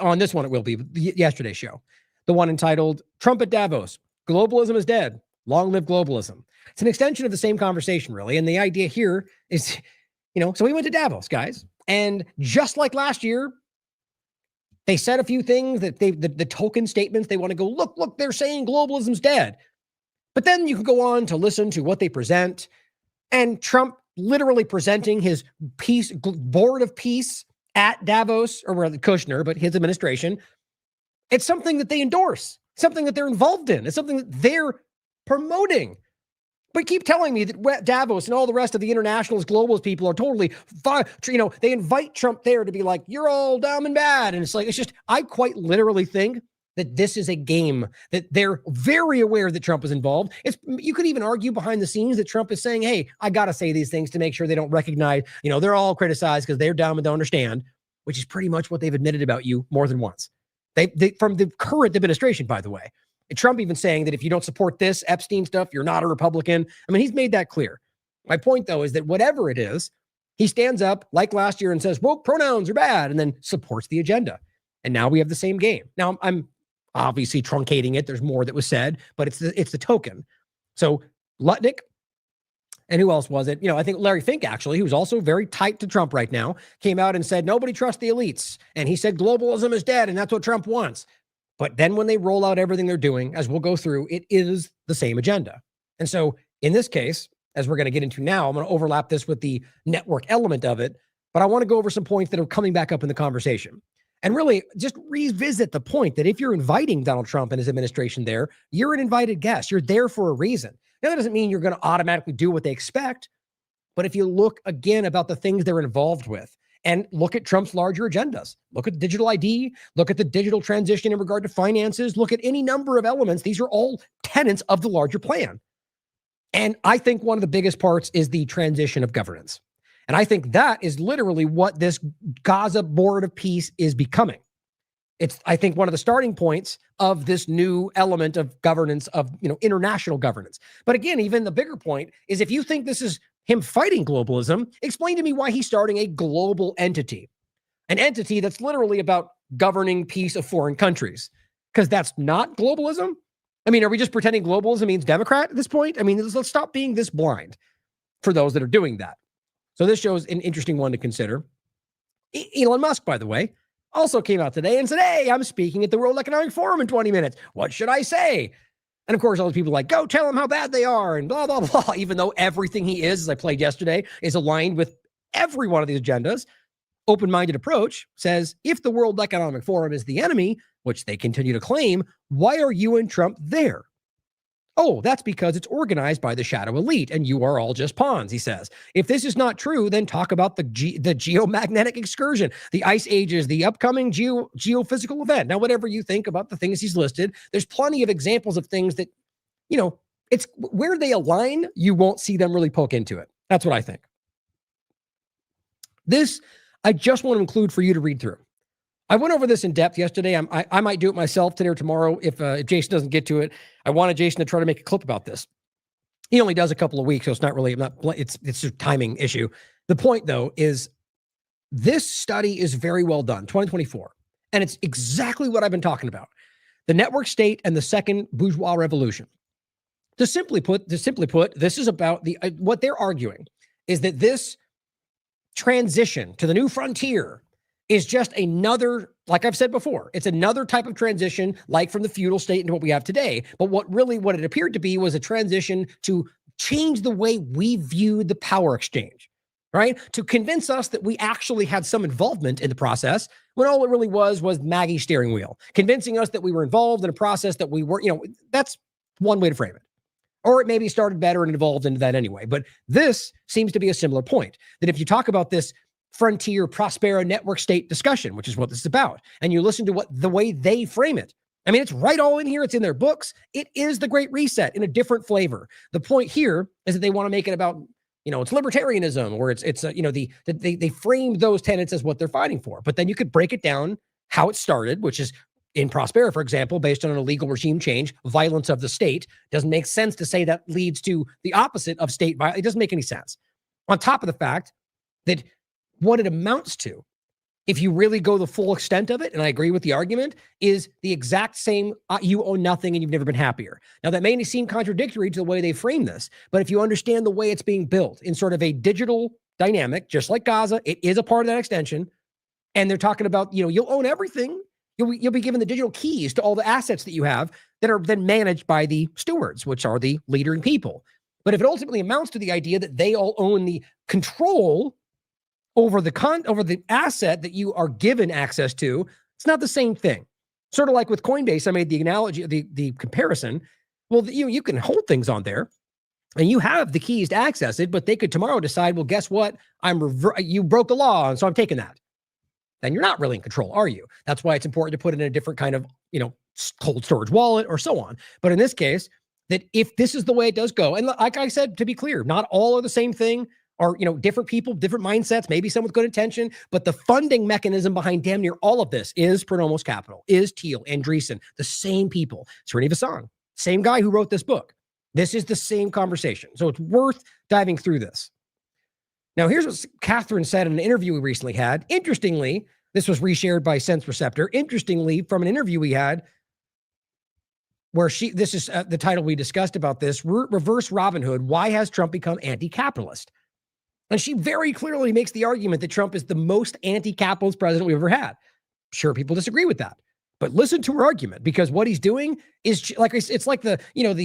On this one, it will be yesterday's show. The one entitled Trump at Davos, Globalism is Dead. Long live globalism. It's an extension of the same conversation, really. And the idea here is, so we went to Davos, guys. And just like last year, they said a few things that the token statements, they want to go, look, they're saying globalism's dead. But then you can go on to listen to what they present. And Trump literally presenting his board of peace at Davos, or rather Kushner, but his administration. It's something that they endorse, something that they're involved in. It's something that they're promoting. But keep telling me that Davos and all the rest of the internationalist, globalist people are totally fine. They invite Trump there to be like, you're all dumb and bad. And it's just, I quite literally think that this is a game, that they're very aware that Trump is involved. You could even argue behind the scenes that Trump is saying, hey, I got to say these things to make sure they don't recognize, they're all criticized because they're dumb and don't understand, which is pretty much what they've admitted about you more than once. They from the current administration, by the way. And Trump even saying that if you don't support this Epstein stuff, you're not a Republican. He's made that clear. My point, though, is that whatever it is, he stands up like last year and says, woke pronouns are bad, and then supports the agenda. And now we have the same game. Now, I'm obviously truncating it. There's more that was said, but it's the token. So Lutnick, and who else was it? I think Larry Fink, actually, who's also very tight to Trump right now, came out and said, nobody trusts the elites. And he said, globalism is dead, and that's what Trump wants. But then when they roll out everything they're doing, as we'll go through, it is the same agenda. And so in this case, as we're going to get into now, I'm going to overlap this with the network element of it, but I want to go over some points that are coming back up in the conversation. And really just revisit the point that if you're inviting Donald Trump and his administration there, you're an invited guest. You're there for a reason. Now, that doesn't mean you're going to automatically do what they expect. But if you look again about the things they're involved with and look at Trump's larger agendas, look at digital ID, look at the digital transition in regard to finances, look at any number of elements. These are all tenets of the larger plan. And I think one of the biggest parts is the transition of governance. And I think that is literally what this Gaza Board of Peace is becoming. It's, I think, one of the starting points of this new element of governance, of, international governance. But again, even the bigger point is, if you think this is him fighting globalism, explain to me why he's starting a global entity, an entity that's literally about governing peace of foreign countries, because that's not globalism. I mean, are we just pretending globalism means Democrat at this point? I mean, let's stop being this blind for those that are doing that. So this shows an interesting one to consider. Elon Musk, by the way, also came out today and said, hey, I'm speaking at the World Economic Forum in 20 minutes. What should I say? And of course, all those people are like, go tell them how bad they are and blah, blah, blah. Even though everything he is, as I played yesterday, is aligned with every one of these agendas. Open-minded approach says, if the World Economic Forum is the enemy, which they continue to claim, why are you and Trump there? Oh, that's because it's organized by the shadow elite and you are all just pawns, he says. If this is not true, then talk about the geomagnetic excursion, the ice ages, the upcoming geophysical event. Now, whatever you think about the things he's listed, there's plenty of examples of things that, it's where they align, you won't see them really poke into it. That's what I think. This, I just want to include for you to read through. I went over this in depth yesterday. I might do it myself today or tomorrow if Jason doesn't get to it. I wanted Jason to try to make a clip about this. He only does a couple of weeks, so it's not really, it's a timing issue. The point, though, is this study is very well done, 2024, and it's exactly what I've been talking about. The network state and the second bourgeois revolution. To simply put, this is about what they're arguing is that this transition to the new frontier is just another, like I've said before, it's another type of transition, like from the feudal state into what we have today. But what it appeared to be was a transition to change the way we viewed the power exchange, right? To convince us that we actually had some involvement in the process, when all it really was Maggie's steering wheel, convincing us that we were involved in a process that we were, that's one way to frame it. Or it maybe started better and evolved into that anyway. But this seems to be a similar point, that if you talk about this frontier Prospero network state discussion, which is what this is about, and you listen to the way they frame it, I mean, it's right all in here. It's in their books. It is the Great Reset in a different flavor. The point here is that they want to make it about, it's libertarianism, or they frame those tenets as what they're fighting for. But then you could break it down how it started, which is in Prospero, for example, based on an illegal regime change, violence of the state. Doesn't make sense to say that leads to the opposite of state violence. It doesn't make any sense. On top of the fact that what it amounts to, if you really go the full extent of it, and I agree with the argument, is the exact same, you own nothing and you've never been happier. Now, that may seem contradictory to the way they frame this, but if you understand the way it's being built in sort of a digital dynamic, just like Gaza, it is a part of that extension, and they're talking about, you'll own everything. You'll be given the digital keys to all the assets that you have that are then managed by the stewards, which are the leading people. But if it ultimately amounts to the idea that they all own the control over the asset that you are given access to, it's not the same thing. Sort of like with Coinbase, I made the analogy, the comparison. Well, you can hold things on there, and you have the keys to access it, but they could tomorrow decide, well, guess what? You broke the law, and so I'm taking that. Then you're not really in control, are you? That's why it's important to put it in a different kind of, cold storage wallet or so on. But in this case, that if this is the way it does go, and like I said, to be clear, not all are the same thing, or, different people, different mindsets, maybe some with good intention, but the funding mechanism behind damn near all of this is Perdomo's Capital, is Thiel, Andreessen, the same people. Srini Vasang, same guy who wrote this book. This is the same conversation. So it's worth diving through this. Now, here's what Catherine said in an interview we recently had. Interestingly, this was reshared by Sense Receptor. Interestingly, from an interview we had, where this is the title we discussed about this, Reverse Robin Hood, Why Has Trump Become Anti-Capitalist? And she very clearly makes the argument that Trump is the most anti-capitalist president we've ever had. Sure, people disagree with that. But listen to her argument, because what he's doing is like, it's like the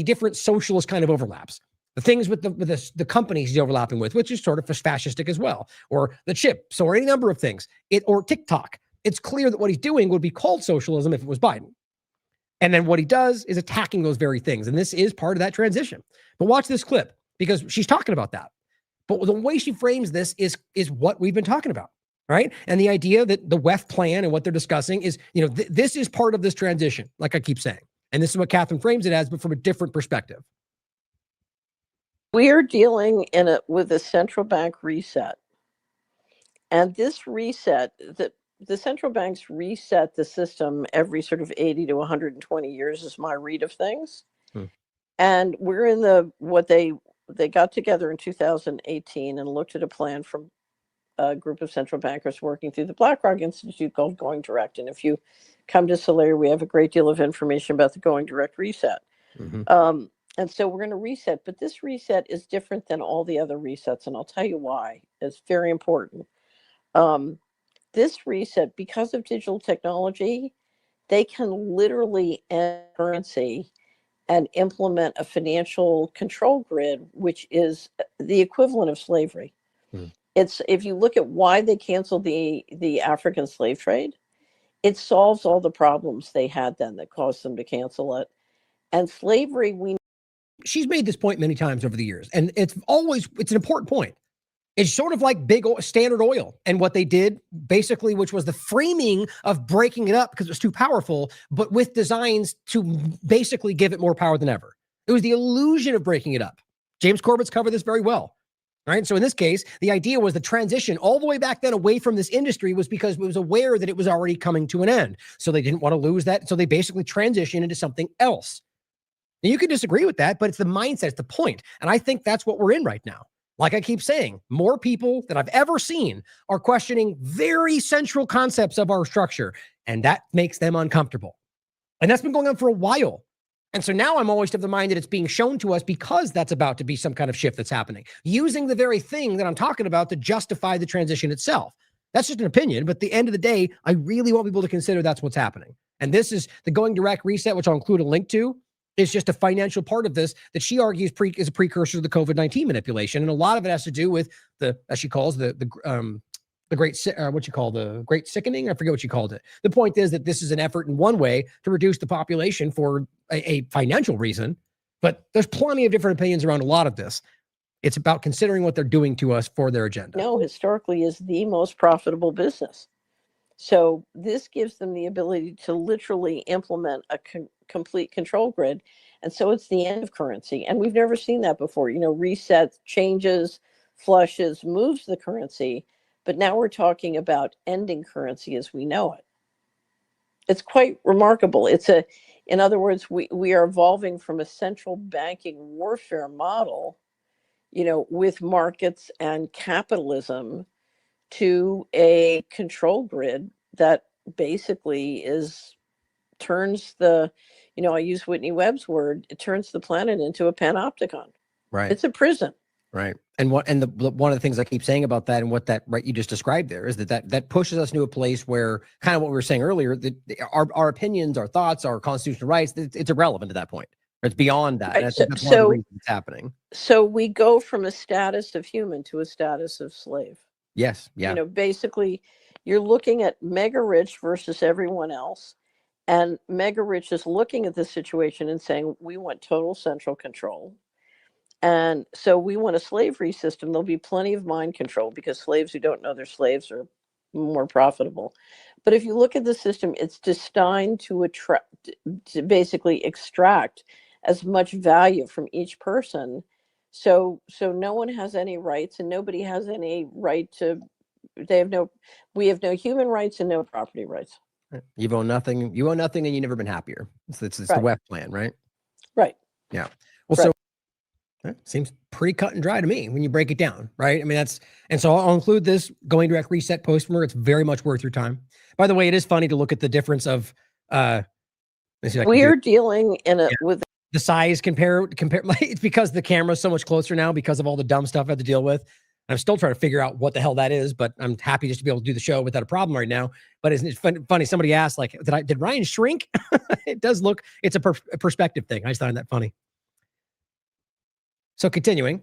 different socialist kind of overlaps. The things with the companies he's overlapping with, which is sort of fascistic as well, or the chips, or any number of things, or TikTok. It's clear that what he's doing would be called socialism if it was Biden. And then what he does is attacking those very things. And this is part of that transition. But watch this clip, because she's talking about that. But the way she frames this is what we've been talking about, right? And the idea that the WEF plan and what they're discussing is, this is part of this transition, like I keep saying. And this is what Catherine frames it as, but from a different perspective. We are dealing with a central bank reset. And this reset, the central banks reset the system every sort of 80 to 120 years is my read of things. And we're in what they got together in 2018 and looked at a plan from a group of central bankers working through the BlackRock Institute called Going Direct. And if you come to Solaire, we have a great deal of information about the Going Direct reset. And so we're going to reset, but this reset is different than all the other resets. And I'll tell you why. It's very important. This reset, because of digital technology, they can literally end currency and implement a financial control grid, which is the equivalent of slavery. It's, if you look at why they canceled the African slave trade, it solves all the problems they had then that caused them to cancel it. And slavery, she's made this point many times over the years, and it's an important point. It's sort of like Standard Oil and what they did basically, which was the framing of breaking it up because it was too powerful, but with designs to basically give it more power than ever. It was the illusion of breaking it up. James Corbett's covered this very well. Right. So in this case, the idea was the transition all the way back then away from this industry was because it was aware that it was already coming to an end. So they didn't want to lose that. So they basically transitioned into something else. Now, you could disagree with that, but it's the mindset, it's the point. And I think that's what we're in right now. Like I keep saying, more people than I've ever seen are questioning very central concepts of our structure, and that makes them uncomfortable. And that's been going on for a while. And so now I'm always of the mind that it's being shown to us because that's about to be some kind of shift that's happening, using the very thing that I'm talking about to justify the transition itself. That's just an opinion, but at the end of the day, I really want people to consider that's what's happening. And this is the Going Direct reset, which I'll include a link to. Is just a financial part of this that she argues is a precursor to the COVID-19 manipulation. And a lot of it has to do with as she calls the great, the great sickening. I forget what she called it. The point is that this is an effort in one way to reduce the population for a financial reason, but there's plenty of different opinions around a lot of this. It's about considering what they're doing to us for their agenda. No, historically is the most profitable business. So this gives them the ability to literally implement a complete control grid. And so it's the end of currency. And we've never seen that before. Resets, changes, flushes, moves the currency. But now we're talking about ending currency as we know it. It's quite remarkable. In other words, we are evolving from a central banking warfare model, with markets and capitalism to a control grid that basically turns the, I use Whitney Webb's word, it turns the planet into a panopticon. Right. It's a prison. Right. And one of the things I keep saying about that and what that you just described there is that pushes us into a place where kind of what we were saying earlier, that our opinions, our thoughts, our constitutional rights, it's irrelevant at that point. It's beyond that. Right. And I think that's one of the reasons it's happening. So we go from a status of human to a status of slave. Yes. Yeah. Basically you're looking at mega rich versus everyone else. And mega rich is looking at this situation and saying, we want total central control. And so we want a slavery system. There'll be plenty of mind control because slaves who don't know they're slaves are more profitable. But if you look at the system, it's designed to basically extract as much value from each person. So no one has any rights and nobody has any right to, we have no human rights and no property rights. You own nothing and you've never been happier. It's right. The WEF plan, right? Right. Yeah. Well, right. So that seems pretty cut and dry to me when you break it down, right? I mean, and so I'll include this Going Direct reset post from her. It's very much worth your time. By the way, it is funny to look at the difference of, we are dealing with the size compare. It's because the camera's so much closer now because of all the dumb stuff I had to deal with. I'm still trying to figure out what the hell that is, but I'm happy just to be able to do the show without a problem right now. But isn't it funny? Somebody asked, like, did Ryan shrink? It does look, it's a perspective thing. I just find that funny. So continuing,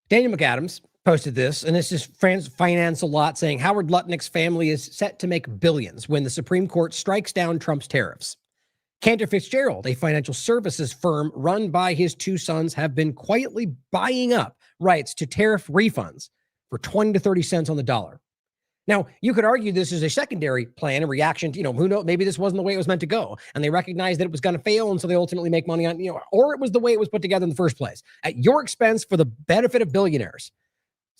Daniel McAdams posted this, and this is Finance a Lot saying Howard Lutnick's family is set to make billions when the Supreme Court strikes down Trump's tariffs. Cantor Fitzgerald, a financial services firm run by his two sons, have been quietly buying up rights to tariff refunds for 20 to 30 cents on the dollar. Now, you could argue this is a secondary plan in reaction to, who knows, maybe this wasn't the way it was meant to go. And they recognized that it was going to fail. And so they ultimately make money on, or it was the way it was put together in the first place at your expense for the benefit of billionaires.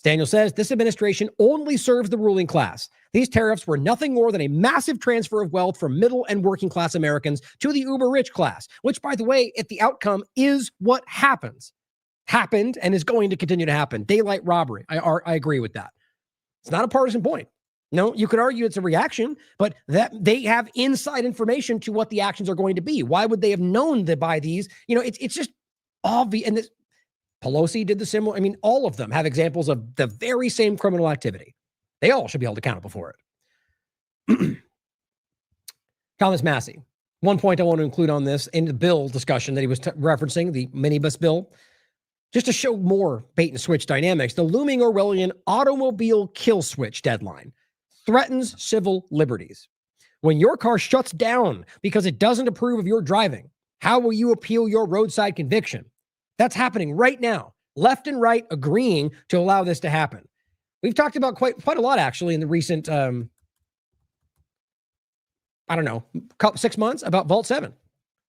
Daniel says this administration only serves the ruling class. These tariffs were nothing more than a massive transfer of wealth from middle and working class Americans to the uber rich class, which, by the way, if the outcome is what happened and is going to continue to happen. Daylight robbery. I agree with that. It's not a partisan point. No, you could argue it's a reaction, but that they have inside information to what the actions are going to be. Why would they have known to buy these? It's just obvious. And Pelosi did the similar. I mean, all of them have examples of the very same criminal activity. They all should be held accountable for it. Thomas Massey. One point I want to include on this in the bill discussion that he was referencing, the minibus bill, just to show more bait and switch dynamics, the looming Orwellian automobile kill switch deadline threatens civil liberties. When your car shuts down because it doesn't approve of your driving, how will you appeal your roadside conviction? That's happening right now. Left and right agreeing to allow this to happen. We've talked about quite a lot, actually, in the recent, 6 months about Vault 7.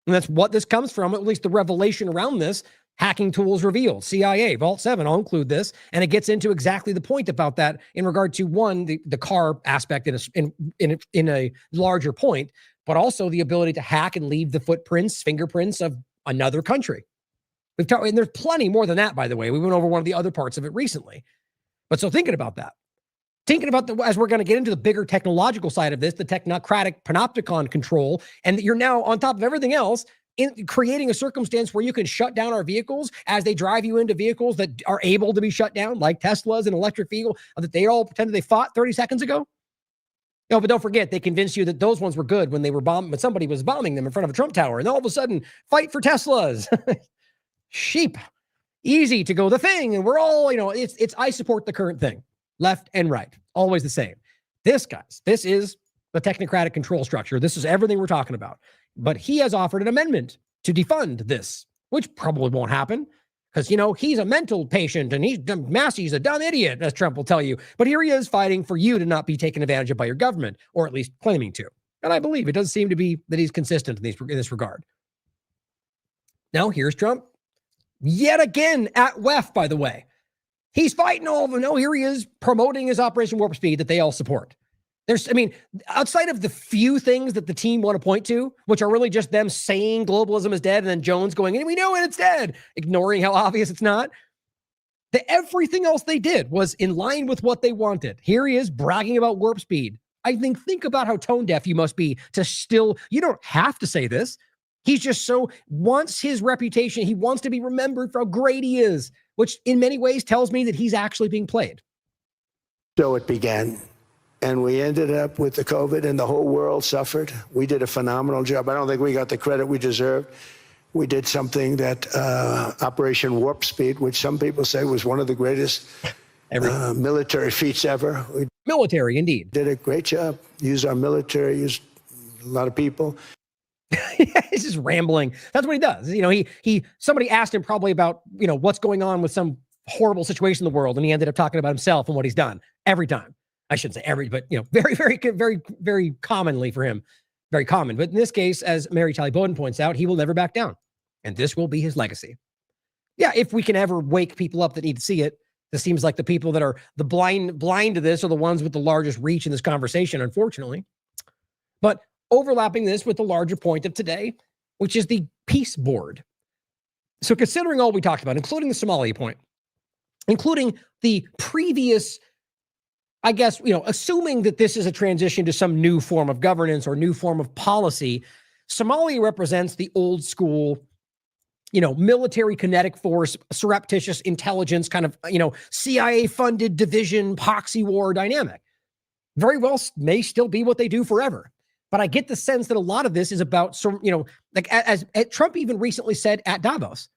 And that's what this comes from, at least the revelation around this. Hacking tools revealed, CIA, Vault 7, I'll include this. And it gets into exactly the point about that in regard to, one, the car aspect in a larger point, but also the ability to hack and leave the fingerprints of another country. We've talked, and there's plenty more than that, by the way. We went over one of the other parts of it recently. But so thinking about that, as we're going to get into the bigger technological side of this, the technocratic panopticon control, and you're now on top of everything else, in creating a circumstance where you can shut down our vehicles as they drive you into vehicles that are able to be shut down, like Teslas and electric vehicles, that they all pretended they fought 30 seconds ago. No, but don't forget, they convinced you that those ones were good when they were when somebody was bombing them in front of a Trump tower. And all of a sudden, fight for Teslas. Sheep. Easy to go the thing. And we're all, it's I support the current thing. Left and right. Always the same. This is the technocratic control structure. This is everything we're talking about. But he has offered an amendment to defund this, which probably won't happen because, he's a mental patient and Massey's a dumb idiot, as Trump will tell you. But here he is fighting for you to not be taken advantage of by your government, or at least claiming to. And I believe it does seem to be that he's consistent in this regard. Now, here's Trump yet again at WEF, by the way. He's fighting all of them. No, here he is promoting his Operation Warp Speed that they all support. Outside of the few things that the team want to point to, which are really just them saying globalism is dead and then Jones going, and we know it, it's dead, ignoring how obvious it's not. Everything else they did was in line with what they wanted. Here he is bragging about warp speed. I think about how tone deaf you must be to still, you don't have to say this. He's just wants his reputation. He wants to be remembered for how great he is, which in many ways tells me that he's actually being played. So it began. And we ended up with the COVID and the whole world suffered. We did a phenomenal job. I don't think we got the credit we deserved. We did something that Operation Warp Speed, which some people say was one of the greatest military feats ever. Military, indeed. Did a great job. Used our military, used a lot of people. He's just rambling. That's what he does. Somebody asked him probably about, what's going on with some horrible situation in the world. And he ended up talking about himself and what he's done every time. I shouldn't say every, but very, very, very, very commonly for him, very common. But in this case, as Mary Talley Bowden points out, he will never back down, and this will be his legacy. Yeah, if we can ever wake people up that need to see it, this seems like the people that are the blind to this are the ones with the largest reach in this conversation, unfortunately. But overlapping this with the larger point of today, which is the peace board. So considering all we talked about, including the Somalia point, including the previous, I guess, assuming that this is a transition to some new form of governance or new form of policy, Somalia represents the old school, military kinetic force, surreptitious intelligence, kind of, CIA-funded division, proxy war dynamic. Very well may still be what they do forever. But I get the sense that a lot of this is about some, as Trump even recently said at Davos,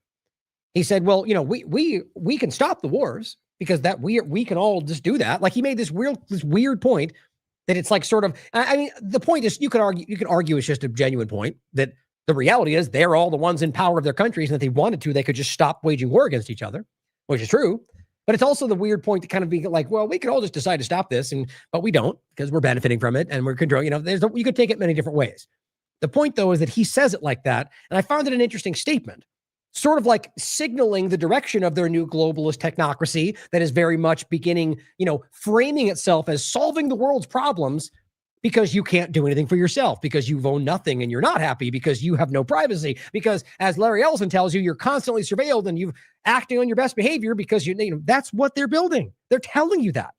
he said, well, we can stop the wars, because that we can all just do that. Like he made this weird point that it's like sort of, the point is you could argue it's just a genuine point that the reality is they're all the ones in power of their countries, and if they wanted to, they could just stop waging war against each other, which is true. But it's also the weird point to kind of be like, well, we could all just decide to stop this, but we don't because we're benefiting from it and we're controlling. You could take it many different ways. The point, though, is that he says it like that, and I found it an interesting statement, sort of like signaling the direction of their new globalist technocracy that is very much beginning, framing itself as solving the world's problems because you can't do anything for yourself, because you've owned nothing and you're not happy, because you have no privacy, because as Larry Ellison tells you, you're constantly surveilled and you're acting on your best behavior because that's what they're building. They're telling you that.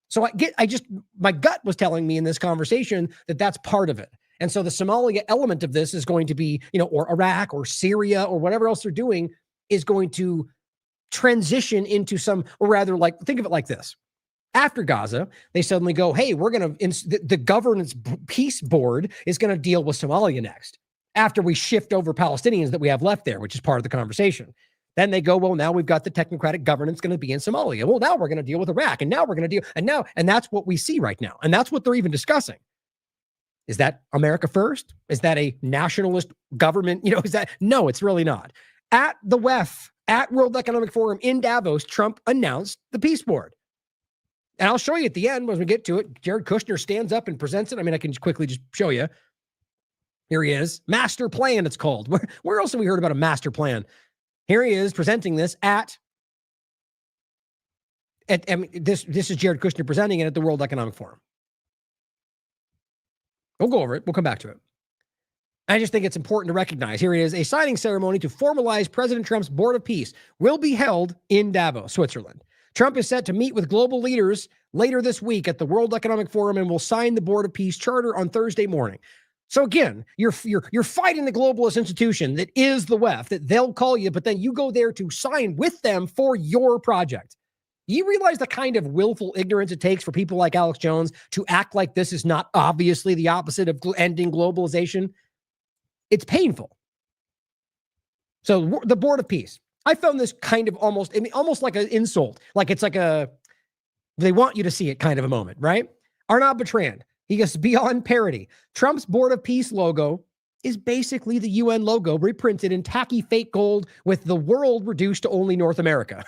So my gut was telling me in this conversation that that's part of it. And so the Somalia element of this is going to be, or Iraq or Syria or whatever else they're doing is going to transition into or rather think of it like this. After Gaza, they suddenly go, hey, the governance peace board is going to deal with Somalia next after we shift over Palestinians that we have left there, which is part of the conversation. Then they go, well, now we've got the technocratic governance going to be in Somalia. Well, now we're going to deal with Iraq, and now we're going to deal, and that's what we see right now. And that's what they're even discussing. Is that America first? Is that a nationalist government? No, it's really not. At the WEF, at World Economic Forum in Davos, Trump announced the peace board. And I'll show you at the end when we get to it. Jared Kushner stands up and presents it. I can quickly just show you. Here he is. Master plan, it's called. Where else have we heard about a master plan? Here he is presenting this this is Jared Kushner presenting it at the World Economic Forum. We'll go over it. We'll come back to it. I just think it's important to recognize. Here it is. A signing ceremony to formalize President Trump's Board of Peace will be held in Davos, Switzerland. Trump is set to meet with global leaders later this week at the World Economic Forum and will sign the Board of Peace charter on Thursday morning. So again, you're fighting the globalist institution that is the WEF, that they'll call you, but then you go there to sign with them for your project. You realize the kind of willful ignorance it takes for people like Alex Jones to act like this is not obviously the opposite of ending globalization? It's painful. So the Board of Peace. I found this kind of almost like an insult. Like it's like they want you to see it kind of a moment, right? Arnaud Bertrand, he goes beyond parody. Trump's Board of Peace logo is basically the UN logo reprinted in tacky fake gold with the world reduced to only North America.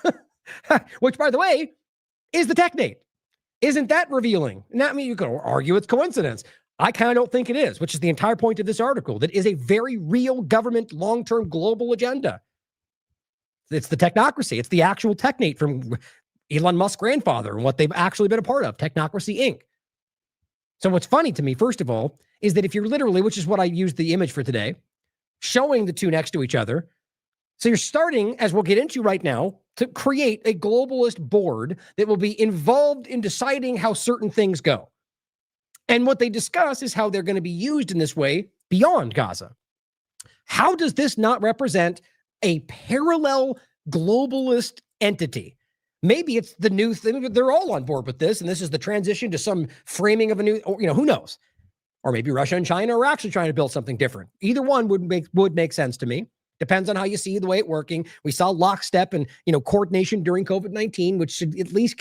Which, by the way, is the technate. Isn't that revealing? Now, you can argue it's coincidence. I kind of don't think it is, which is the entire point of this article. That is a very real government long-term global agenda. It's the technocracy. It's the actual technate from Elon Musk's grandfather and what they've actually been a part of, Technocracy Inc. So what's funny to me, first of all, is that if you're literally, which is what I used the image for today, showing the two next to each other. So you're starting, as we'll get into right now, to create a globalist board that will be involved in deciding how certain things go. And what they discuss is how they're going to be used in this way beyond Gaza. How does this not represent a parallel globalist entity? Maybe it's the new thing. They're all on board with this, and this is the transition to some framing of a new, who knows? Or maybe Russia and China are actually trying to build something different. Either one would make sense to me. Depends on how you see the way it's working. We saw lockstep and, coordination during COVID-19, which should at least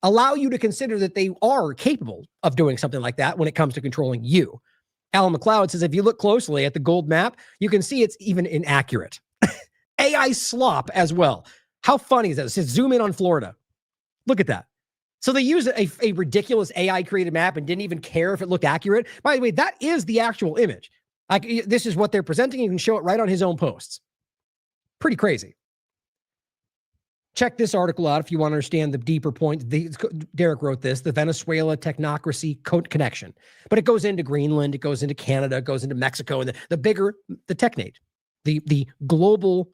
allow you to consider that they are capable of doing something like that when it comes to controlling you. Alan McLeod says, if you look closely at the gold map, you can see it's even inaccurate. AI slop as well. How funny is that? It says zoom in on Florida. Look at that. So they used a ridiculous AI created map and didn't even care if it looked accurate. By the way, that is the actual image. This is what they're presenting. You can show it right on his own posts. Pretty crazy. Check this article out if you want to understand the deeper point. Derek wrote this, the Venezuela technocracy connection. But it goes into Greenland, it goes into Canada, it goes into Mexico, and the bigger, the technate, the global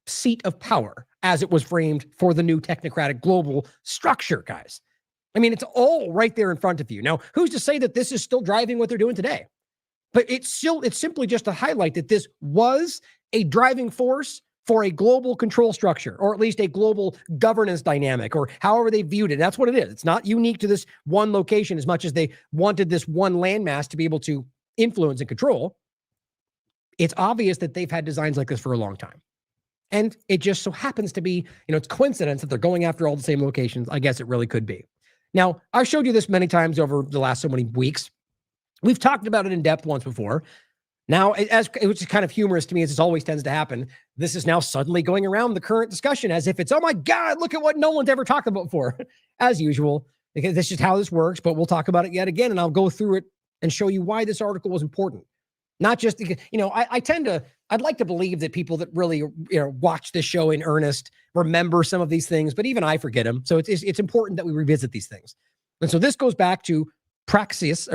seat of power as it was framed for the new technocratic global structure, guys. It's all right there in front of you. Now, who's to say that this is still driving what they're doing today? But it's simply just to highlight that this was a driving force for a global control structure, or at least a global governance dynamic, or however they viewed it. That's what it is. It's not unique to this one location as much as they wanted this one landmass to be able to influence and control. It's obvious that they've had designs like this for a long time. And it just so happens to be, it's coincidence that they're going after all the same locations. I guess it really could be. Now, I've showed you this many times over the last so many weeks. We've talked about it in depth once before. Now, which is kind of humorous to me, as it always tends to happen, this is now suddenly going around the current discussion as if it's, oh my God, look at what no one's ever talked about before, as usual, because this is how this works, but we'll talk about it yet again, and I'll go through it and show you why this article was important. Not just, you know, I'd like to believe that people that really, watch this show in earnest remember some of these things, but even I forget them. So it's important that we revisit these things. And so this goes back to Praxis,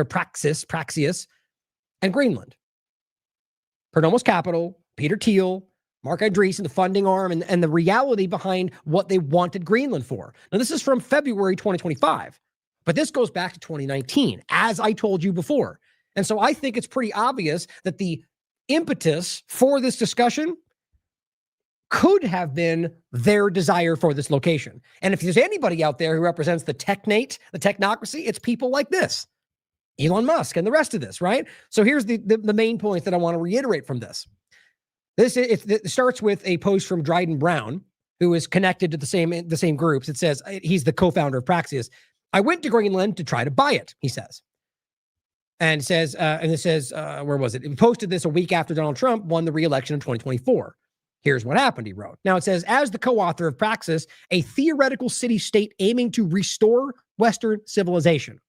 and Greenland. Perdomo's Capital, Peter Thiel, Mark Andreessen, the funding arm, and the reality behind what they wanted Greenland for. Now, this is from February 2025, but this goes back to 2019, as I told you before. And so I think it's pretty obvious that the impetus for this discussion could have been their desire for this location. And if there's anybody out there who represents the technate, the technocracy, it's people like this. Elon Musk and the rest of this, right? So here's the main point that I want to reiterate from this. It starts with a post from Dryden Brown, who is connected to the same groups. It says, he's the co-founder of Praxis. I went to Greenland to try to buy it, he says. And says, where was it? He posted this a week after Donald Trump won the re-election in 2024. Here's what happened, he wrote. Now it says, as the co-author of Praxis, a theoretical city-state aiming to restore Western civilization.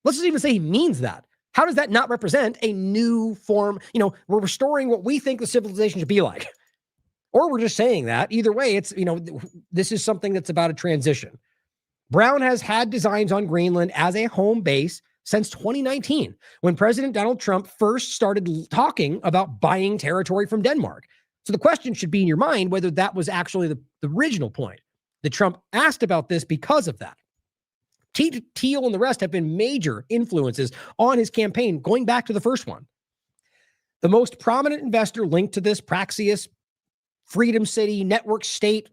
Let's just even say he means that. How does that not represent a new form? We're restoring what we think the civilization should be like. Or we're just saying that. Either way, it's, this is something that's about a transition. Brown has had designs on Greenland as a home base since 2019, when President Donald Trump first started talking about buying territory from Denmark. So the question should be in your mind whether that was actually the original point, that Trump asked about this because of that. Thiel and the rest have been major influences on his campaign, going back to the first one. The most prominent investor linked to this Praxis, Freedom City, Network State,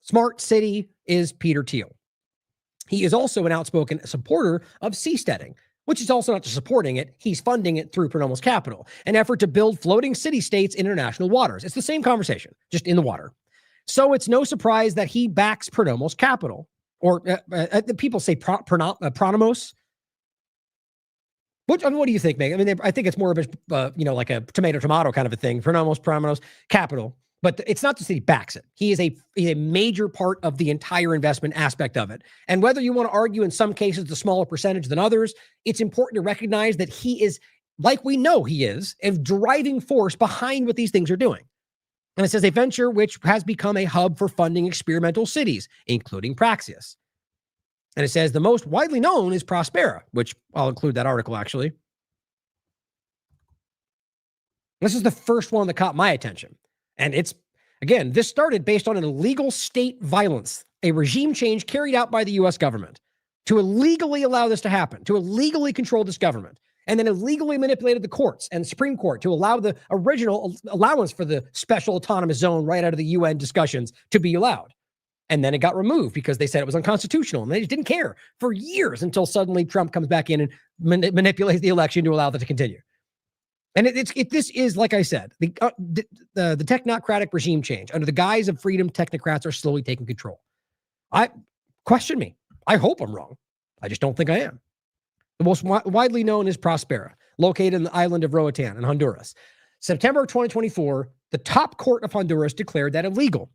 Smart City is Peter Thiel. He is also an outspoken supporter of seasteading, which is also not just supporting it, he's funding it through Perdomo's Capital, an effort to build floating city-states in international waters. It's the same conversation, just in the water. So it's no surprise that he backs Perdomo's Capital. Or people say pronomos. What do you think, Meg? I think it's more of a, like a tomato kind of a thing. Pronomos, Capital. But it's not just that he backs it. He's a major part of the entire investment aspect of it. And whether you want to argue in some cases the smaller percentage than others, it's important to recognize that he is, like we know he is, a driving force behind what these things are doing. And it says a venture which has become a hub for funding experimental cities, including Praxis. And it says the most widely known is Prospera, which I'll include that article actually. This is the first one that caught my attention. And it's, again, this started based on an illegal state violence, a regime change carried out by the U.S. government to illegally allow this to happen, to illegally control this government. And then illegally manipulated the courts and the Supreme Court to allow the original allowance for the special autonomous zone right out of the UN discussions to be allowed. And then it got removed because they said it was unconstitutional, and they just didn't care for years until suddenly Trump comes back in and manipulates the election to allow that to continue. And this is, like I said, the technocratic regime change under the guise of freedom. Technocrats are slowly taking control. Question me. I hope I'm wrong. I just don't think I am. The most widely known is Prospera, located in the island of Roatan in Honduras. September 2024, the top court of Honduras declared that illegal.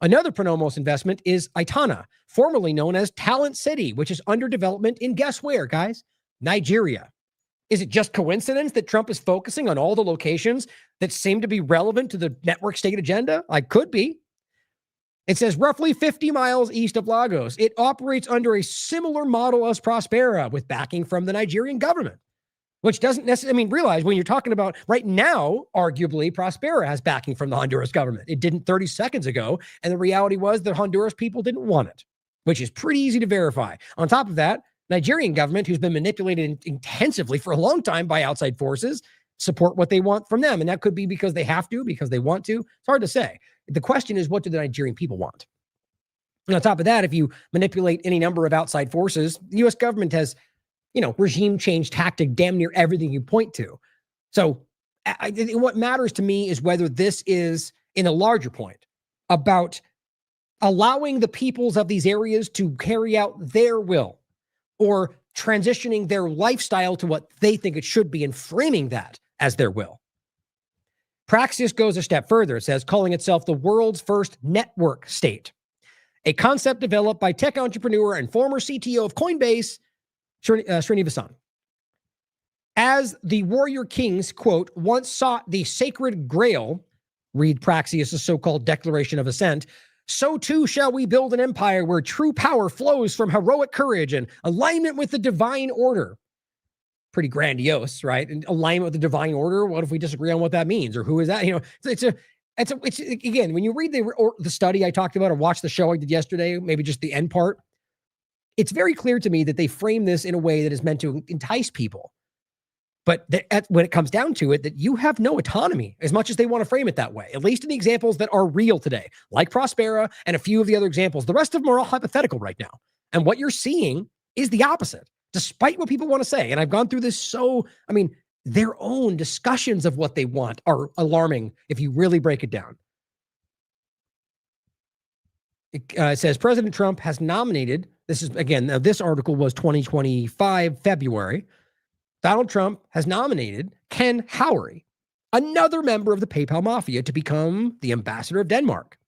Another Perdomos investment is Aitana, formerly known as Talent City, which is under development in, guess where, guys? Nigeria. Is it just coincidence that Trump is focusing on all the locations that seem to be relevant to the network state agenda? Could be. It says roughly 50 miles east of Lagos. It operates under a similar model as Prospera with backing from the Nigerian government, which doesn't necessarily, realize when you're talking about right now, arguably Prospera has backing from the Honduras government. It didn't 30 seconds ago. And the reality was the Honduras people didn't want it, which is pretty easy to verify. On top of that, Nigerian government, who's been manipulated intensively for a long time by outside forces, support what they want from them. And that could be because they have to, because they want to. It's hard to say. The question is, what do the Nigerian people want? And on top of that, if you manipulate any number of outside forces, the U.S. government has, regime change tactic, damn near everything you point to. So what matters to me is whether this is, in a larger point, about allowing the peoples of these areas to carry out their will or transitioning their lifestyle to what they think it should be and framing that as their will. Praxis goes a step further. It says, calling itself the world's first network state, a concept developed by tech entrepreneur and former CTO of Coinbase, Srinivasan. As the warrior kings, quote, once sought the sacred grail, read Praxis' so-called Declaration of Ascent, so too shall we build an empire where true power flows from heroic courage and alignment with the divine order. Pretty grandiose, right? And alignment with the divine order. What if we disagree on what that means, or who is that? You know, it's again, when you read the study I talked about or watch the show I did yesterday, maybe just the end part, it's very clear to me that they frame this in a way that is meant to entice people. But when it comes down to it, that you have no autonomy as much as they want to frame it that way, at least in the examples that are real today, like Prospera and a few of the other examples. The rest of them are all hypothetical right now. And what you're seeing is the opposite, despite what people want to say. And I've gone through this their own discussions of what they want are alarming if you really break it down. It says President Trump has nominated, this article was 2025, February. Donald Trump has nominated Ken Howery, another member of the PayPal mafia, to become the ambassador of Denmark.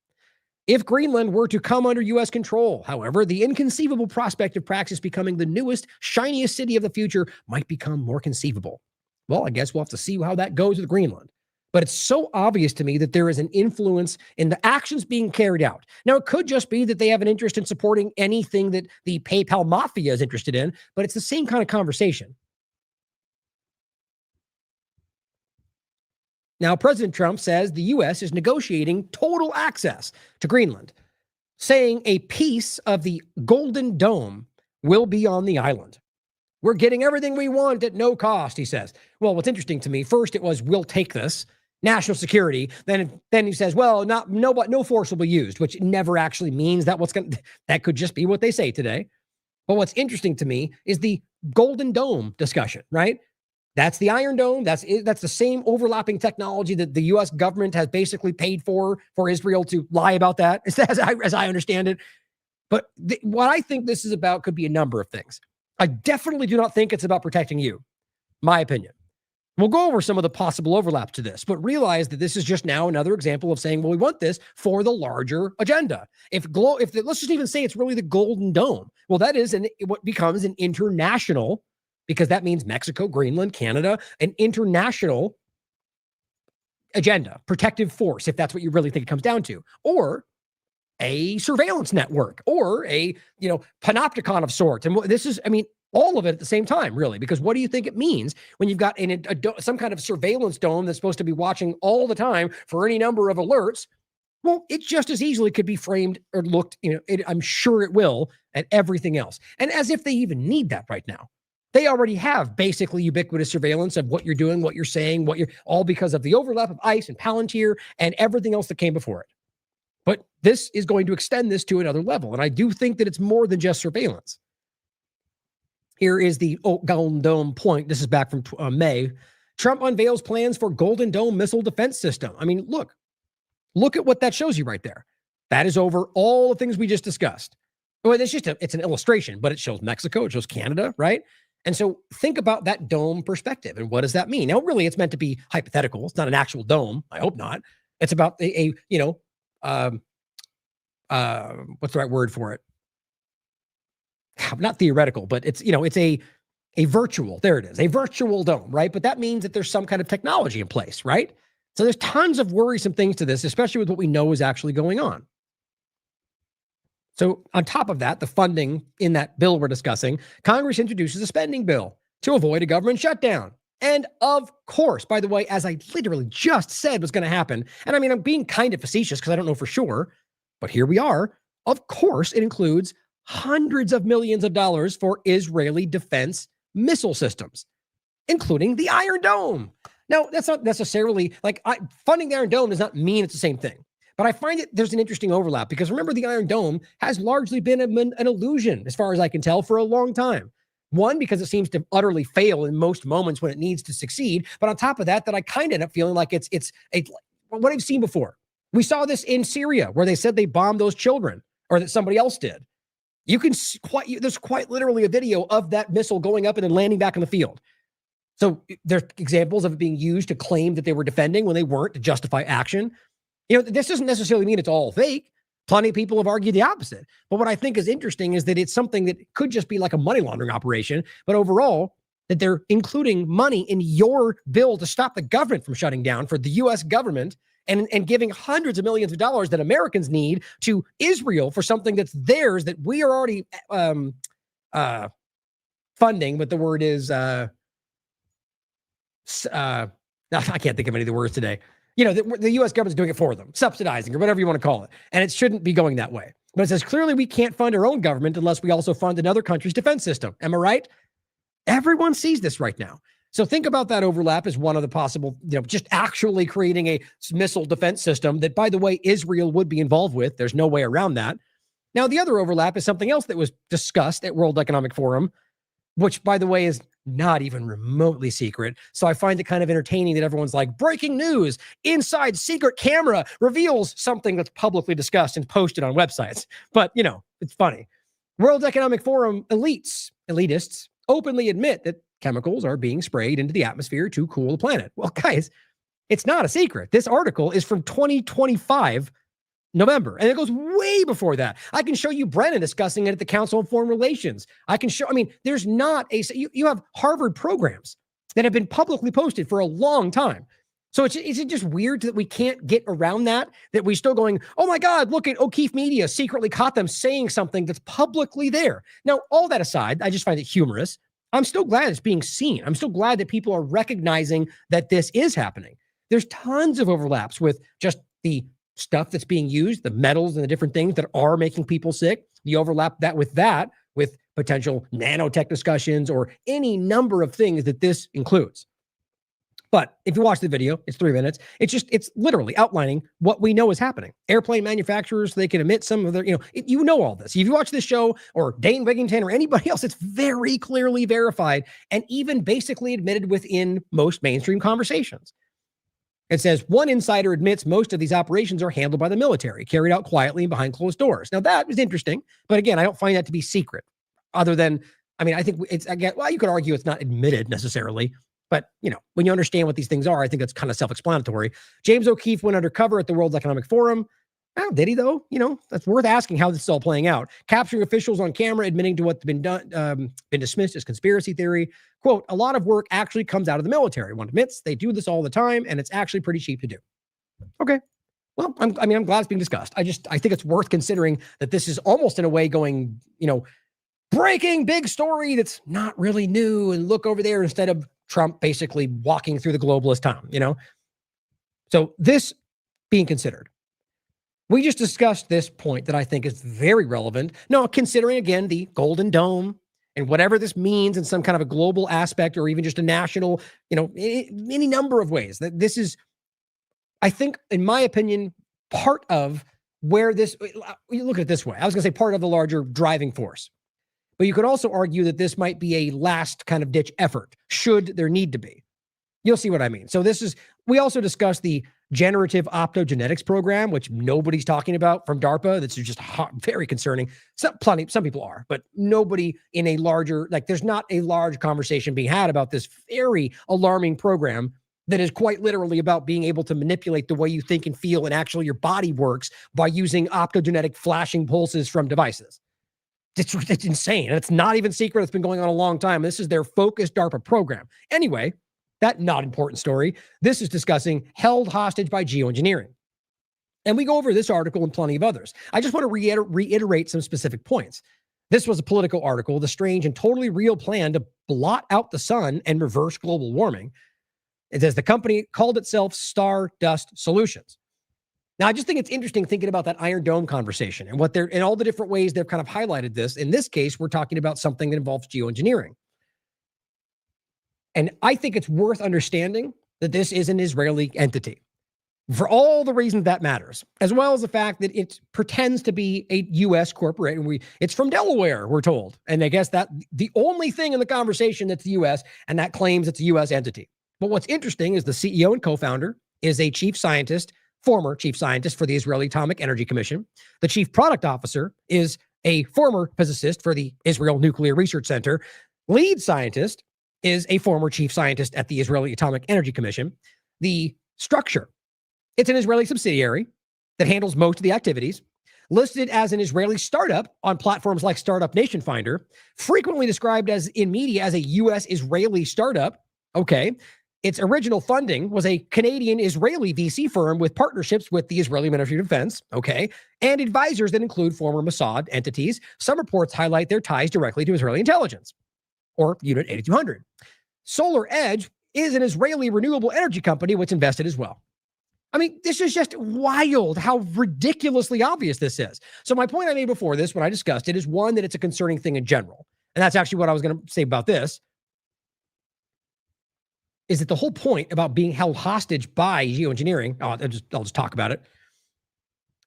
If Greenland were to come under U.S. control, however, the inconceivable prospect of Praxis becoming the newest, shiniest city of the future might become more conceivable. Well, I guess we'll have to see how that goes with Greenland. But it's so obvious to me that there is an influence in the actions being carried out. Now, it could just be that they have an interest in supporting anything that the PayPal mafia is interested in, but it's the same kind of conversation. Now, President Trump says the U.S. is negotiating total access to Greenland, saying a piece of the Golden Dome will be on the island. We're getting everything we want at no cost, he says. Well, what's interesting to me, first it was, we'll take this, national security. Then he says, well, no force will be used, which never actually means that that could just be what they say today. But what's interesting to me is the Golden Dome discussion, right? That's the Iron Dome. That's the same overlapping technology that the U.S. government has basically paid for Israel to lie about that, as I understand it. But what I think this is about could be a number of things. I definitely do not think it's about protecting you, my opinion. We'll go over some of the possible overlaps to this, but realize that this is just now another example of saying, well, we want this for the larger agenda. Let's just even say it's really the Golden Dome. Well, that is what becomes an international, because that means Mexico, Greenland, Canada, an international agenda, protective force, if that's what you really think it comes down to, or a surveillance network, or a panopticon of sorts. And this is, all of it at the same time, really, because what do you think it means when you've got some kind of surveillance dome that's supposed to be watching all the time for any number of alerts? Well, it just as easily could be framed or looked, I'm sure it will, at everything else. And as if they even need that right now. They already have basically ubiquitous surveillance of what you're doing, what you're saying, all because of the overlap of ICE and Palantir and everything else that came before it. But this is going to extend this to another level. And I do think that it's more than just surveillance. Here is the Golden Dome point. This is back from May. Trump unveils plans for Golden Dome missile defense system. Look at what that shows you right there. That is over all the things we just discussed. Well, it's an illustration, but it shows Mexico, it shows Canada, right? And so think about that dome perspective. And what does that mean? Now, really, it's meant to be hypothetical. It's not an actual dome. I hope not. It's about what's the right word for it? Not theoretical, but it's a virtual, there it is, a virtual dome, right? But that means that there's some kind of technology in place, right? So there's tons of worrisome things to this, especially with what we know is actually going on. So on top of that, the funding in that bill we're discussing, Congress introduces a spending bill to avoid a government shutdown. And of course, by the way, as I literally just said was going to happen, and I'm being kind of facetious because I don't know for sure, but here we are. Of course, it includes hundreds of millions of dollars for Israeli defense missile systems, including the Iron Dome. Now, that's not necessarily funding the Iron Dome does not mean it's the same thing. But I find that there's an interesting overlap because remember, the Iron Dome has largely been an illusion, as far as I can tell, for a long time. One, because it seems to utterly fail in most moments when it needs to succeed. But on top of that, I kind of end up feeling like it's what I've seen before. We saw this in Syria, where they said they bombed those children, or that somebody else did. There's quite literally a video of that missile going up and then landing back on the field. So there's examples of it being used to claim that they were defending when they weren't, to justify action. This doesn't necessarily mean it's all fake. Plenty of people have argued the opposite. But what I think is interesting is that it's something that could just be like a money laundering operation, but overall, that they're including money in your bill to stop the government from shutting down for the U.S. government and giving hundreds of millions of dollars that Americans need to Israel for something that's theirs that we are already funding, but the word is, I can't think of any of the words today. The U.S. government's doing it for them, subsidizing or whatever you want to call it. And it shouldn't be going that way. But it says, clearly we can't fund our own government unless we also fund another country's defense system. Am I right? Everyone sees this right now. So think about that overlap as one of the possible, just actually creating a missile defense system that, by the way, Israel would be involved with. There's no way around that. Now, the other overlap is something else that was discussed at World Economic Forum, which, by the way, is not even remotely secret. So I find it kind of entertaining that everyone's like, breaking news, inside secret camera reveals something that's publicly discussed and posted on websites. But, it's funny. World Economic Forum elitists openly admit that chemicals are being sprayed into the atmosphere to cool the planet. Well, guys, it's not a secret. This article is from 2025 November, and it goes way before that. I can show you Brennan discussing it at the Council on Foreign Relations. There's not you have Harvard programs that have been publicly posted for a long time. So is it just weird that we can't get around that we're still going, oh my God, look at O'Keefe Media secretly caught them saying something that's publicly there. Now, all that aside, I just find it humorous. I'm still glad it's being seen. I'm still glad that people are recognizing that this is happening. There's tons of overlaps with just the stuff that's being used, the metals and the different things that are making people sick. You overlap that with potential nanotech discussions or any number of things that this includes. But if you watch the video, it's 3 minutes. It's literally outlining what we know is happening. Airplane manufacturers, they can emit some of their, all this. If you watch this show or Dane Wigington or anybody else, it's very clearly verified and even basically admitted within most mainstream conversations. It says, one insider admits most of these operations are handled by the military, carried out quietly and behind closed doors. Now, that was interesting. But again, I don't find that to be secret. Other than, I think it's, again, well, you could argue it's not admitted necessarily. But, when you understand what these things are, I think that's kind of self-explanatory. James O'Keefe went undercover at the World Economic Forum. Oh, did he, though? That's worth asking how this is all playing out. Capturing officials on camera, admitting to what's been done, been dismissed as conspiracy theory. Quote, a lot of work actually comes out of the military. One admits they do this all the time, and it's actually pretty cheap to do. Okay. Well, I'm glad it's being discussed. I think it's worth considering that this is almost in a way going, breaking big story that's not really new, and look over there instead of Trump basically walking through the globalist town, So this being considered, we just discussed this point that I think is very relevant. Now, considering again the Golden Dome and whatever this means in some kind of a global aspect or even just a national, any number of ways that this is, I think, in my opinion, part of where this, you look at it this way. I was going to say part of the larger driving force. But you could also argue that this might be a last kind of ditch effort, should there need to be. You'll see what I mean. So we also discussed the generative optogenetics program, which nobody's talking about from DARPA. That's just very concerning. Some people are, but nobody in a larger, there's not a large conversation being had about this very alarming program that is quite literally about being able to manipulate the way you think and feel and actually your body works by using optogenetic flashing pulses from devices. It's insane. And it's not even secret. It's been going on a long time. This is their focused DARPA program. Anyway, that not important story. This is discussing held hostage by geoengineering. And we go over this article and plenty of others. I just want to reiterate some specific points. This was a Political article, the strange and totally real plan to blot out the sun and reverse global warming. It says the company called itself Stardust Solutions. Now, I just think it's interesting thinking about that Iron Dome conversation and and all the different ways they've kind of highlighted this. In this case, we're talking about something that involves geoengineering. And I think it's worth understanding that this is an Israeli entity for all the reasons that matters, as well as the fact that it pretends to be a U.S. corporation. It's from Delaware, we're told. And I guess that the only thing in the conversation that's the U.S. and that claims it's a U.S. entity. But what's interesting is the CEO and co-founder is a former chief scientist for the Israeli Atomic Energy Commission. The chief product officer is a former physicist for the Israel Nuclear Research Center. Lead scientist is a former chief scientist at the Israeli Atomic Energy Commission. The structure, it's an Israeli subsidiary that handles most of the activities, listed as an Israeli startup on platforms like Startup Nation Finder, frequently described as in media as a U.S.-Israeli startup. Okay. Its original funding was a Canadian-Israeli VC firm with partnerships with the Israeli Ministry of Defense, okay, and advisors that include former Mossad entities. Some reports highlight their ties directly to Israeli intelligence, or Unit 8200. Solar Edge is an Israeli renewable energy company which invested as well. I mean, this is just wild how ridiculously obvious this is. So my point I made before this, when I discussed it, is one, that it's a concerning thing in general. And that's actually what I was going to say about this, is that the whole point about being held hostage by geoengineering, I'll just talk about it.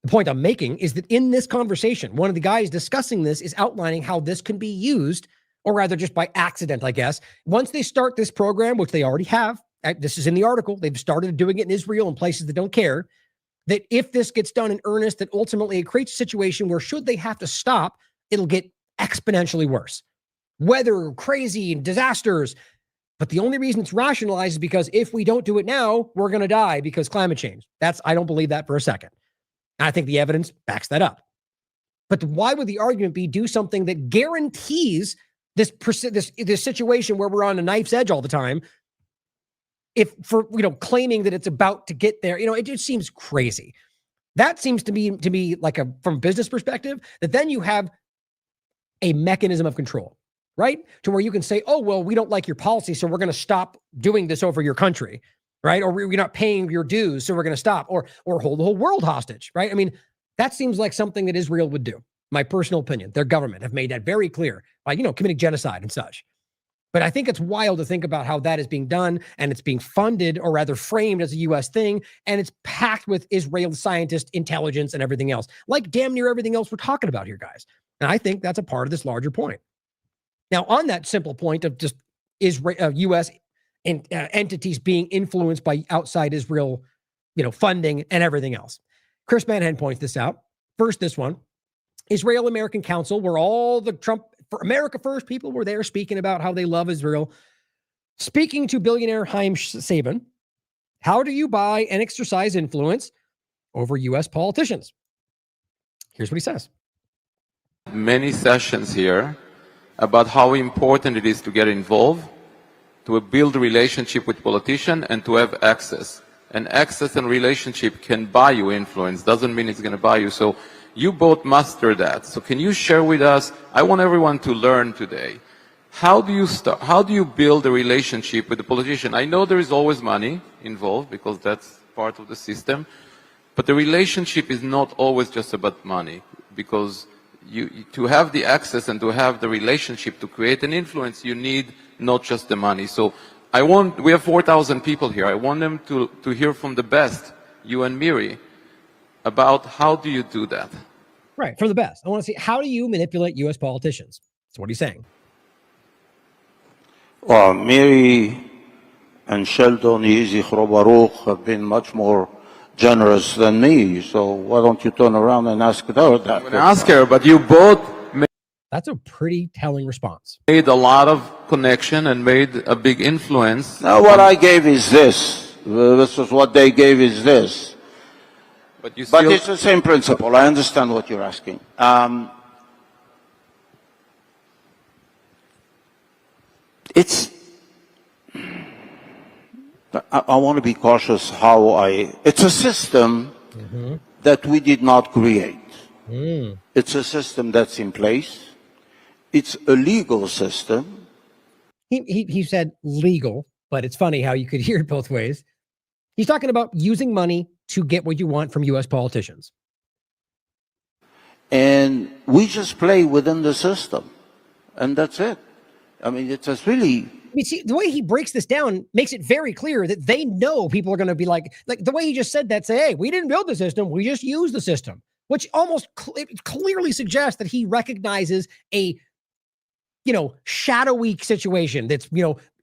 The point I'm making is that in this conversation, one of the guys discussing this is outlining how this can be used, or rather just by accident, I guess. Once they start this program, which they already have, this is in the article, they've started doing it in Israel and places that don't care, that if this gets done in earnest, that ultimately it creates a situation where should they have to stop, it'll get exponentially worse. Weather, crazy, disasters. But the only reason it's rationalized is because if we don't do it now, we're going to die because climate change. I don't believe that for a second. And I think the evidence backs that up. But why would the argument be do something that guarantees this situation where we're on a knife's edge all the time, if for, claiming that it's about to get there? It just seems crazy. That seems to me like from a business perspective, that then you have a mechanism of control, right? To where you can say, oh, well, we don't like your policy, so we're going to stop doing this over your country, right? Or we're not paying your dues, so we're going to stop, or hold the whole world hostage, right? I mean, that seems like something that Israel would do. My personal opinion. Their government have made that very clear by, committing genocide and such. But I think it's wild to think about how that is being done, and it's being funded, or rather framed as a U.S. thing, and it's packed with Israel scientists, intelligence, and everything else, like damn near everything else we're talking about here, guys. And I think that's a part of this larger point. Now, on that simple point of just Israel, U.S. entities being influenced by outside Israel, funding and everything else, Chris Manhan points this out. First, this one, Israel-American Council, where all the Trump for America First people were there speaking about how they love Israel. Speaking to billionaire Haim Saban, how do you buy and exercise influence over U.S. politicians? Here's what he says. Many sessions here about how important it is to get involved, to build a relationship with politicians, and to have access. And access and relationship can buy you influence, doesn't mean it's going to buy you. So you both master that. So can you share with us, I want everyone to learn today, how do you build a relationship with the politician? I know there is always money involved because that's part of the system, but the relationship is not always just about money, because to have the access and to have the relationship to create an influence, you need not just the money. So we have 4,000 people here. I want them to hear from the best, you and Miri, about how do you do that? Right, from the best. I want to see, how do you manipulate U.S. politicians? That's what he's saying. Well, Miri and Sheldon Yizichro Baruch have been much more generous than me, so why don't you turn around and ask her that? I'm going to ask her, but you both That's a pretty telling response. Made a lot of connection and made a big influence. Now what I gave is this. This is what they gave is this. But it's the same principle. I understand what you're asking. I want to be cautious it's a system that we did not create. It's a system that's in place. It's a legal system. He said legal, but it's funny how you could hear it both ways. He's talking about using money to get what you want from U.S. politicians. And we just play within the system. And that's it. I mean, it's just really... see, the way he breaks this down makes it very clear that they know people are going to be like the way he just said that, say, hey, we didn't build the system, we just use the system, which almost clearly suggests that he recognizes a, shadowy situation that's,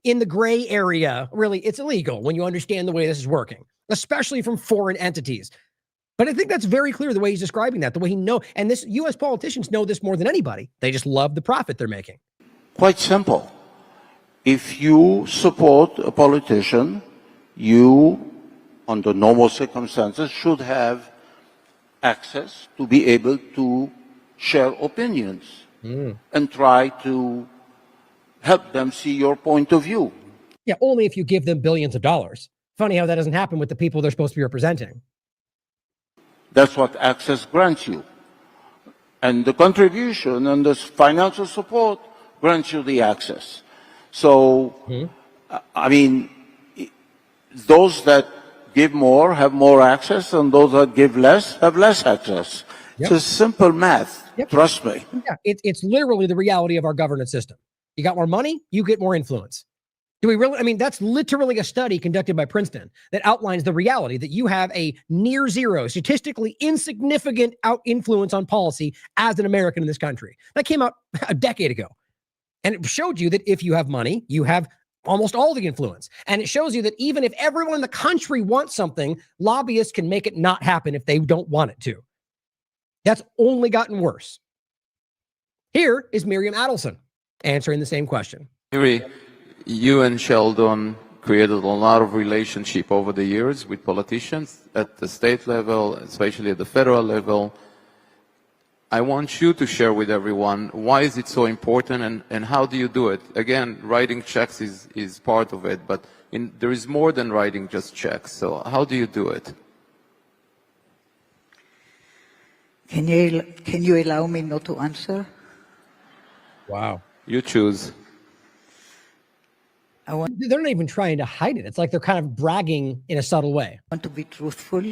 in the gray area. Really, it's illegal when you understand the way this is working, especially from foreign entities. But I think that's very clear the way he's describing that, the way he knows. And this U.S. politicians know this more than anybody. They just love the profit they're making. Quite simple. If you support a politician, you, under normal circumstances, should have access to be able to share opinions and try to help them see your point of view. Yeah, only if you give them billions of dollars. Funny how that doesn't happen with the people they're supposed to be representing. That's what access grants you. And the contribution and the financial support grants you the access. So, I mean, those that give more have more access, and those that give less have less access. Yep. It's simple math. Yep. Trust me. Yeah, it's literally the reality of our governance system. You got more money, you get more influence. Do we really? I mean, that's literally a study conducted by Princeton that outlines the reality that you have a near zero, statistically insignificant influence on policy as an American in this country. That came out a decade ago. And it showed you that if you have money, you have almost all the influence. And it shows you that even if everyone in the country wants something, lobbyists can make it not happen if they don't want it to. That's only gotten worse. Here is Miriam Adelson answering the same question. Miri, you and Sheldon created a lot of relationship over the years with politicians at the state level, especially at the federal level. I want you to share with everyone why is it so important and how do you do it? Again, writing checks is part of it, but there is more than writing just checks. So how do you do it? Can you allow me not to answer? Wow. You choose. They're not even trying to hide it. It's like they're kind of bragging in a subtle way. I want to be truthful,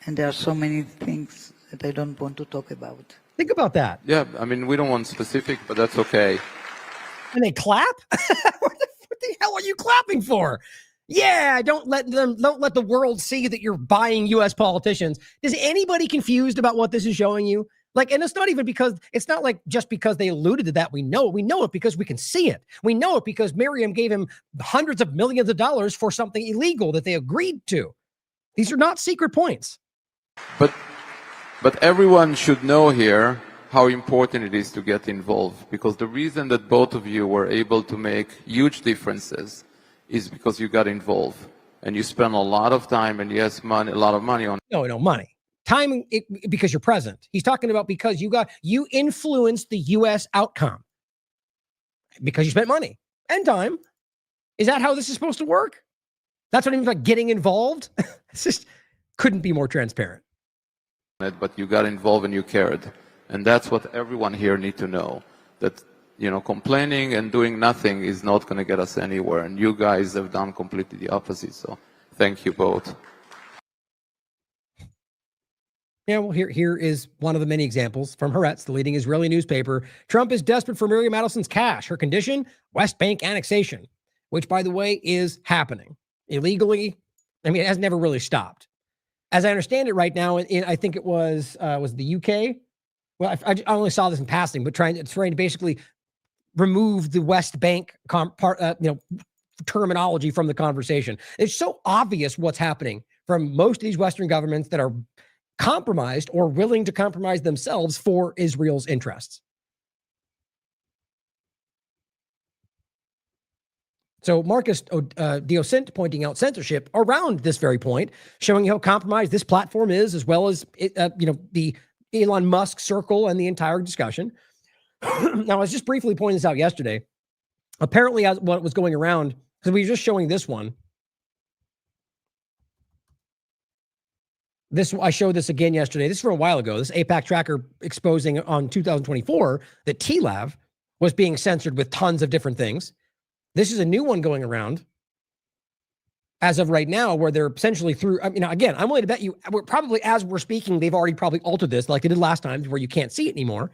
and there are so many things that I don't want to talk about. Think about that. Yeah, I mean, we don't want specific, but that's okay. And they clap? What the hell are you clapping for? Yeah, don't let the world see that you're buying U.S. politicians. Is anybody confused about what this is showing you? Like, and it's not even because, it's not like just because they alluded to that, we know it. We know it because we can see it. We know it because Miriam gave him hundreds of millions of dollars for something illegal that they agreed to. These are not secret points. But everyone should know here how important it is to get involved, because the reason that both of you were able to make huge differences is because you got involved and you spent a lot of time and yes, money, a lot of money on. No, money. Time, because you're present. He's talking about because you influenced the U.S. outcome because you spent money and time. Is that how this is supposed to work? That's what it means by getting involved. It's just couldn't be more transparent. But you got involved and you cared. And that's what everyone here need to know, that, you know, complaining and doing nothing is not going to get us anywhere. And you guys have done completely the opposite. So thank you both. Yeah, well, here is one of the many examples from Haaretz, the leading Israeli newspaper. Trump is desperate for Miriam Adelson's cash. Her condition, West Bank annexation, which, by the way, is happening illegally. I mean, it has never really stopped. As I understand it right now, I think it was the UK. Well, I only saw this in passing, but trying to basically remove the West Bank terminology from the conversation. It's so obvious what's happening from most of these Western governments that are compromised or willing to compromise themselves for Israel's interests. So Marcus Diosint pointing out censorship around this very point, showing how compromised this platform is, as well as the Elon Musk circle and the entire discussion. Now, I was just briefly pointing this out yesterday. Apparently, as what was going around, because we were just showing this one. I showed this again yesterday. This is from a while ago. This AIPAC tracker exposing on 2024 that TLAV was being censored with tons of different things. This is a new one going around as of right now, where they're essentially through. I mean, again, I'm willing to bet you, probably as we're speaking, they've already probably altered this like they did last time, where you can't see it anymore.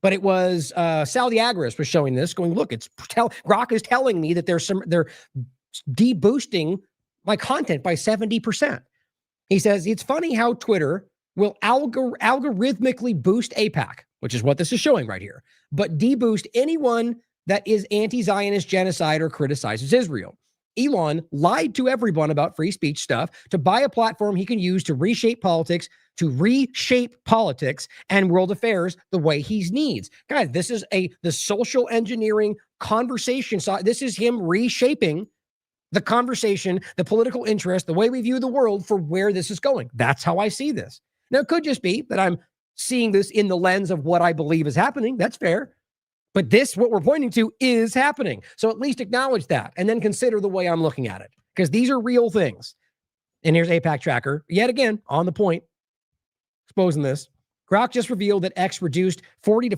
But it was Saudi Agris was showing this, going, look, Grok is telling me that they're de-boosting my content by 70%. He says, it's funny how Twitter will algorithmically boost AIPAC, which is what this is showing right here, but deboost anyone that is anti-Zionist genocide or criticizes Israel. Elon lied to everyone about free speech stuff to buy a platform he can use to reshape politics and world affairs the way he needs. Guys, this is the social engineering conversation. So this is him reshaping the conversation, the political interest, the way we view the world for where this is going. That's how I see this. Now, it could just be that I'm seeing this in the lens of what I believe is happening. That's fair. But this, what we're pointing to, is happening. So at least acknowledge that and then consider the way I'm looking at it, because these are real things. And here's APAC Tracker, yet again, on the point, exposing this. Grok just revealed that X reduced 40%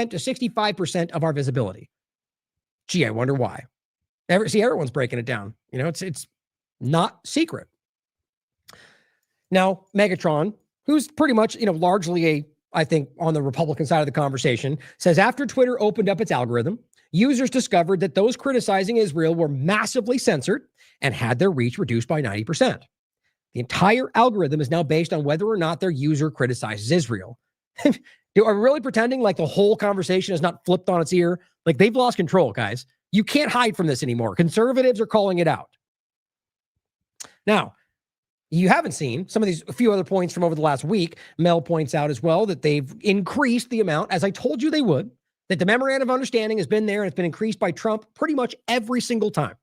to 65% of our visibility. Gee, I wonder why. Everyone's breaking it down. You know, it's not secret. Now, Megatron, who's pretty much, largely I think on the Republican side of the conversation, says after Twitter opened up its algorithm, users discovered that those criticizing Israel were massively censored and had their reach reduced by 90%. The entire algorithm is now based on whether or not their user criticizes Israel. Are we really pretending like the whole conversation is not flipped on its ear? Like, they've lost control, guys. You can't hide from this anymore. Conservatives are calling it out. Now, you haven't seen some of a few other points from over the last week. Mel points out as well that they've increased the amount, as I told you they would, that the memorandum of understanding has been there and it's been increased by Trump pretty much every single time.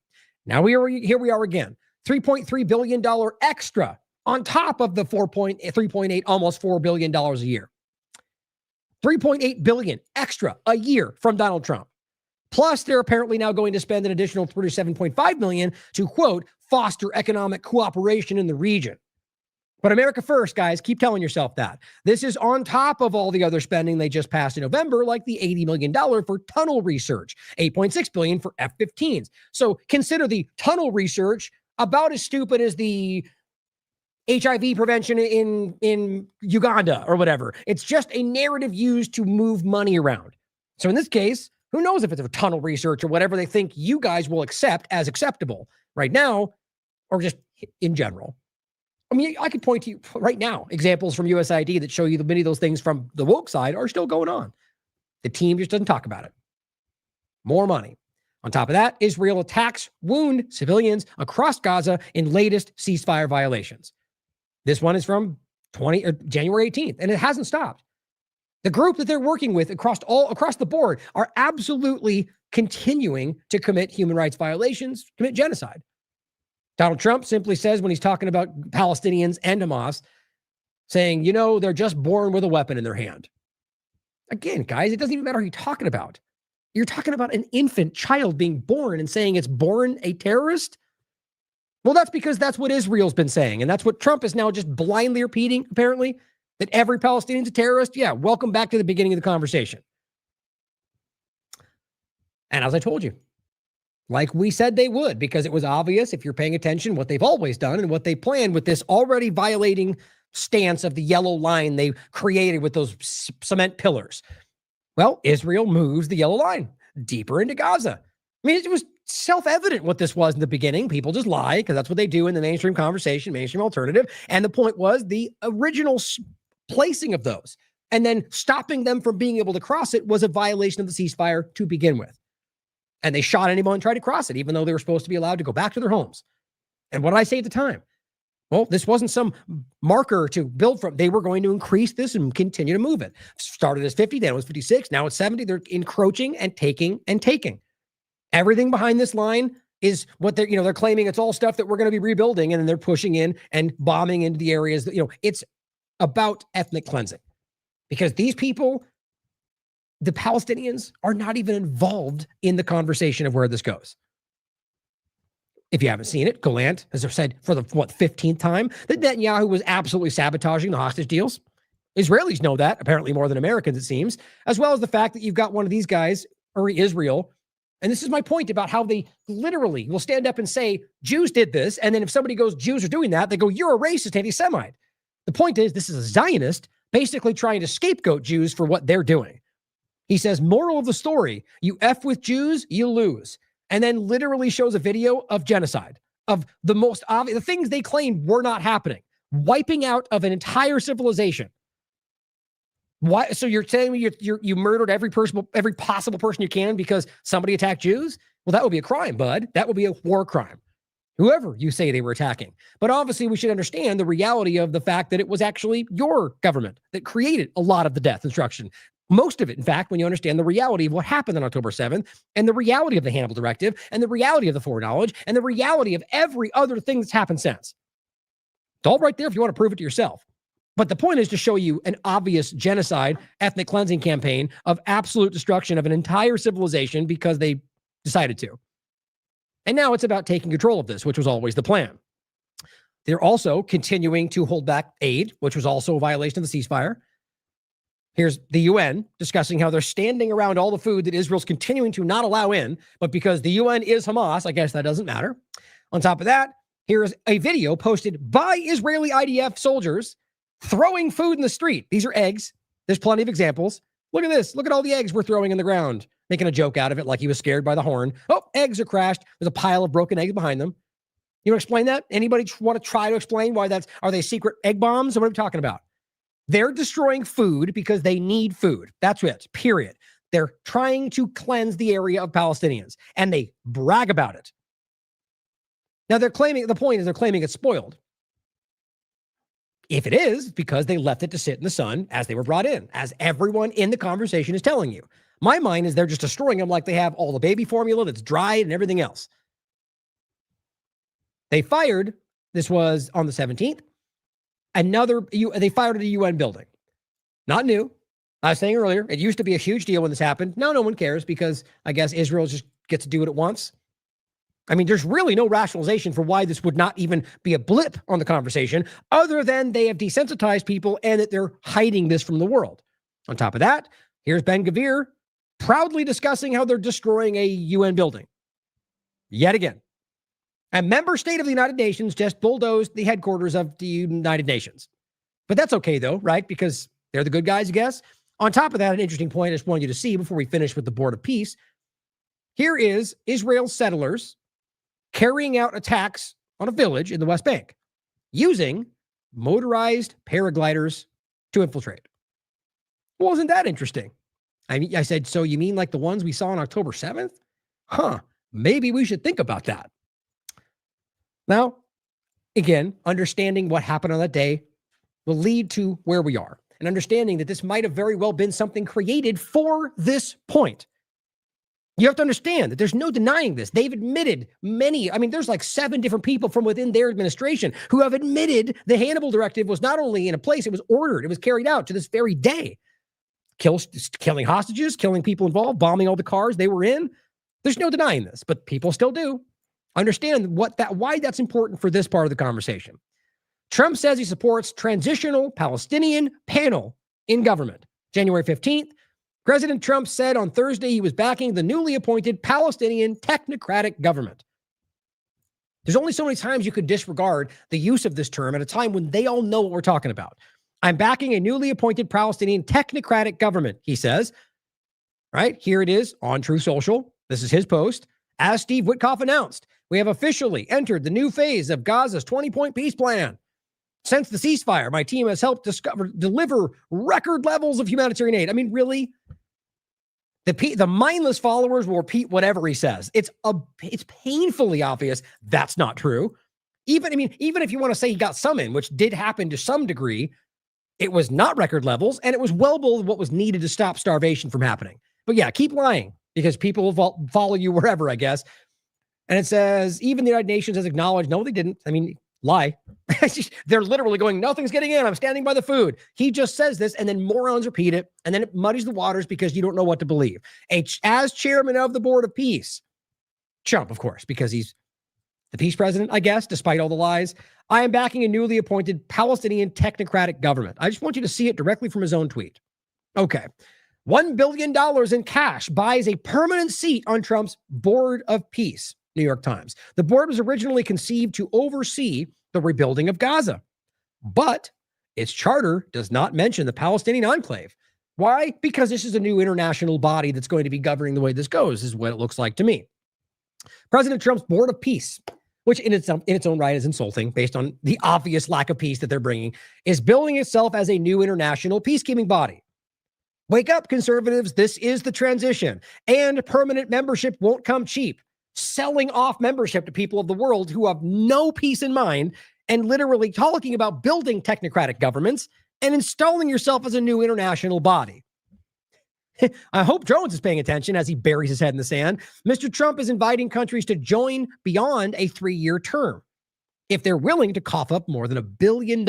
Now here we are again. $3.3 billion extra on top of the 3.8, almost $4 billion a year. $3.8 billion extra a year from Donald Trump. Plus, they're apparently now going to spend an additional $37.5 million to, quote, foster economic cooperation in the region. But America first, guys, keep telling yourself that. This is on top of all the other spending they just passed in November, like the $80 million for tunnel research, $8.6 billion for F-15s. So consider the tunnel research about as stupid as the HIV prevention in Uganda or whatever. It's just a narrative used to move money around. So in this case, who knows if it's a tunnel research or whatever they think you guys will accept as acceptable right now, or just in general. I mean, I could point to you right now examples from USAID that show you that many of those things from the woke side are still going on. The team just doesn't talk about it. More money. On top of that, Israel attacks wound civilians across Gaza in latest ceasefire violations. This one is from January 18th, and it hasn't stopped. The group that they're working with across the board are absolutely continuing to commit human rights violations, commit genocide. Donald Trump simply says when he's talking about Palestinians and Hamas, saying, they're just born with a weapon in their hand. Again, guys, it doesn't even matter who you're talking about. You're talking about an infant child being born and saying it's born a terrorist? Well, that's because that's what Israel's been saying. And that's what Trump is now just blindly repeating, apparently, that every Palestinian's a terrorist. Yeah, welcome back to the beginning of the conversation. And as I told you, like we said they would, because it was obvious, if you're paying attention, what they've always done and what they planned with this already violating stance of the yellow line they created with those cement pillars. Well, Israel moves the yellow line deeper into Gaza. I mean, it was self-evident what this was in the beginning. People just lie because that's what they do in the mainstream conversation, mainstream alternative. And the point was the original placing of those and then stopping them from being able to cross it was a violation of the ceasefire to begin with. And they shot anyone who tried to cross it, even though they were supposed to be allowed to go back to their homes. And what did I say at the time? Well, this wasn't some marker to build from. They were going to increase this and continue to move it. Started as 50, then it was 56, now it's 70. They're encroaching and taking and taking. Everything behind this line is what they're claiming it's all stuff that we're going to be rebuilding, and then they're pushing in and bombing into the areas that, it's about ethnic cleansing. Because these people, the Palestinians, are not even involved in the conversation of where this goes. If you haven't seen it, Gallant has said for the 15th time that Netanyahu was absolutely sabotaging the hostage deals. Israelis know that, apparently more than Americans, it seems, as well as the fact that you've got one of these guys, Israel, and this is my point about how they literally will stand up and say, Jews did this, and then if somebody goes, Jews are doing that, they go, you're a racist, anti-Semite. The point is, this is a Zionist basically trying to scapegoat Jews for what they're doing. He says, moral of the story, you F with Jews, you lose. And then literally shows a video of genocide, of the most obvious, the things they claimed were not happening, wiping out of an entire civilization. Why? So you're telling me you murdered every possible person you can because somebody attacked Jews? Well, that would be a crime, bud. That would be a war crime. Whoever you say they were attacking. But obviously we should understand the reality of the fact that it was actually your government that created a lot of the death and destruction. Most of it, in fact, when you understand the reality of what happened on October 7th and the reality of the Hannibal Directive and the reality of the foreknowledge and the reality of every other thing that's happened since. It's all right there if you want to prove it to yourself. But the point is to show you an obvious genocide, ethnic cleansing campaign of absolute destruction of an entire civilization because they decided to. And now it's about taking control of this, which was always the plan. They're also continuing to hold back aid, which was also a violation of the ceasefire. Here's the UN discussing how they're standing around all the food that Israel's continuing to not allow in, but because the UN is Hamas, I guess that doesn't matter. On top of that, here's a video posted by Israeli IDF soldiers throwing food in the street. These are eggs. There's plenty of examples. Look at this. Look at all the eggs we're throwing in the ground. Making a joke out of it like he was scared by the horn. Oh, eggs are crashed. There's a pile of broken eggs behind them. You want to explain that? Anybody want to try to explain why that's, are they secret egg bombs? Or what are we talking about? They're destroying food because they need food. That's it, period. They're trying to cleanse the area of Palestinians, and they brag about it. Now they're claiming, the point is they're claiming it's spoiled. If it is, because they left it to sit in the sun as they were brought in, as everyone in the conversation is telling you. My mind is they're just destroying them like they have all the baby formula that's dried and everything else. They fired, this was on the 17th, they fired at a UN building. Not new. I was saying earlier, it used to be a huge deal when this happened. Now no one cares because I guess Israel just gets to do it at once. I mean, there's really no rationalization for why this would not even be a blip on the conversation other than they have desensitized people and that they're hiding this from the world. On top of that, here's Ben-Gvir proudly discussing how they're destroying a UN building. Yet again. A member state of the United Nations just bulldozed the headquarters of the United Nations. But that's okay, though, right? Because they're the good guys, I guess. On top of that, an interesting point I just wanted you to see before we finish with the Board of Peace. Here is Israel's settlers carrying out attacks on a village in the West Bank using motorized paragliders to infiltrate. Well, wasn't that interesting? I said, so you mean like the ones we saw on October 7th? Huh, maybe we should think about that. Now, again, understanding what happened on that day will lead to where we are, and understanding that this might have very well been something created for this point. You have to understand that there's no denying this. They've admitted there's like 7 different people from within their administration who have admitted the Hannibal Directive was not only in a place, it was ordered, it was carried out to this very day. Killing hostages, killing people involved, bombing all the cars they were in. There's no denying this, but people still do. Understand why that's important for this part of the conversation. Trump says he supports transitional Palestinian panel in government. January 15th, President Trump said on Thursday he was backing the newly appointed Palestinian technocratic government. There's only so many times you could disregard the use of this term at a time when they all know what we're talking about. I'm backing a newly appointed Palestinian technocratic government, he says. Right, here it is on True Social. This is his post. As Steve Witkoff announced, we have officially entered the new phase of Gaza's 20-point peace plan. Since the ceasefire, my team has helped deliver record levels of humanitarian aid. I mean, really? The mindless followers will repeat whatever he says. It's painfully obvious that's not true. Even if you want to say he got some in, which did happen to some degree, it was not record levels, and it was well below what was needed to stop starvation from happening. But yeah, keep lying because people will follow you wherever, I guess. And it says, even the United Nations has acknowledged, no, they didn't. I mean, lie. They're literally going, nothing's getting in. I'm standing by the food. He just says this, and then morons repeat it, and then it muddies the waters because you don't know what to believe. As chairman of the Board of Peace, Trump, of course, because he's the peace president, I guess, despite all the lies, I am backing a newly appointed Palestinian technocratic government. I just want you to see it directly from his own tweet. Okay. $1 billion in cash buys a permanent seat on Trump's Board of Peace, New York Times. The board was originally conceived to oversee the rebuilding of Gaza, but its charter does not mention the Palestinian enclave. Why? Because this is a new international body that's going to be governing the way this goes, is what it looks like to me. President Trump's Board of Peace, which in its own right is insulting based on the obvious lack of peace that they're bringing, is billing itself as a new international peacekeeping body. Wake up, conservatives. This is the transition, and permanent membership won't come cheap. Selling off membership to people of the world who have no peace in mind and literally talking about building technocratic governments and installing yourself as a new international body. I hope Jones is paying attention as he buries his head in the sand. Mr. Trump is inviting countries to join beyond a 3-year term if they're willing to cough up more than $1 billion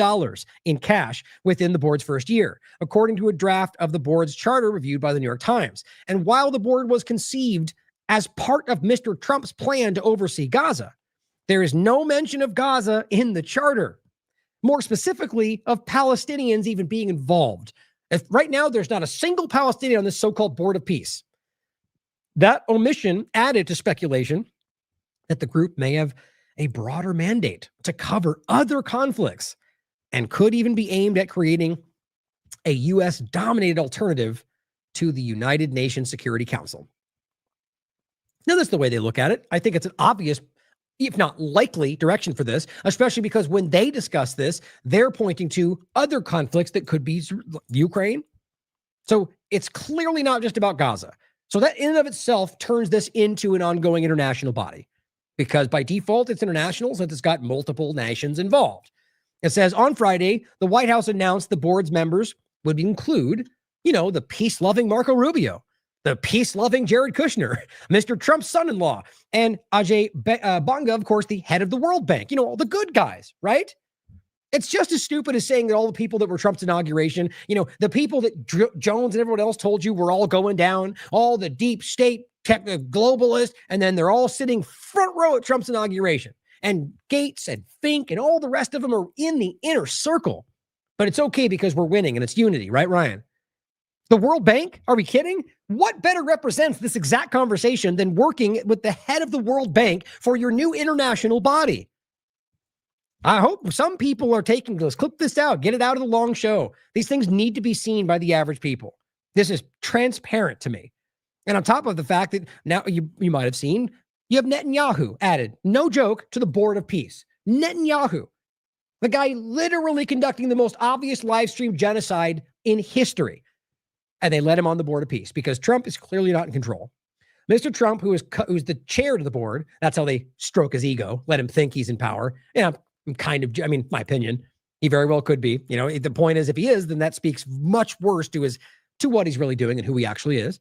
in cash within the board's first year, according to a draft of the board's charter reviewed by the New York Times. And while the board was conceived as part of Mr. Trump's plan to oversee Gaza, there is no mention of Gaza in the charter, more specifically of Palestinians even being involved. If right now there's not a single Palestinian on this so-called Board of Peace. That omission added to speculation that the group may have a broader mandate to cover other conflicts and could even be aimed at creating a U.S.-dominated alternative to the United Nations Security Council. Now, that's the way they look at it. I think it's an obvious, if not likely, direction for this, especially because when they discuss this, they're pointing to other conflicts that could be Ukraine. So it's clearly not just about Gaza. So that in and of itself turns this into an ongoing international body, because by default, it's international since it's got multiple nations involved. It says on Friday, the White House announced the board's members would include, the peace-loving Marco Rubio, the peace-loving Jared Kushner, Mr. Trump's son-in-law, and Ajay Banga, of course, the head of the World Bank. All the good guys, right? It's just as stupid as saying that all the people that were Trump's inauguration, the people that Jones and everyone else told you were all going down, all the deep state globalists, and then they're all sitting front row at Trump's inauguration. And Gates and Fink and all the rest of them are in the inner circle. But it's okay because we're winning and it's unity, right, Ryan? The World Bank? Are we kidding? What better represents this exact conversation than working with the head of the World Bank for your new international body? I hope some people are taking this. Clip this out. Get it out of the long show. These things need to be seen by the average people. This is transparent to me. And on top of the fact that now you might have seen, you have Netanyahu added, no joke, to the Board of Peace. Netanyahu, the guy literally conducting the most obvious live stream genocide in history. And they let him on the Board of Peace because Trump is clearly not in control. Mr. Trump, who's the chair of the board, that's how they stroke his ego, let him think he's in power. I'm my opinion, he very well could be. The point is, if he is, then that speaks much worse to what he's really doing and who he actually is.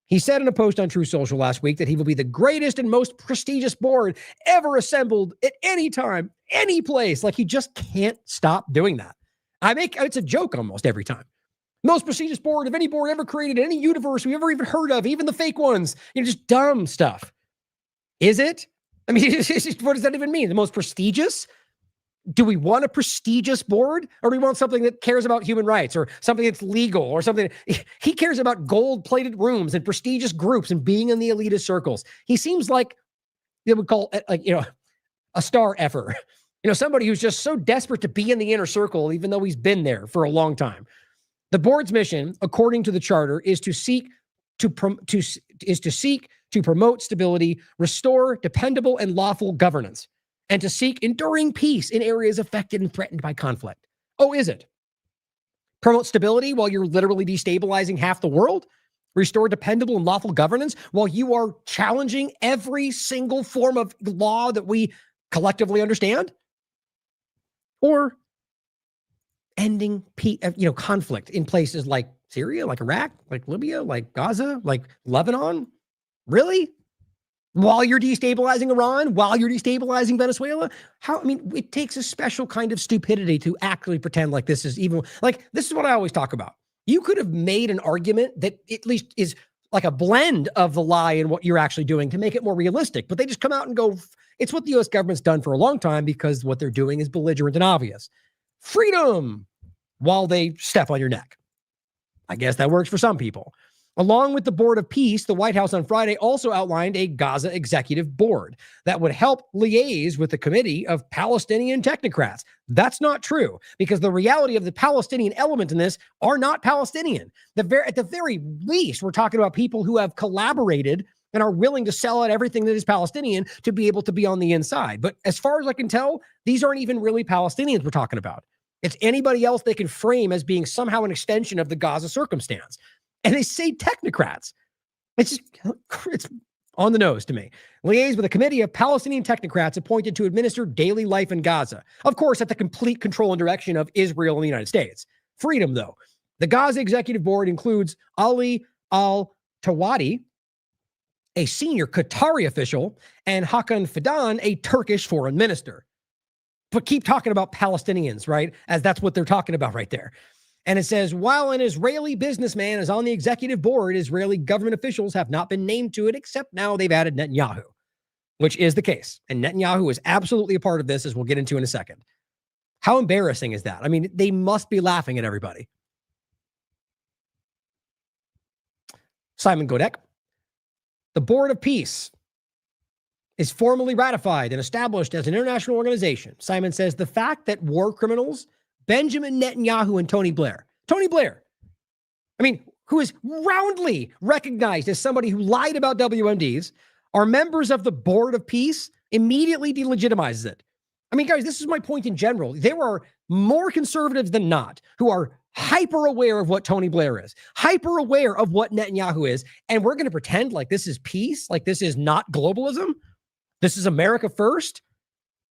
He said in a post on True Social last week that he will be the greatest and most prestigious board ever assembled at any time, any place. Like, he just can't stop doing that. It's a joke almost every time. Most prestigious board of any board ever created in any universe we ever even heard of, even the fake ones. Just dumb stuff. Is it? What does that even mean? The most prestigious? Do we want a prestigious board, or do we want something that cares about human rights, or something that's legal, or something? He cares about gold-plated rooms and prestigious groups and being in the elitist circles. He seems like they would call a star effer. Somebody who's just so desperate to be in the inner circle, even though he's been there for a long time. The board's mission, according to the charter, is to seek to promote stability, restore dependable and lawful governance, and to seek enduring peace in areas affected and threatened by conflict. Oh, is it? Promote stability while you're literally destabilizing half the world? Restore dependable and lawful governance while you are challenging every single form of law that we collectively understand? Or ending conflict in places like Syria, like Iraq, like Libya, like Gaza, like Lebanon? Really? While you're destabilizing Iran, while you're destabilizing Venezuela? It takes a special kind of stupidity to actually pretend like this is even, this is what I always talk about. You could have made an argument that at least is like a blend of the lie and what you're actually doing to make it more realistic, but they just come out and go, it's what the U.S. government's done for a long time because what they're doing is belligerent and obvious. Freedom, while they step on your neck. I guess that works for some people. Along with the Board of Peace, the White House on Friday also outlined a Gaza executive board that would help liaise with the committee of Palestinian technocrats. That's not true, because the reality of the Palestinian element in this are not Palestinian. At the very least, we're talking about people who have collaborated and are willing to sell out everything that is Palestinian to be able to be on the inside. But as far as I can tell, these aren't even really Palestinians we're talking about. It's anybody else they can frame as being somehow an extension of the Gaza circumstance. And they say technocrats. It's on the nose to me. Liaise with a committee of Palestinian technocrats appointed to administer daily life in Gaza. Of course, at the complete control and direction of Israel and the United States. Freedom, though. The Gaza executive board includes Ali al-Tawadi, a senior Qatari official, and Hakan Fidan, a Turkish foreign minister. But keep talking about Palestinians, right? As that's what they're talking about right there. And it says, while an Israeli businessman is on the executive board, Israeli government officials have not been named to it, except now they've added Netanyahu, which is the case. And Netanyahu is absolutely a part of this, as we'll get into in a second. How embarrassing is that? I mean, they must be laughing at everybody. Simon Godek. The Board of Peace is formally ratified and established as an international organization. Simon says the fact that war criminals, Benjamin Netanyahu and Tony Blair, I mean, who is roundly recognized as somebody who lied about WMDs, are members of the Board of Peace, immediately delegitimizes it. I mean, guys, this is my point in general. There are more conservatives than not who are hyper aware of what Tony Blair is, hyper aware of what Netanyahu is, and we're going to pretend like this is peace, like this is not globalism, this is America first.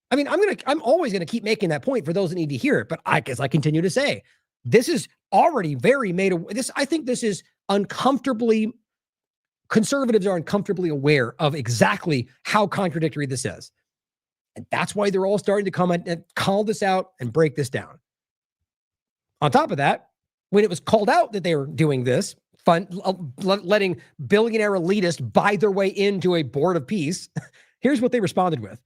I mean, I'm always going to keep making that point for those that need to hear it, but as I continue to say, this is already very made of this. I think this is conservatives are uncomfortably aware of exactly how contradictory this is. And that's why they're all starting to come and call this out and break this down. On top of that, when it was called out that they were doing this, letting billionaire elitists buy their way into a board of peace, here's what they responded with.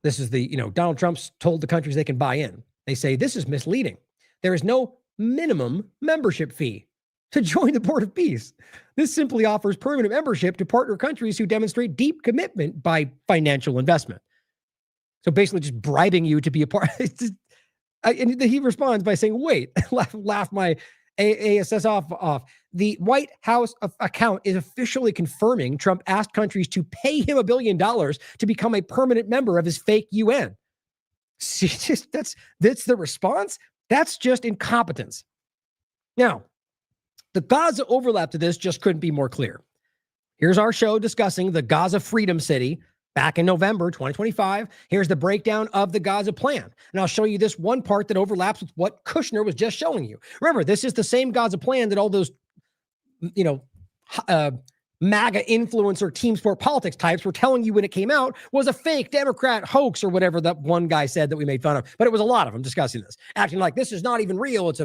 This is Donald Trump's told the countries they can buy in. They say, this is misleading. There is no minimum membership fee to join the Board of Peace. This simply offers permanent membership to partner countries who demonstrate deep commitment by financial investment. So basically just bribing you to be a part. And he responds by saying, wait, laugh my ASS off. The White House account is officially confirming Trump asked countries to pay him $1 billion to become a permanent member of his fake UN. See, that's the response. That's just incompetence. Now, the Gaza overlap to this just couldn't be more clear. Here's our show discussing the Gaza Freedom City back in November 2025. Here's the breakdown of the Gaza plan. And I'll show you this one part that overlaps with what Kushner was just showing you. Remember, this is the same Gaza plan that all those, MAGA influencer team sport politics types were telling you when it came out was a fake Democrat hoax or whatever that one guy said that we made fun of. But it was a lot of them discussing this, acting like this is not even real. It's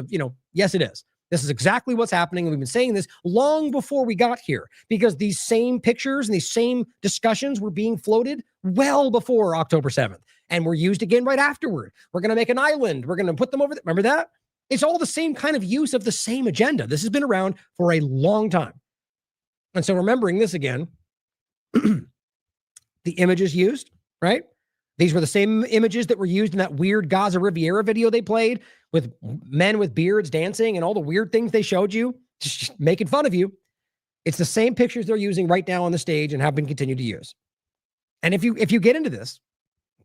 yes, it is. This is exactly what's happening. And we've been saying this long before we got here because these same pictures and these same discussions were being floated well before October 7th and were used again right afterward. We're going to make an island. We're going to put them over there. Remember that? It's all the same kind of use of the same agenda. This has been around for a long time. And so remembering this again, the images used, right? These were the same images that were used in that weird Gaza Riviera video they played with men with beards dancing and all the weird things they showed you, just making fun of you. It's the same pictures they're using right now on the stage and have been continued to use. And if you get into this,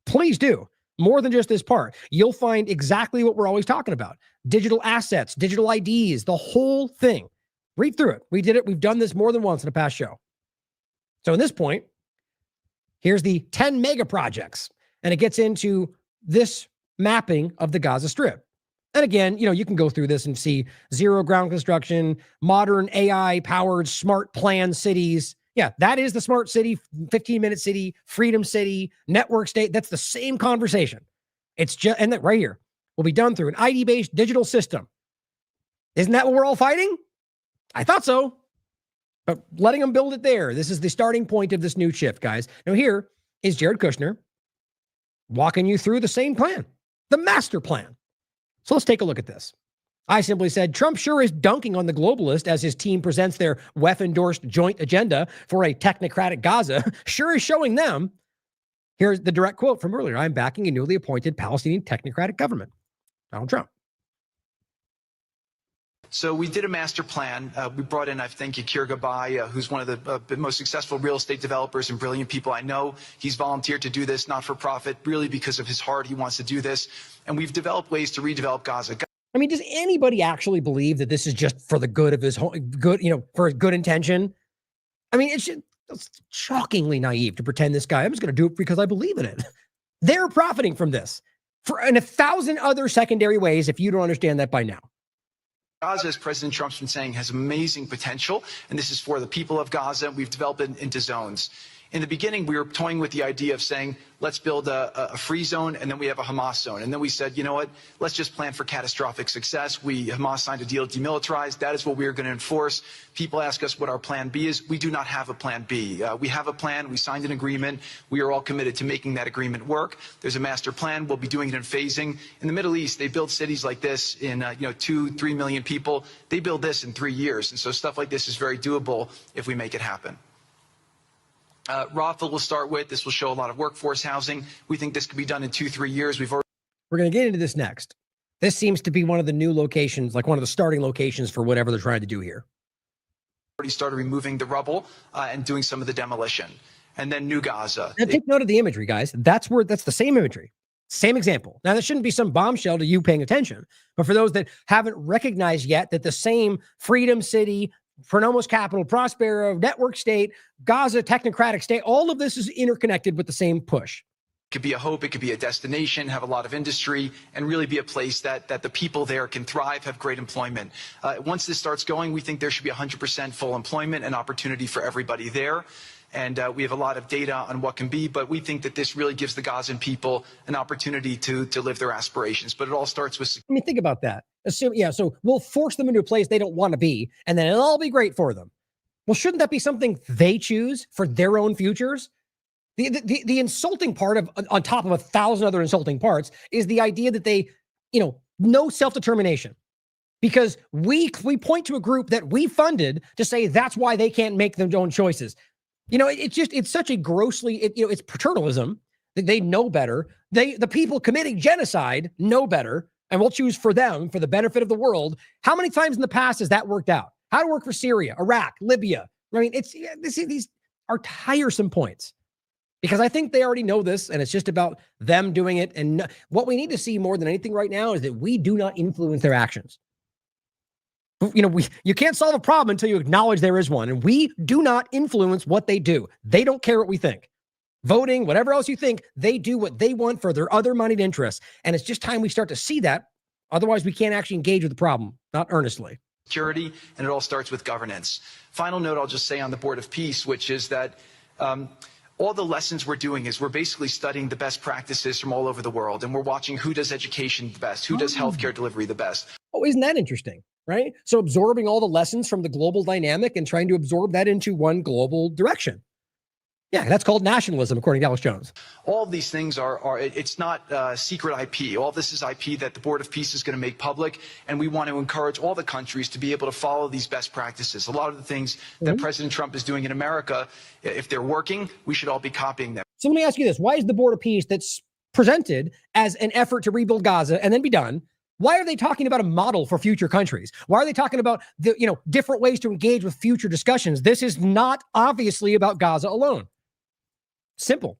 please do. More than just this part. You'll find exactly what we're always talking about. Digital assets, digital IDs, the whole thing. Read through it. We did it. We've done this more than once in a past show. So in this point, here's the 10 mega projects. And it gets into this mapping of the Gaza Strip. And again, you can go through this and see zero ground construction, modern AI-powered smart plan cities. Yeah, that is the smart city, 15-minute city, freedom city, network state. That's the same conversation. It's just, and that right here will be done through an ID-based digital system. Isn't that what we're all fighting? I thought so. But letting them build it there. This is the starting point of this new shift, guys. Now here is Jared Kushner walking you through the same plan, the master plan. So let's take a look at this. I simply said, Trump sure is dunking on the globalist as his team presents their WEF-endorsed joint agenda for a technocratic Gaza, sure is showing them. Here's the direct quote from earlier. I'm backing a newly appointed Palestinian technocratic government. Donald Trump. So we did a master plan. We brought in, I think, Yakir Gabay, who's one of the most successful real estate developers and brilliant people I know. He's volunteered to do this, not for profit, really because of his heart. He wants to do this. And we've developed ways to redevelop Gaza. I mean, does anybody actually believe that this is just for the good of his good, for his good intention? I mean, it's shockingly naive to pretend this guy, I'm just going to do it because I believe in it. They're profiting from this. in 1,000 other secondary ways if you don't understand that by now. Gaza, as President Trump's been saying, has amazing potential, and this is for the people of Gaza. We've developed it into zones. In the beginning, we were toying with the idea of saying, let's build a free zone, and then we have a Hamas zone. And then we said, you know what, let's just plan for catastrophic success. Hamas signed a deal to demilitarize. That is what we are going to enforce. People ask us what our plan B is. We do not have a plan B. We have a plan. We signed an agreement. We are all committed to making that agreement work. There's a master plan. We'll be doing it in phasing. In the Middle East, they build cities like this in 2-3 million people. They build this in 3 years. And so stuff like this is very doable if we make it happen. Rafa will start with, this will show a lot of workforce housing. We think this could be done in 2-3 years. We're going to get into this next. This seems to be one of the new locations, like one of the starting locations for whatever they're trying to do here. Already started removing the rubble and doing some of the demolition. And then New Gaza. Now, take note of the imagery, guys. That's the same imagery. Same example. Now, that shouldn't be some bombshell to you paying attention. But for those that haven't recognized yet that the same Freedom City, Pronomos capital, Prospero, network state, Gaza, technocratic state, all of this is interconnected with the same push. It could be a hope, it could be a destination, have a lot of industry, and really be a place that the people there can thrive, have great employment. Once this starts going, we think there should be 100% full employment and opportunity for everybody there. And we have a lot of data on what can be, but we think that this really gives the Gazan people an opportunity to live their aspirations. But it all starts with... I mean, think about that. So we'll force them into a place they don't want to be, and then it'll all be great for them. Well, shouldn't that be something they choose for their own futures? The insulting part of, on top of 1,000 other insulting parts, is the idea that they, no self-determination. Because we point to a group that we funded to say that's why they can't make their own choices. It's such a grossly, it's paternalism. They know better. The people committing genocide know better, and we'll choose for them for the benefit of the world. How many times in the past has that worked out? How to work for Syria, Iraq, Libya? I mean, these are tiresome points, because I think they already know this, and it's just about them doing it. And what we need to see more than anything right now is that we do not influence their actions. You can't solve a problem until you acknowledge there is one, and we do not influence what they do. They don't care what we think. Voting, whatever else you think, they do what they want for their other moneyed interests. And it's just time we start to see that. Otherwise, we can't actually engage with the problem, not earnestly. Security, and it all starts with governance. Final note I'll just say on the Board of Peace, which is that all the lessons we're doing is we're basically studying the best practices from all over the world, and we're watching who does education the best, who does healthcare delivery the best. Oh, isn't that interesting? Right? So absorbing all the lessons from the global dynamic and trying to absorb that into one global direction. Yeah, that's called nationalism, according to Alex Jones. All of these things it's not secret IP. All this is IP that the Board of Peace is going to make public, and we want to encourage all the countries to be able to follow these best practices. A lot of the things that President Trump is doing in America, if they're working, we should all be copying them. So let me ask you this. Why is the Board of Peace that's presented as an effort to rebuild Gaza and then be done, why are they talking about a model for future countries? Why are they talking about different ways to engage with future discussions? This is not obviously about Gaza alone. Simple.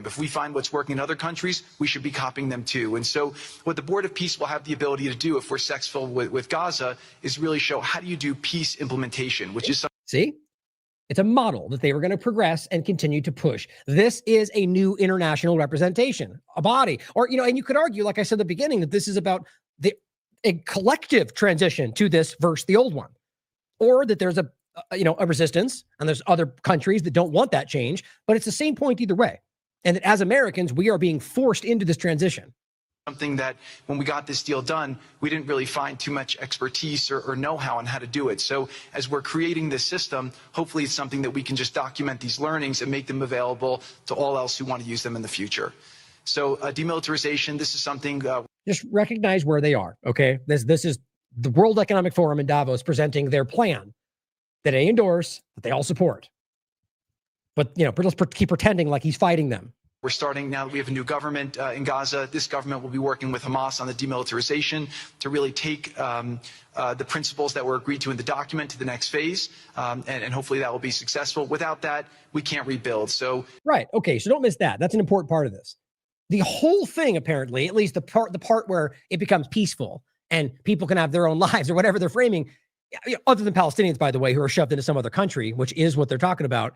If we find what's working in other countries, we should be copying them too. And so what the Board of Peace will have the ability to do if we're successful with Gaza is really show how do you do peace implementation, which is... See? It's a model that they were going to progress and continue to push. This is a new international representation, a body, or, and you could argue, like I said at the beginning, that this is about a collective transition to this versus the old one, or that there's a resistance and there's other countries that don't want that change, but it's the same point either way. And that as Americans, we are being forced into this transition. Something that when we got this deal done, we didn't really find too much expertise or know-how on how to do it. So as we're creating this system, hopefully it's something that we can just document these learnings and make them available to all else who want to use them in the future. So demilitarization, this is something... just recognize where they are, okay? This is the World Economic Forum in Davos presenting their plan that they endorse, that they all support. But, let's keep pretending like he's fighting them. We're starting now that we have a new government in Gaza. This government will be working with Hamas on the demilitarization to really take the principles that were agreed to in the document to the next phase. And hopefully that will be successful. Without that, we can't rebuild. So right. Okay. So don't miss that. That's an important part of this. The whole thing, apparently, at least the part where it becomes peaceful and people can have their own lives or whatever they're framing, other than Palestinians, by the way, who are shoved into some other country, which is what they're talking about,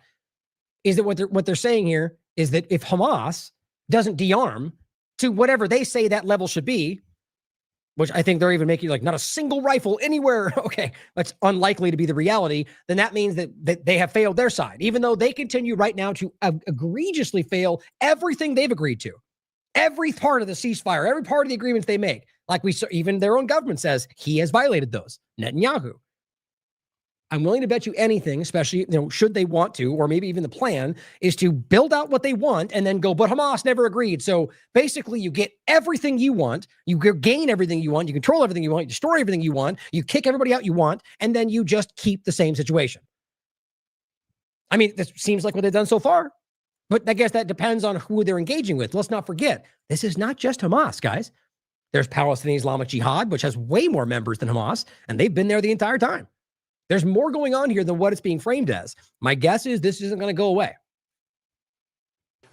is that what they're saying here is that if Hamas doesn't de-arm to whatever they say that level should be, which I think they're even making like not a single rifle anywhere. Okay, that's unlikely to be the reality. Then that means that they have failed their side, even though they continue right now to egregiously fail everything they've agreed to. Every part of the ceasefire, every part of the agreements they make, like we saw, even their own government says he has violated those. Netanyahu. I'm willing to bet you anything, especially, should they want to, or maybe even the plan is to build out what they want and then go, but Hamas never agreed. So basically you get everything you want, you gain everything you want, you control everything you want, you destroy everything you want, you kick everybody out you want, and then you just keep the same situation. I mean, this seems like what they've done so far. But I guess that depends on who they're engaging with. Let's not forget, this is not just Hamas, guys. There's Palestinian Islamic Jihad, which has way more members than Hamas, and they've been there the entire time. There's more going on here than what it's being framed as. My guess is this isn't going to go away.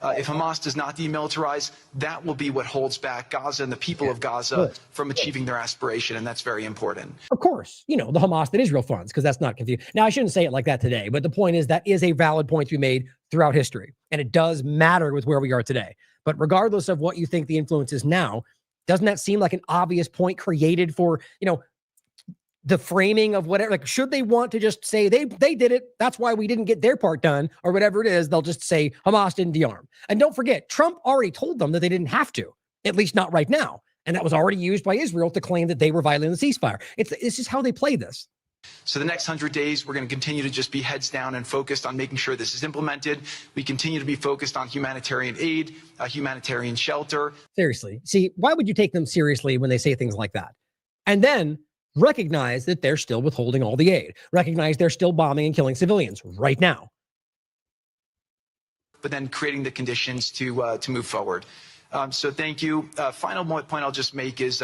If Hamas does not demilitarize, that will be what holds back Gaza and the people of Gaza from achieving their aspiration, and that's very important. Of course, the Hamas that Israel funds, because that's not confused. Now, I shouldn't say it like that today, but the point is that is a valid point to be made throughout history, and it does matter with where we are today. But regardless of what you think the influence is now, doesn't that seem like an obvious point created for, the framing of whatever, like, should they want to just say they did it, that's why we didn't get their part done, or whatever it is, they'll just say Hamas didn't de-arm. And don't forget, Trump already told them that they didn't have to, at least not right now. And that was already used by Israel to claim that they were violating the ceasefire. It's just how they play this. So the next 100 days, we're going to continue to just be heads down and focused on making sure this is implemented. We continue to be focused on humanitarian aid, humanitarian shelter. Seriously. See, why would you take them seriously when they say things like that? And then recognize that they're still withholding all the aid. Recognize they're still bombing and killing civilians right now. But then creating the conditions to move forward. So thank you. Final point I'll just make is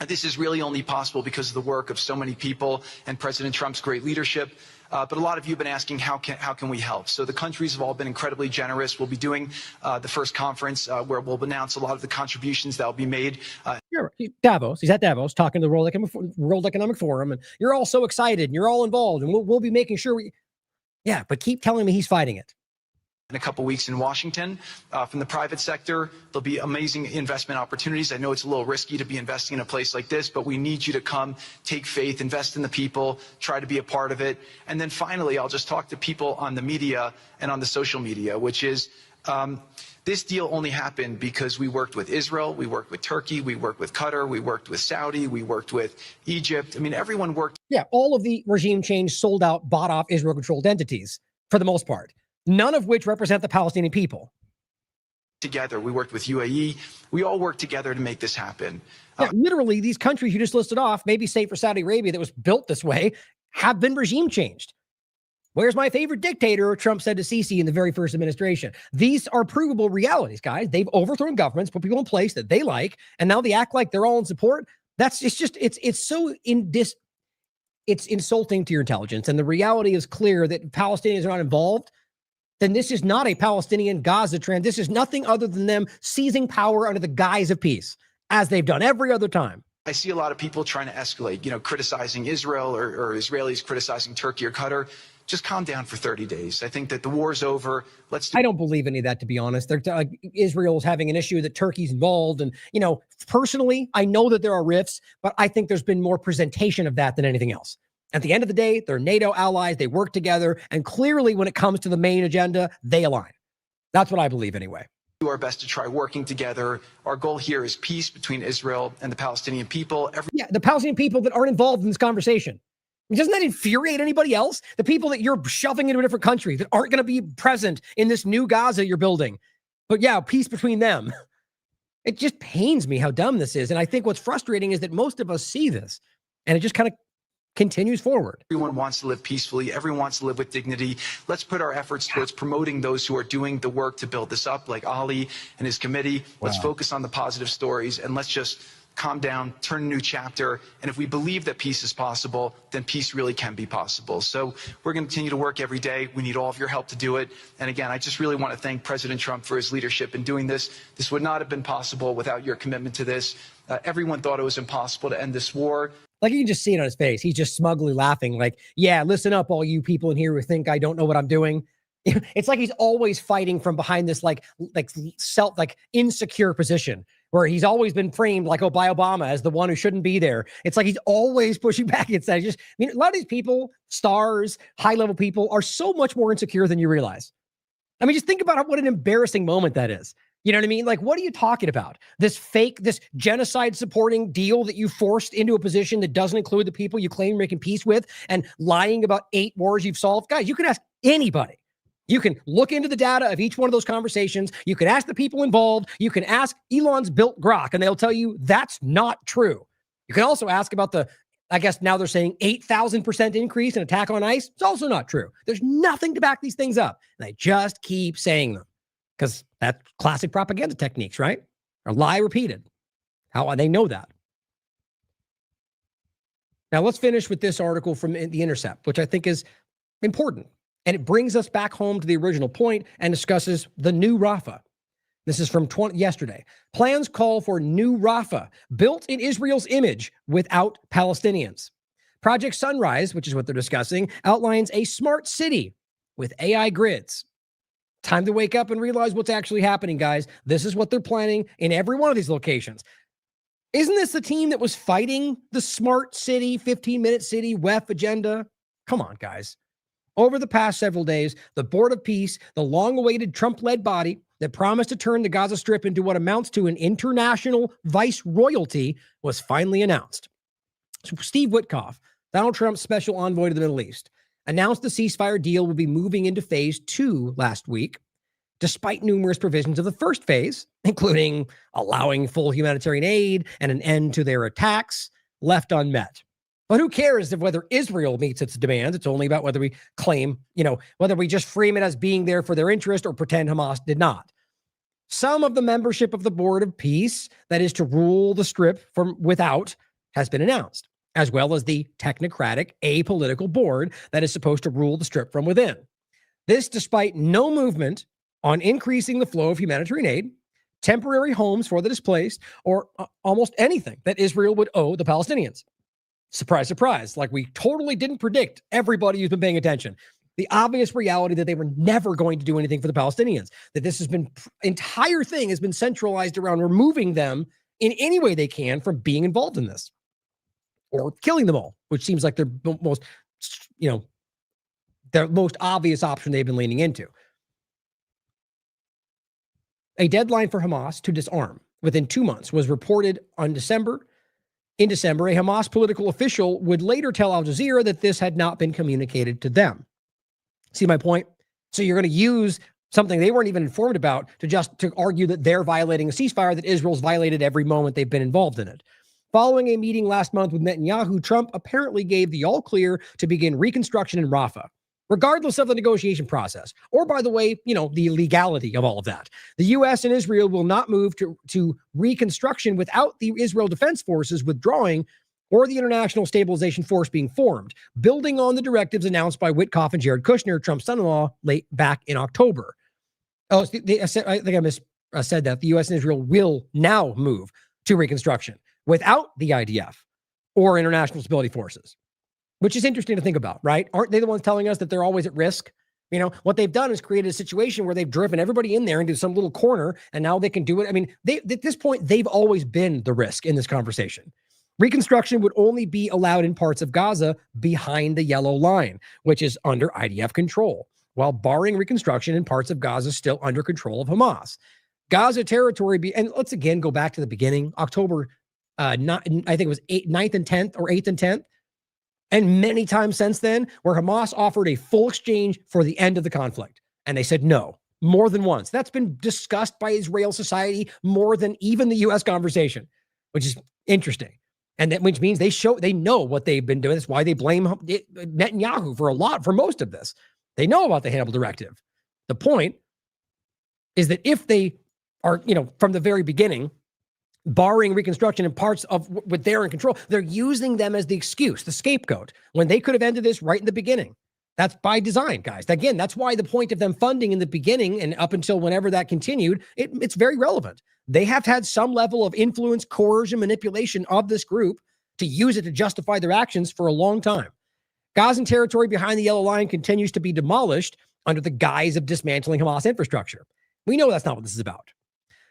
this is really only possible because of the work of so many people and President Trump's great leadership. But a lot of you have been asking, how can we help? So the countries have all been incredibly generous. We'll be doing the first conference where we'll announce a lot of the contributions that will be made. Davos, he's at Davos talking to the World Economic Forum, and you're all so excited and you're all involved, and we'll be making sure but keep telling me he's fighting it. In a couple weeks in Washington. From the private sector, there'll be amazing investment opportunities. I know it's a little risky to be investing in a place like this, but we need you to come, take faith, invest in the people, try to be a part of it. And then finally, I'll just talk to people on the media and on the social media, which is this deal only happened because we worked with Israel, we worked with Turkey, we worked with Qatar, we worked with Saudi, we worked with Egypt. I mean, everyone worked. Yeah, all of the regime change sold out, bought off Israel-controlled entities for the most part. None of which represent the Palestinian people. Together, we worked with UAE. We all worked together to make this happen. Yeah, literally, these countries you just listed off, maybe save for Saudi Arabia that was built this way, have been regime changed. Where's my favorite dictator? Trump said to Sisi in the very first administration. These are provable realities, guys. They've overthrown governments, put people in place that they like, and now they act like they're all in support. It's insulting to your intelligence. And the reality is clear that Palestinians are not involved. Then this is not a Palestinian Gaza trend. This is nothing other than them seizing power under the guise of peace, as they've done every other time. I see a lot of people trying to escalate, criticizing Israel or Israelis criticizing Turkey or Qatar. Just calm down for 30 days. I think that the war's over. I don't believe any of that, to be honest. Israel's having an issue that Turkey's involved. And, personally, I know that there are rifts, but I think there's been more presentation of that than anything else. At the end of the day, they're NATO allies. They work together. And clearly, when it comes to the main agenda, they align. That's what I believe anyway. Do our best to try working together. Our goal here is peace between Israel and the Palestinian people. The Palestinian people that aren't involved in this conversation. Doesn't that infuriate anybody else? The people that you're shoving into a different country that aren't going to be present in this new Gaza you're building. But yeah, peace between them. It just pains me how dumb this is. And I think what's frustrating is that most of us see this. And it just kind of continues forward. Everyone wants to live peacefully. Everyone wants to live with dignity. Let's put our efforts towards promoting those who are doing the work to build this up, like Ali and his committee. Let's focus on the positive stories, and let's just calm down, turn a new chapter. And if we believe that peace is possible, then peace really can be possible. So we're going to continue to work every day. We need all of your help to do it. And again, I just really want to thank President Trump for his leadership in doing this. This would not have been possible without your commitment to this. Everyone thought it was impossible to end this war. Like, you can just see it on his face. He's just smugly laughing like, yeah, listen up, all you people in here who think I don't know what I'm doing. It's like he's always fighting from behind this like insecure position where he's always been framed like by Obama as the one who shouldn't be there. It's like he's always pushing back against that. A lot of these people, stars, high-level people, are so much more insecure than you realize. I mean, just think about what an embarrassing moment that is. You know what I mean? Like, what are you talking about? This genocide supporting deal that you forced into a position that doesn't include the people you claim you're making peace with, and lying about 8 wars you've solved. Guys, you can ask anybody. You can look into the data of each one of those conversations. You can ask the people involved. You can ask Elon's built Grok, and they'll tell you that's not true. You can also ask about I guess now they're saying 8,000% increase in attack on ICE. It's also not true. There's nothing to back these things up. And I just keep saying them because that's classic propaganda techniques, right? Or lie repeated. How they know that. Now let's finish with this article from The Intercept, which I think is important. And it brings us back home to the original point and discusses the new Rafah. This is from yesterday. Plans call for new Rafah, built in Israel's image without Palestinians. Project Sunrise, which is what they're discussing, outlines a smart city with AI grids. Time to wake up and realize what's actually happening, guys. This is what they're planning in every one of these locations. Isn't this the team that was fighting the smart city, 15-minute city, WEF agenda? Come on, guys. Over the past several days, the Board of Peace, the long-awaited Trump-led body that promised to turn the Gaza Strip into what amounts to an international vice-royalty, was finally announced. So Steve Witkoff, Donald Trump's special envoy to the Middle East, announced the ceasefire deal will be moving into phase 2 last week, despite numerous provisions of the first phase, including allowing full humanitarian aid and an end to their attacks, left unmet. But who cares whether Israel meets its demands? It's only about whether we claim, whether we just frame it as being there for their interest or pretend Hamas did not. Some of the membership of the Board of Peace, that is to rule the Strip from without, has been announced, as well as the technocratic, apolitical board that is supposed to rule the Strip from within. This despite no movement on increasing the flow of humanitarian aid, temporary homes for the displaced, or almost anything that Israel would owe the Palestinians. Surprise, surprise. Like we totally didn't predict, everybody who's been paying attention, the obvious reality that they were never going to do anything for the Palestinians, that this entire thing has been centralized around removing them in any way they can from being involved in this or killing them all, which seems like their most obvious option they've been leaning into. A deadline for Hamas to disarm within 2 months was reported in December. In December, a Hamas political official would later tell Al Jazeera that this had not been communicated to them. See my point? So you're going to use something they weren't even informed about to argue that they're violating a ceasefire that Israel's violated every moment they've been involved in it. Following a meeting last month with Netanyahu, Trump apparently gave the all clear to begin reconstruction in Rafah, regardless of the negotiation process, or by the way, the legality of all of that. The U.S. and Israel will not move to reconstruction without the Israel Defense Forces withdrawing or the International Stabilization Force being formed, building on the directives announced by Witkoff and Jared Kushner, Trump's son-in-law, late back in October. I think I said that. The U.S. and Israel will now move to reconstruction without the IDF or International Stability Forces, which is interesting to think about, right? Aren't they the ones telling us that they're always at risk? What they've done is created a situation where they've driven everybody in there into some little corner, and now they can do it. I mean, at this point, they've always been the risk in this conversation. Reconstruction would only be allowed in parts of Gaza behind the yellow line, which is under IDF control, while barring reconstruction in parts of Gaza still under control of Hamas. Gaza territory, and let's again go back to the beginning, October, I think it was 9th and 10th or 8th and 10th. And many times since then, where Hamas offered a full exchange for the end of the conflict. And they said no, more than once. That's been discussed by Israel society more than even the U.S. conversation, which is interesting. And that which means they know what they've been doing. That's why they blame Netanyahu for most of this. They know about the Hannibal Directive. The point is that if they are, from the very beginning, barring reconstruction in parts of what they're in control, they're using them as the excuse, the scapegoat, when they could have ended this right in the beginning. That's by design, guys. Again, that's why the point of them funding in the beginning and up until whenever that continued, it's very relevant. They have had some level of influence, coercion, manipulation of this group to use it to justify their actions for a long time. Gazan territory behind the yellow line continues to be demolished under the guise of dismantling Hamas infrastructure. We know that's not what this is about.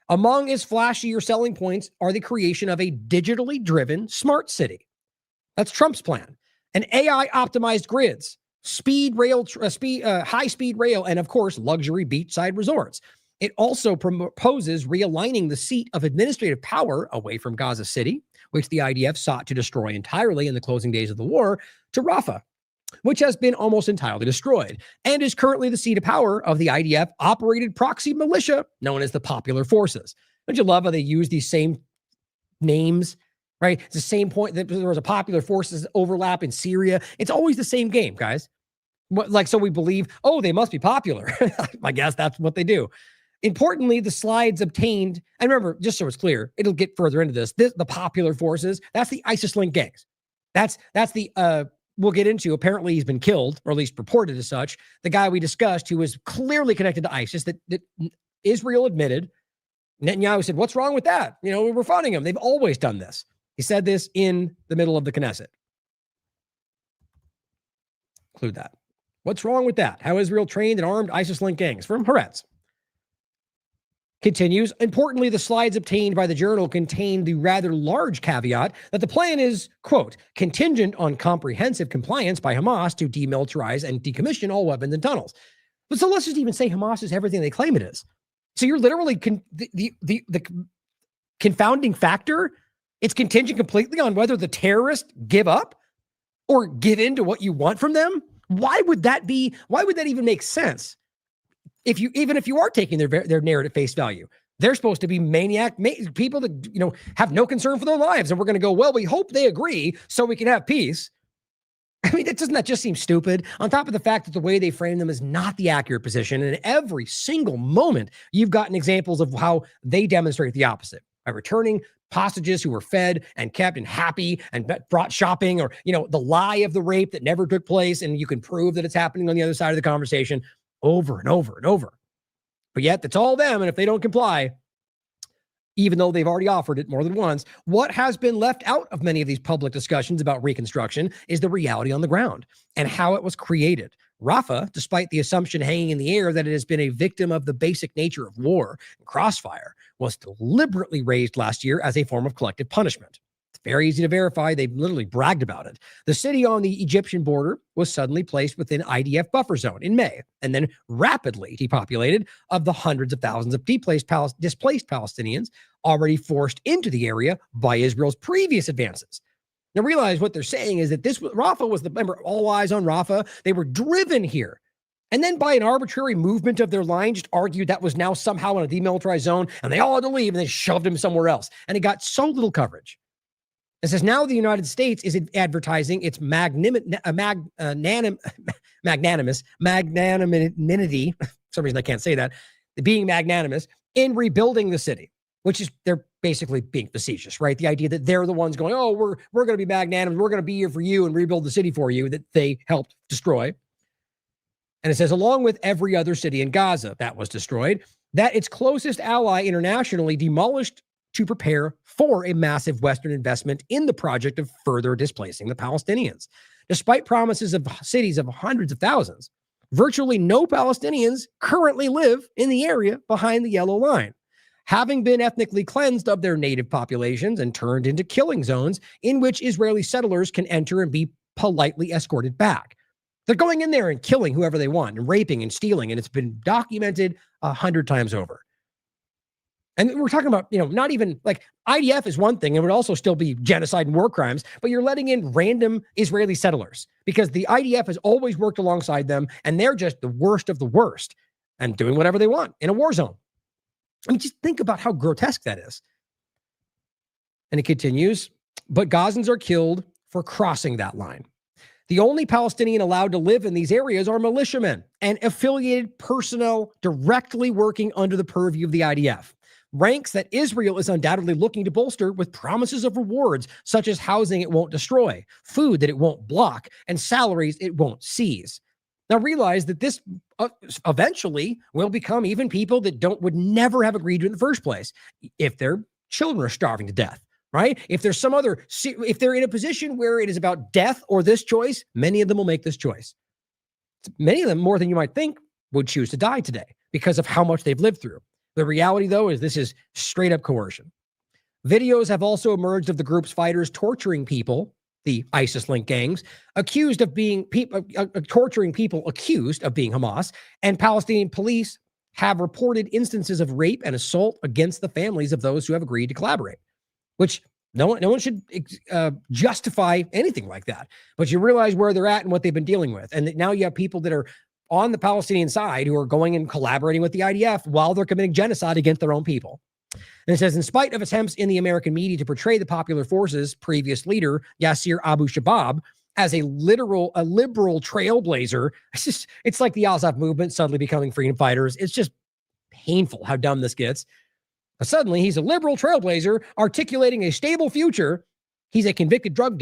Among its flashier selling points are the creation of a digitally driven smart city. That's Trump's plan. And AI-optimized grids, high-speed rail, and of course, luxury beachside resorts. It also proposes realigning the seat of administrative power away from Gaza City, which the IDF sought to destroy entirely in the closing days of the war, to Rafah, which has been almost entirely destroyed, and is currently the seat of power of the IDF-operated proxy militia known as the Popular Forces. Don't you love how they use these same names, right? It's the same point that there was a Popular Forces overlap in Syria. It's always the same game, guys. So we believe, oh, they must be popular. I guess that's what they do. Importantly, the slides obtained, and remember, just so it's clear, it'll get further into this. The Popular Forces, that's the ISIS-linked gangs. That's the we'll get into. Apparently, he's been killed, or at least reported as such. The guy we discussed, who was clearly connected to ISIS, that Israel admitted. Netanyahu said, "What's wrong with that? You know, we're funding them. They've always done this." He said this in the middle of the Knesset. Include that. What's wrong with that? How Israel trained and armed ISIS-linked gangs from Haaretz. Continues, importantly, the slides obtained by the journal contain the rather large caveat that the plan is, quote, contingent on comprehensive compliance by Hamas to demilitarize and decommission all weapons and tunnels. But so let's just even say Hamas is everything they claim it is. So you're literally the confounding factor. It's contingent completely on whether the terrorists give up or give in to what you want from them. Why would that be? Why would that even make sense? Even if you are taking their narrative face value, they're supposed to be people that have no concern for their lives, and we're going to go, well, we hope they agree so we can have peace. I mean, doesn't that just seem stupid? On top of the fact that the way they frame them is not the accurate position, and every single moment you've gotten examples of how they demonstrate the opposite by returning hostages who were fed and kept and happy and brought shopping, or the lie of the rape that never took place, and you can prove that it's happening on the other side of the conversation. Over and over and over. But yet, it's all them. And if they don't comply, even though they've already offered it more than once, what has been left out of many of these public discussions about reconstruction is the reality on the ground and how it was created. Rafah, despite the assumption hanging in the air that it has been a victim of the basic nature of war and crossfire, was deliberately raised last year as a form of collective punishment. Very easy to verify. They literally bragged about it. The city on the Egyptian border was suddenly placed within IDF buffer zone in May, and then rapidly depopulated of the hundreds of thousands of displaced Palestinians already forced into the area by Israel's previous advances. Now realize what they're saying is that Rafah was remember, all eyes on Rafah. They were driven here. And then by an arbitrary movement of their line, just argued that was now somehow in a demilitarized zone, and they all had to leave, and they shoved him somewhere else. And it got so little coverage. It says now the United States is advertising its magnanimity, for some reason I can't say that, being magnanimous in rebuilding the city, which is, they're basically being facetious, right? The idea that they're the ones going, oh, we're going to be magnanimous, we're going to be here for you and rebuild the city for you that they helped destroy. And it says, along with every other city in Gaza that was destroyed, that its closest ally internationally demolished to prepare for a massive Western investment in the project of further displacing the Palestinians. Despite promises of cities of hundreds of thousands, virtually no Palestinians currently live in the area behind the yellow line, having been ethnically cleansed of their native populations and turned into killing zones in which Israeli settlers can enter and be politely escorted back. They're going in there and killing whoever they want and raping and stealing, and it's been documented 100 times over. And we're talking about, not even like IDF is one thing. It would also still be genocide and war crimes, but you're letting in random Israeli settlers because the IDF has always worked alongside them, and they're just the worst of the worst and doing whatever they want in a war zone. I mean, just think about how grotesque that is. And it continues, but Gazans are killed for crossing that line. The only Palestinian allowed to live in these areas are militiamen and affiliated personnel directly working under the purview of the IDF. Ranks that Israel is undoubtedly looking to bolster with promises of rewards, such as housing it won't destroy, food that it won't block, and salaries it won't seize. Now realize that this eventually will become even people that would never have agreed to it in the first place if their children are starving to death, right? If there's if they're in a position where it is about death or this choice, many of them will make this choice. Many of them more than you might think would choose to die today because of how much they've lived through. The reality, though, is this is straight up coercion. Videos have also emerged of the group's fighters torturing people, the ISIS-linked gangs, accused of being torturing people accused of being Hamas, and Palestinian police have reported instances of rape and assault against the families of those who have agreed to collaborate, which no one should justify anything like that. But you realize where they're at and what they've been dealing with. And now you have people that are on the Palestinian side who are going and collaborating with the IDF while they're committing genocide against their own people. And it says, in spite of attempts in the American media to portray the Popular Forces' previous leader, Yasser Abu Shabab, as a liberal trailblazer, it's like the Azov movement suddenly becoming freedom fighters. It's just painful how dumb this gets. Suddenly, he's a liberal trailblazer articulating a stable future. He's a convicted drug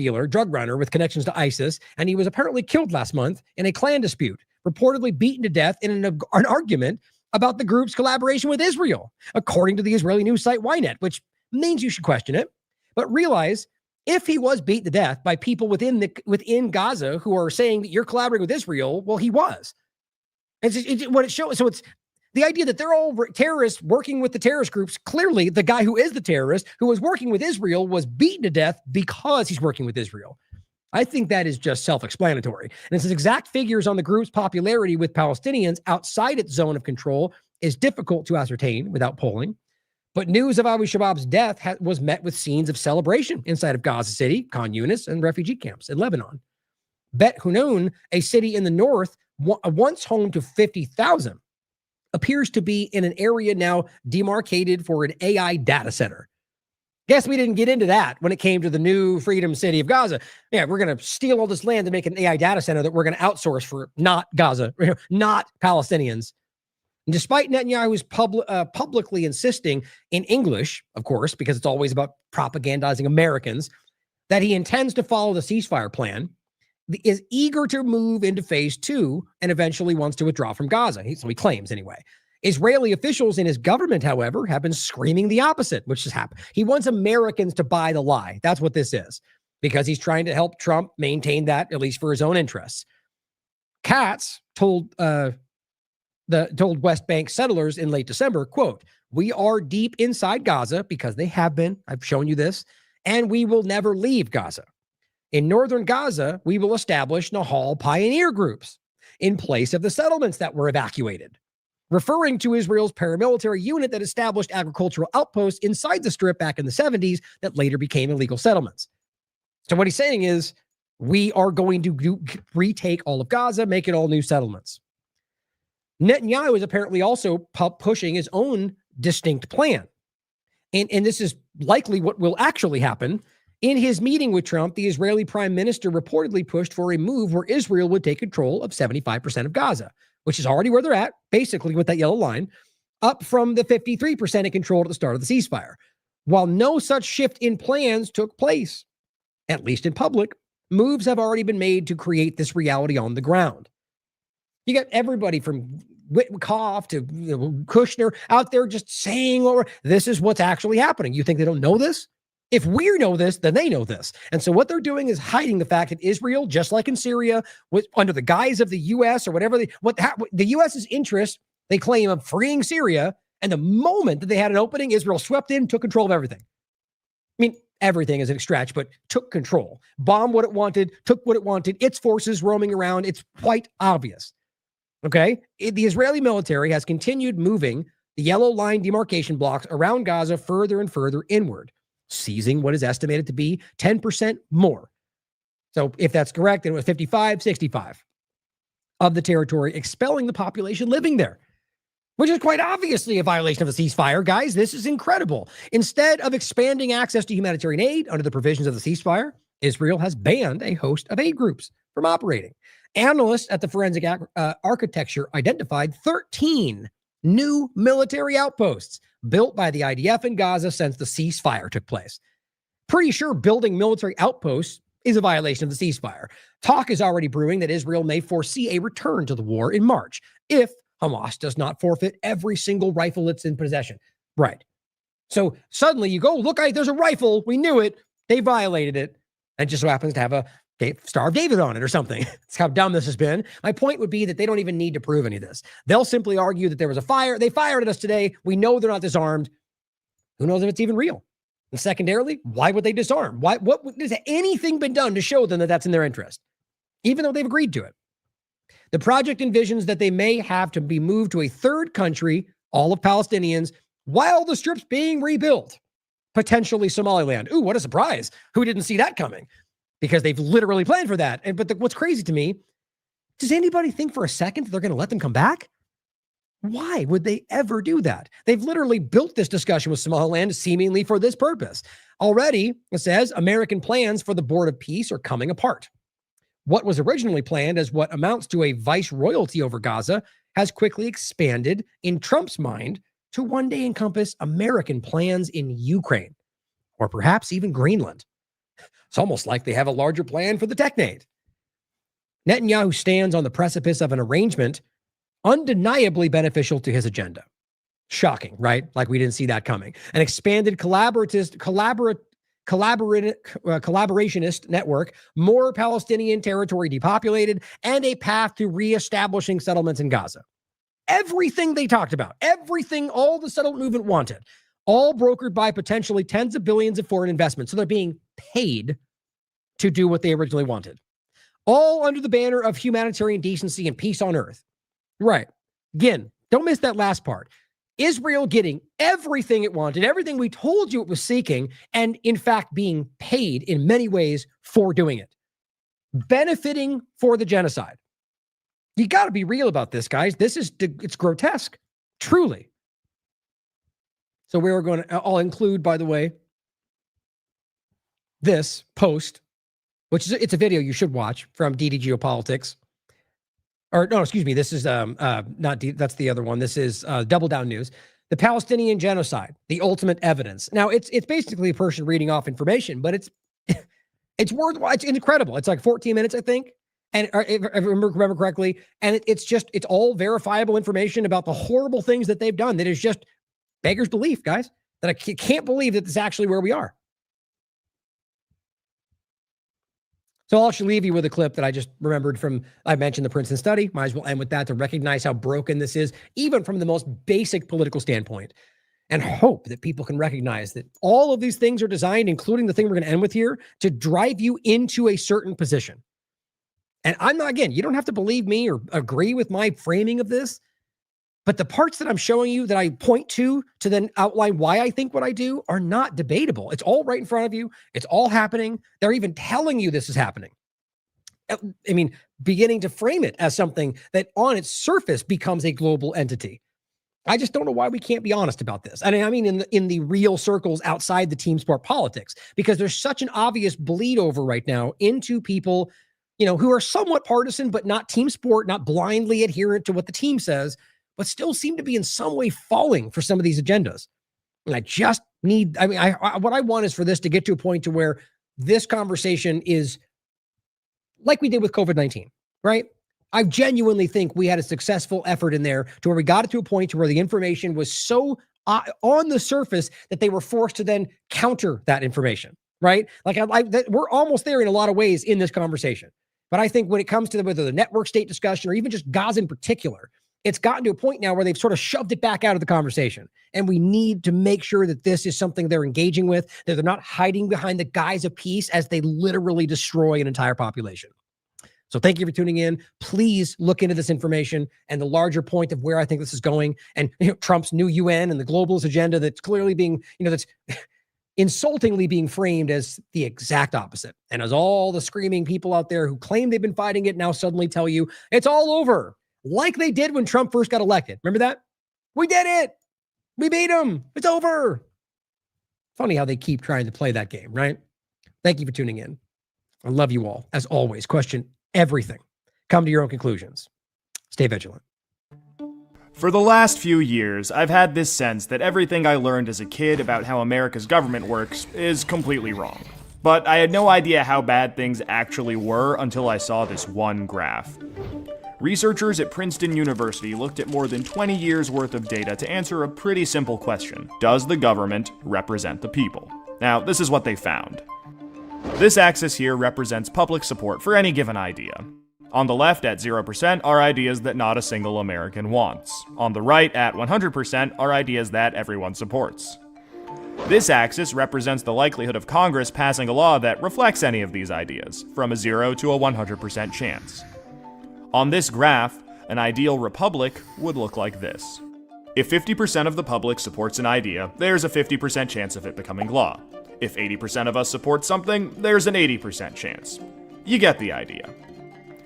runner with connections to ISIS, and he was apparently killed last month in a clan dispute, reportedly beaten to death in an argument about the group's collaboration with Israel, according to the Israeli news site Ynet, which means you should question it. But realize, if he was beaten to death by people within Gaza who are saying that you're collaborating with Israel, well, he was. And what it shows, so it's the idea that they're all terrorists working with the terrorist groups. Clearly, the guy who is the terrorist, who was working with Israel, was beaten to death because he's working with Israel. I think that is just self-explanatory. And it says exact figures on the group's popularity with Palestinians outside its zone of control is difficult to ascertain without polling. But news of Abu Shabab's death was met with scenes of celebration inside of Gaza City, Khan Yunis, and refugee camps in Lebanon. Bet Hunun, a city in the north, once home to 50,000, appears to be in an area now demarcated for an AI data center. Guess we didn't get into that when it came to the new freedom city of Gaza. Yeah, we're going to steal all this land and make an AI data center that we're going to outsource for not Gaza, not Palestinians. And despite Netanyahu's publicly insisting in English, of course, because it's always about propagandizing Americans, that he intends to follow the ceasefire plan, is eager to move into phase 2 and eventually wants to withdraw from Gaza. So he claims anyway. Israeli officials in his government, however, have been screaming the opposite, which has happened. He wants Americans to buy the lie. That's what this is, because he's trying to help Trump maintain that, at least for his own interests. Katz told West Bank settlers in late December, quote, "We are deep inside Gaza because they have been. I've shown you this, and we will never leave Gaza. In northern Gaza, we will establish Nahal pioneer groups in place of the settlements that were evacuated," referring to Israel's paramilitary unit that established agricultural outposts inside the strip back in the 70s that later became illegal settlements. So what he's saying is, we are going to retake all of Gaza, make it all new settlements. Netanyahu is apparently also pushing his own distinct plan. And this is likely what will actually happen. In his meeting with Trump, the Israeli prime minister reportedly pushed for a move where Israel would take control of 75% of Gaza, which is already where they're at, basically with that yellow line, up from the 53% it controlled at the start of the ceasefire. While no such shift in plans took place, at least in public, moves have already been made to create this reality on the ground. You got everybody from Witkoff to Kushner out there just saying, "Oh, this is what's actually happening." You think they don't know this? If we know this, then they know this. And so what they're doing is hiding the fact that Israel, just like in Syria, was under the guise of the U.S. or whatever, the U.S.'s interest, they claim, of freeing Syria. And the moment that they had an opening, Israel swept in, took control of everything. I mean, everything is a stretch, but took control. Bombed what it wanted, took what it wanted, its forces roaming around. It's quite obvious. Okay? The Israeli military has continued moving the yellow line demarcation blocks around Gaza further and further inward, seizing what is estimated to be 10% more. So if that's correct, then it was 55, 65 of the territory, expelling the population living there, which is quite obviously a violation of the ceasefire. Guys, this is incredible. Instead of expanding access to humanitarian aid under the provisions of the ceasefire, Israel has banned a host of aid groups from operating. Analysts at the Forensic Architecture identified 13 new military outposts built by the IDF in Gaza since the ceasefire took place. Pretty sure building military outposts is a violation of the ceasefire. Talk is already brewing that Israel may foresee a return to the war in March if Hamas does not forfeit every single rifle it's in possession. Right. So suddenly you go, look, there's a rifle. We knew it. They violated it. And just so happens to have a Star of David on it or something. That's how dumb this has been. My point would be that they don't even need to prove any of this. They'll simply argue that there was a fire. They fired at us today. We know they're not disarmed. Who knows if it's even real? And secondarily, why would they disarm? What has anything been done to show them that that's in their interest, even though they've agreed to it? The project envisions that they may have to be moved to a third country, all of Palestinians, while the strip's being rebuilt, potentially Somaliland. Ooh, what a surprise. Who didn't see that coming? Because they've literally planned for that. What's crazy to me, does anybody think for a second that they're going to let them come back? Why would they ever do that? They've literally built this discussion with Somaliland seemingly for this purpose. Already, it says, American plans for the Board of Peace are coming apart. What was originally planned as what amounts to a viceroyalty over Gaza has quickly expanded in Trump's mind to one day encompass American plans in Ukraine, or perhaps even Greenland. It's almost like they have a larger plan for the Technate. Netanyahu stands on the precipice of an arrangement undeniably beneficial to his agenda. Shocking, right? Like we didn't see that coming. An expanded collaborationist network, more Palestinian territory depopulated, and a path to reestablishing settlements in Gaza. Everything they talked about, everything all the settlement movement wanted, all brokered by potentially tens of billions of foreign investment. So they're being paid to do what they originally wanted. All under the banner of humanitarian decency and peace on earth. Right. Again, don't miss that last part. Israel getting everything it wanted, everything we told you it was seeking, and in fact being paid in many ways for doing it. Benefiting for the genocide. You got to be real about this, guys. It's grotesque. Truly. So I'll include, by the way, this post, it's a video you should watch from DD Geopolitics. Or no, excuse me. This is that's the other one. This is Double Down News. The Palestinian genocide, the ultimate evidence. Now it's basically a person reading off information, but it's worthwhile. It's incredible. It's like 14 minutes, I think, and if I remember correctly. And it's all verifiable information about the horrible things that they've done. That is just beggars belief, guys. That I can't believe that this is actually where we are. So I'll leave you with a clip that I just remembered I mentioned the Princeton study. Might as well end with that to recognize how broken this is, even from the most basic political standpoint, and hope that people can recognize that all of these things are designed, including the thing we're going to end with here, to drive you into a certain position. And again, you don't have to believe me or agree with my framing of this, but the parts that I'm showing you that I point to then outline why I think what I do are not debatable. It's all right in front of you. It's all happening. They're even telling you this is happening. I mean, beginning to frame it as something that on its surface becomes a global entity. I just don't know why we can't be honest about this. And I mean, in the real circles outside the team sport politics, because there's such an obvious bleed over right now into people, who are somewhat partisan, but not team sport, not blindly adherent to what the team says, but still seem to be in some way falling for some of these agendas. And I just need, what I want is for this to get to a point to where this conversation is like we did with COVID-19, right? I genuinely think we had a successful effort in there to where we got it to a point to where the information was so on the surface that they were forced to then counter that information, right? We're almost there in a lot of ways in this conversation. But I think when it comes to whether the network state discussion or even just Gaza in particular, it's gotten to a point now where they've sort of shoved it back out of the conversation. And we need to make sure that this is something they're engaging with, that they're not hiding behind the guise of peace as they literally destroy an entire population. So thank you for tuning in. Please look into this information and the larger point of where I think this is going, and Trump's new UN and the globalist agenda that's clearly being, that's insultingly being framed as the exact opposite. And as all the screaming people out there who claim they've been fighting it now suddenly tell you it's all over. Like they did when Trump first got elected. Remember that? We did it. We beat him. It's over. Funny how they keep trying to play that game, right? Thank you for tuning in. I love you all. As always, question everything. Come to your own conclusions. Stay vigilant. For the last few years, I've had this sense that everything I learned as a kid about how America's government works is completely wrong. But I had no idea how bad things actually were until I saw this one graph. Researchers at Princeton University looked at more than 20 years worth of data to answer a pretty simple question. Does the government represent the people? Now, this is what they found. This axis here represents public support for any given idea. On the left at 0% are ideas that not a single American wants. On the right at 100% are ideas that everyone supports. This axis represents the likelihood of Congress passing a law that reflects any of these ideas, from a 0 to a 100% chance. On this graph, an ideal republic would look like this. If 50% of the public supports an idea, there's a 50% chance of it becoming law. If 80% of us support something, there's an 80% chance. You get the idea.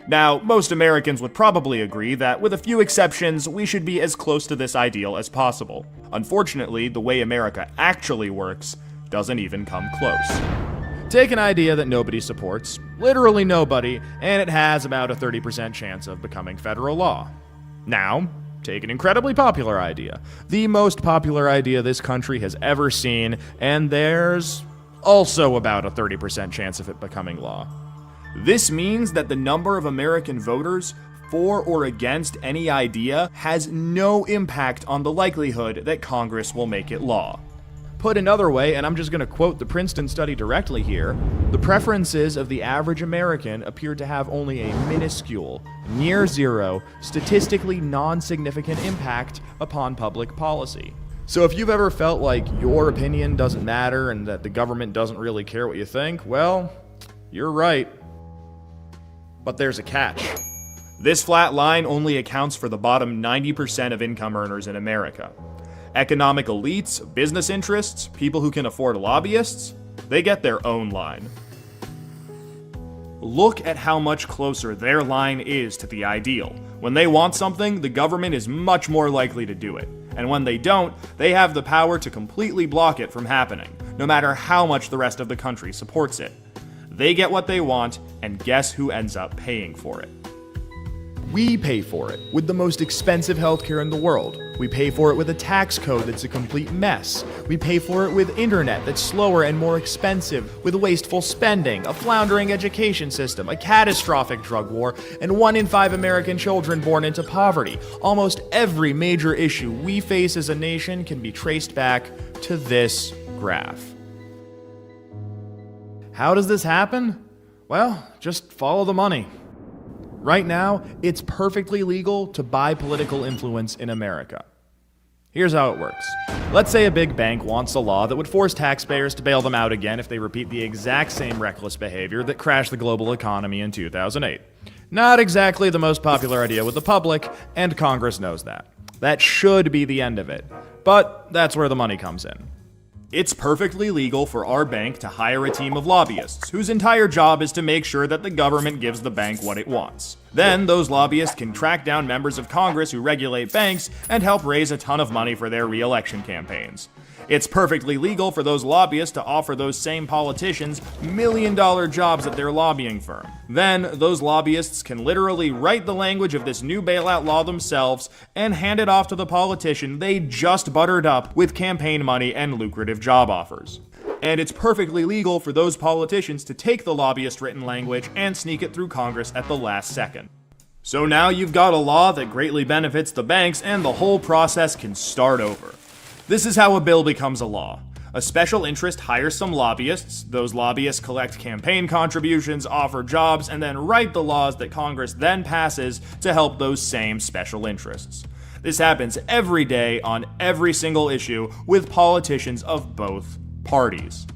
Now, most Americans would probably agree that, with a few exceptions, we should be as close to this ideal as possible. Unfortunately, the way America actually works doesn't even come close. Take an idea that nobody supports, literally nobody, and it has about a 30% chance of becoming federal law. Now, take an incredibly popular idea, the most popular idea this country has ever seen, and there's also about a 30% chance of it becoming law. This means that the number of American voters for or against any idea has no impact on the likelihood that Congress will make it law. Put another way, and I'm just going to quote the Princeton study directly here, the preferences of the average American appear to have only a minuscule, near zero, statistically non-significant impact upon public policy. So if you've ever felt like your opinion doesn't matter and that the government doesn't really care what you think, well, you're right. But there's a catch. This flat line only accounts for the bottom 90% of income earners in America. Economic elites, business interests, people who can afford lobbyists, they get their own line. Look at how much closer their line is to the ideal. When they want something, the government is much more likely to do it. And when they don't, they have the power to completely block it from happening, no matter how much the rest of the country supports it. They get what they want, and guess who ends up paying for it? We pay for it with the most expensive healthcare in the world. We pay for it with a tax code that's a complete mess. We pay for it with internet that's slower and more expensive, with wasteful spending, a floundering education system, a catastrophic drug war, and 1 in 5 American children born into poverty. Almost every major issue we face as a nation can be traced back to this graph. How does this happen? Well, just follow the money. Right now, it's perfectly legal to buy political influence in America. Here's how it works. Let's say a big bank wants a law that would force taxpayers to bail them out again if they repeat the exact same reckless behavior that crashed the global economy in 2008. Not exactly the most popular idea with the public, and Congress knows that. That should be the end of it. But that's where the money comes in. It's perfectly legal for our bank to hire a team of lobbyists whose entire job is to make sure that the government gives the bank what it wants. Then those lobbyists can track down members of Congress who regulate banks and help raise a ton of money for their re-election campaigns. It's perfectly legal for those lobbyists to offer those same politicians million-dollar jobs at their lobbying firm. Then, those lobbyists can literally write the language of this new bailout law themselves and hand it off to the politician they just buttered up with campaign money and lucrative job offers. And it's perfectly legal for those politicians to take the lobbyist-written language and sneak it through Congress at the last second. So now you've got a law that greatly benefits the banks, and the whole process can start over. This is how a bill becomes a law. A special interest hires some lobbyists, those lobbyists collect campaign contributions, offer jobs, and then write the laws that Congress then passes to help those same special interests. This happens every day on every single issue with politicians of both parties.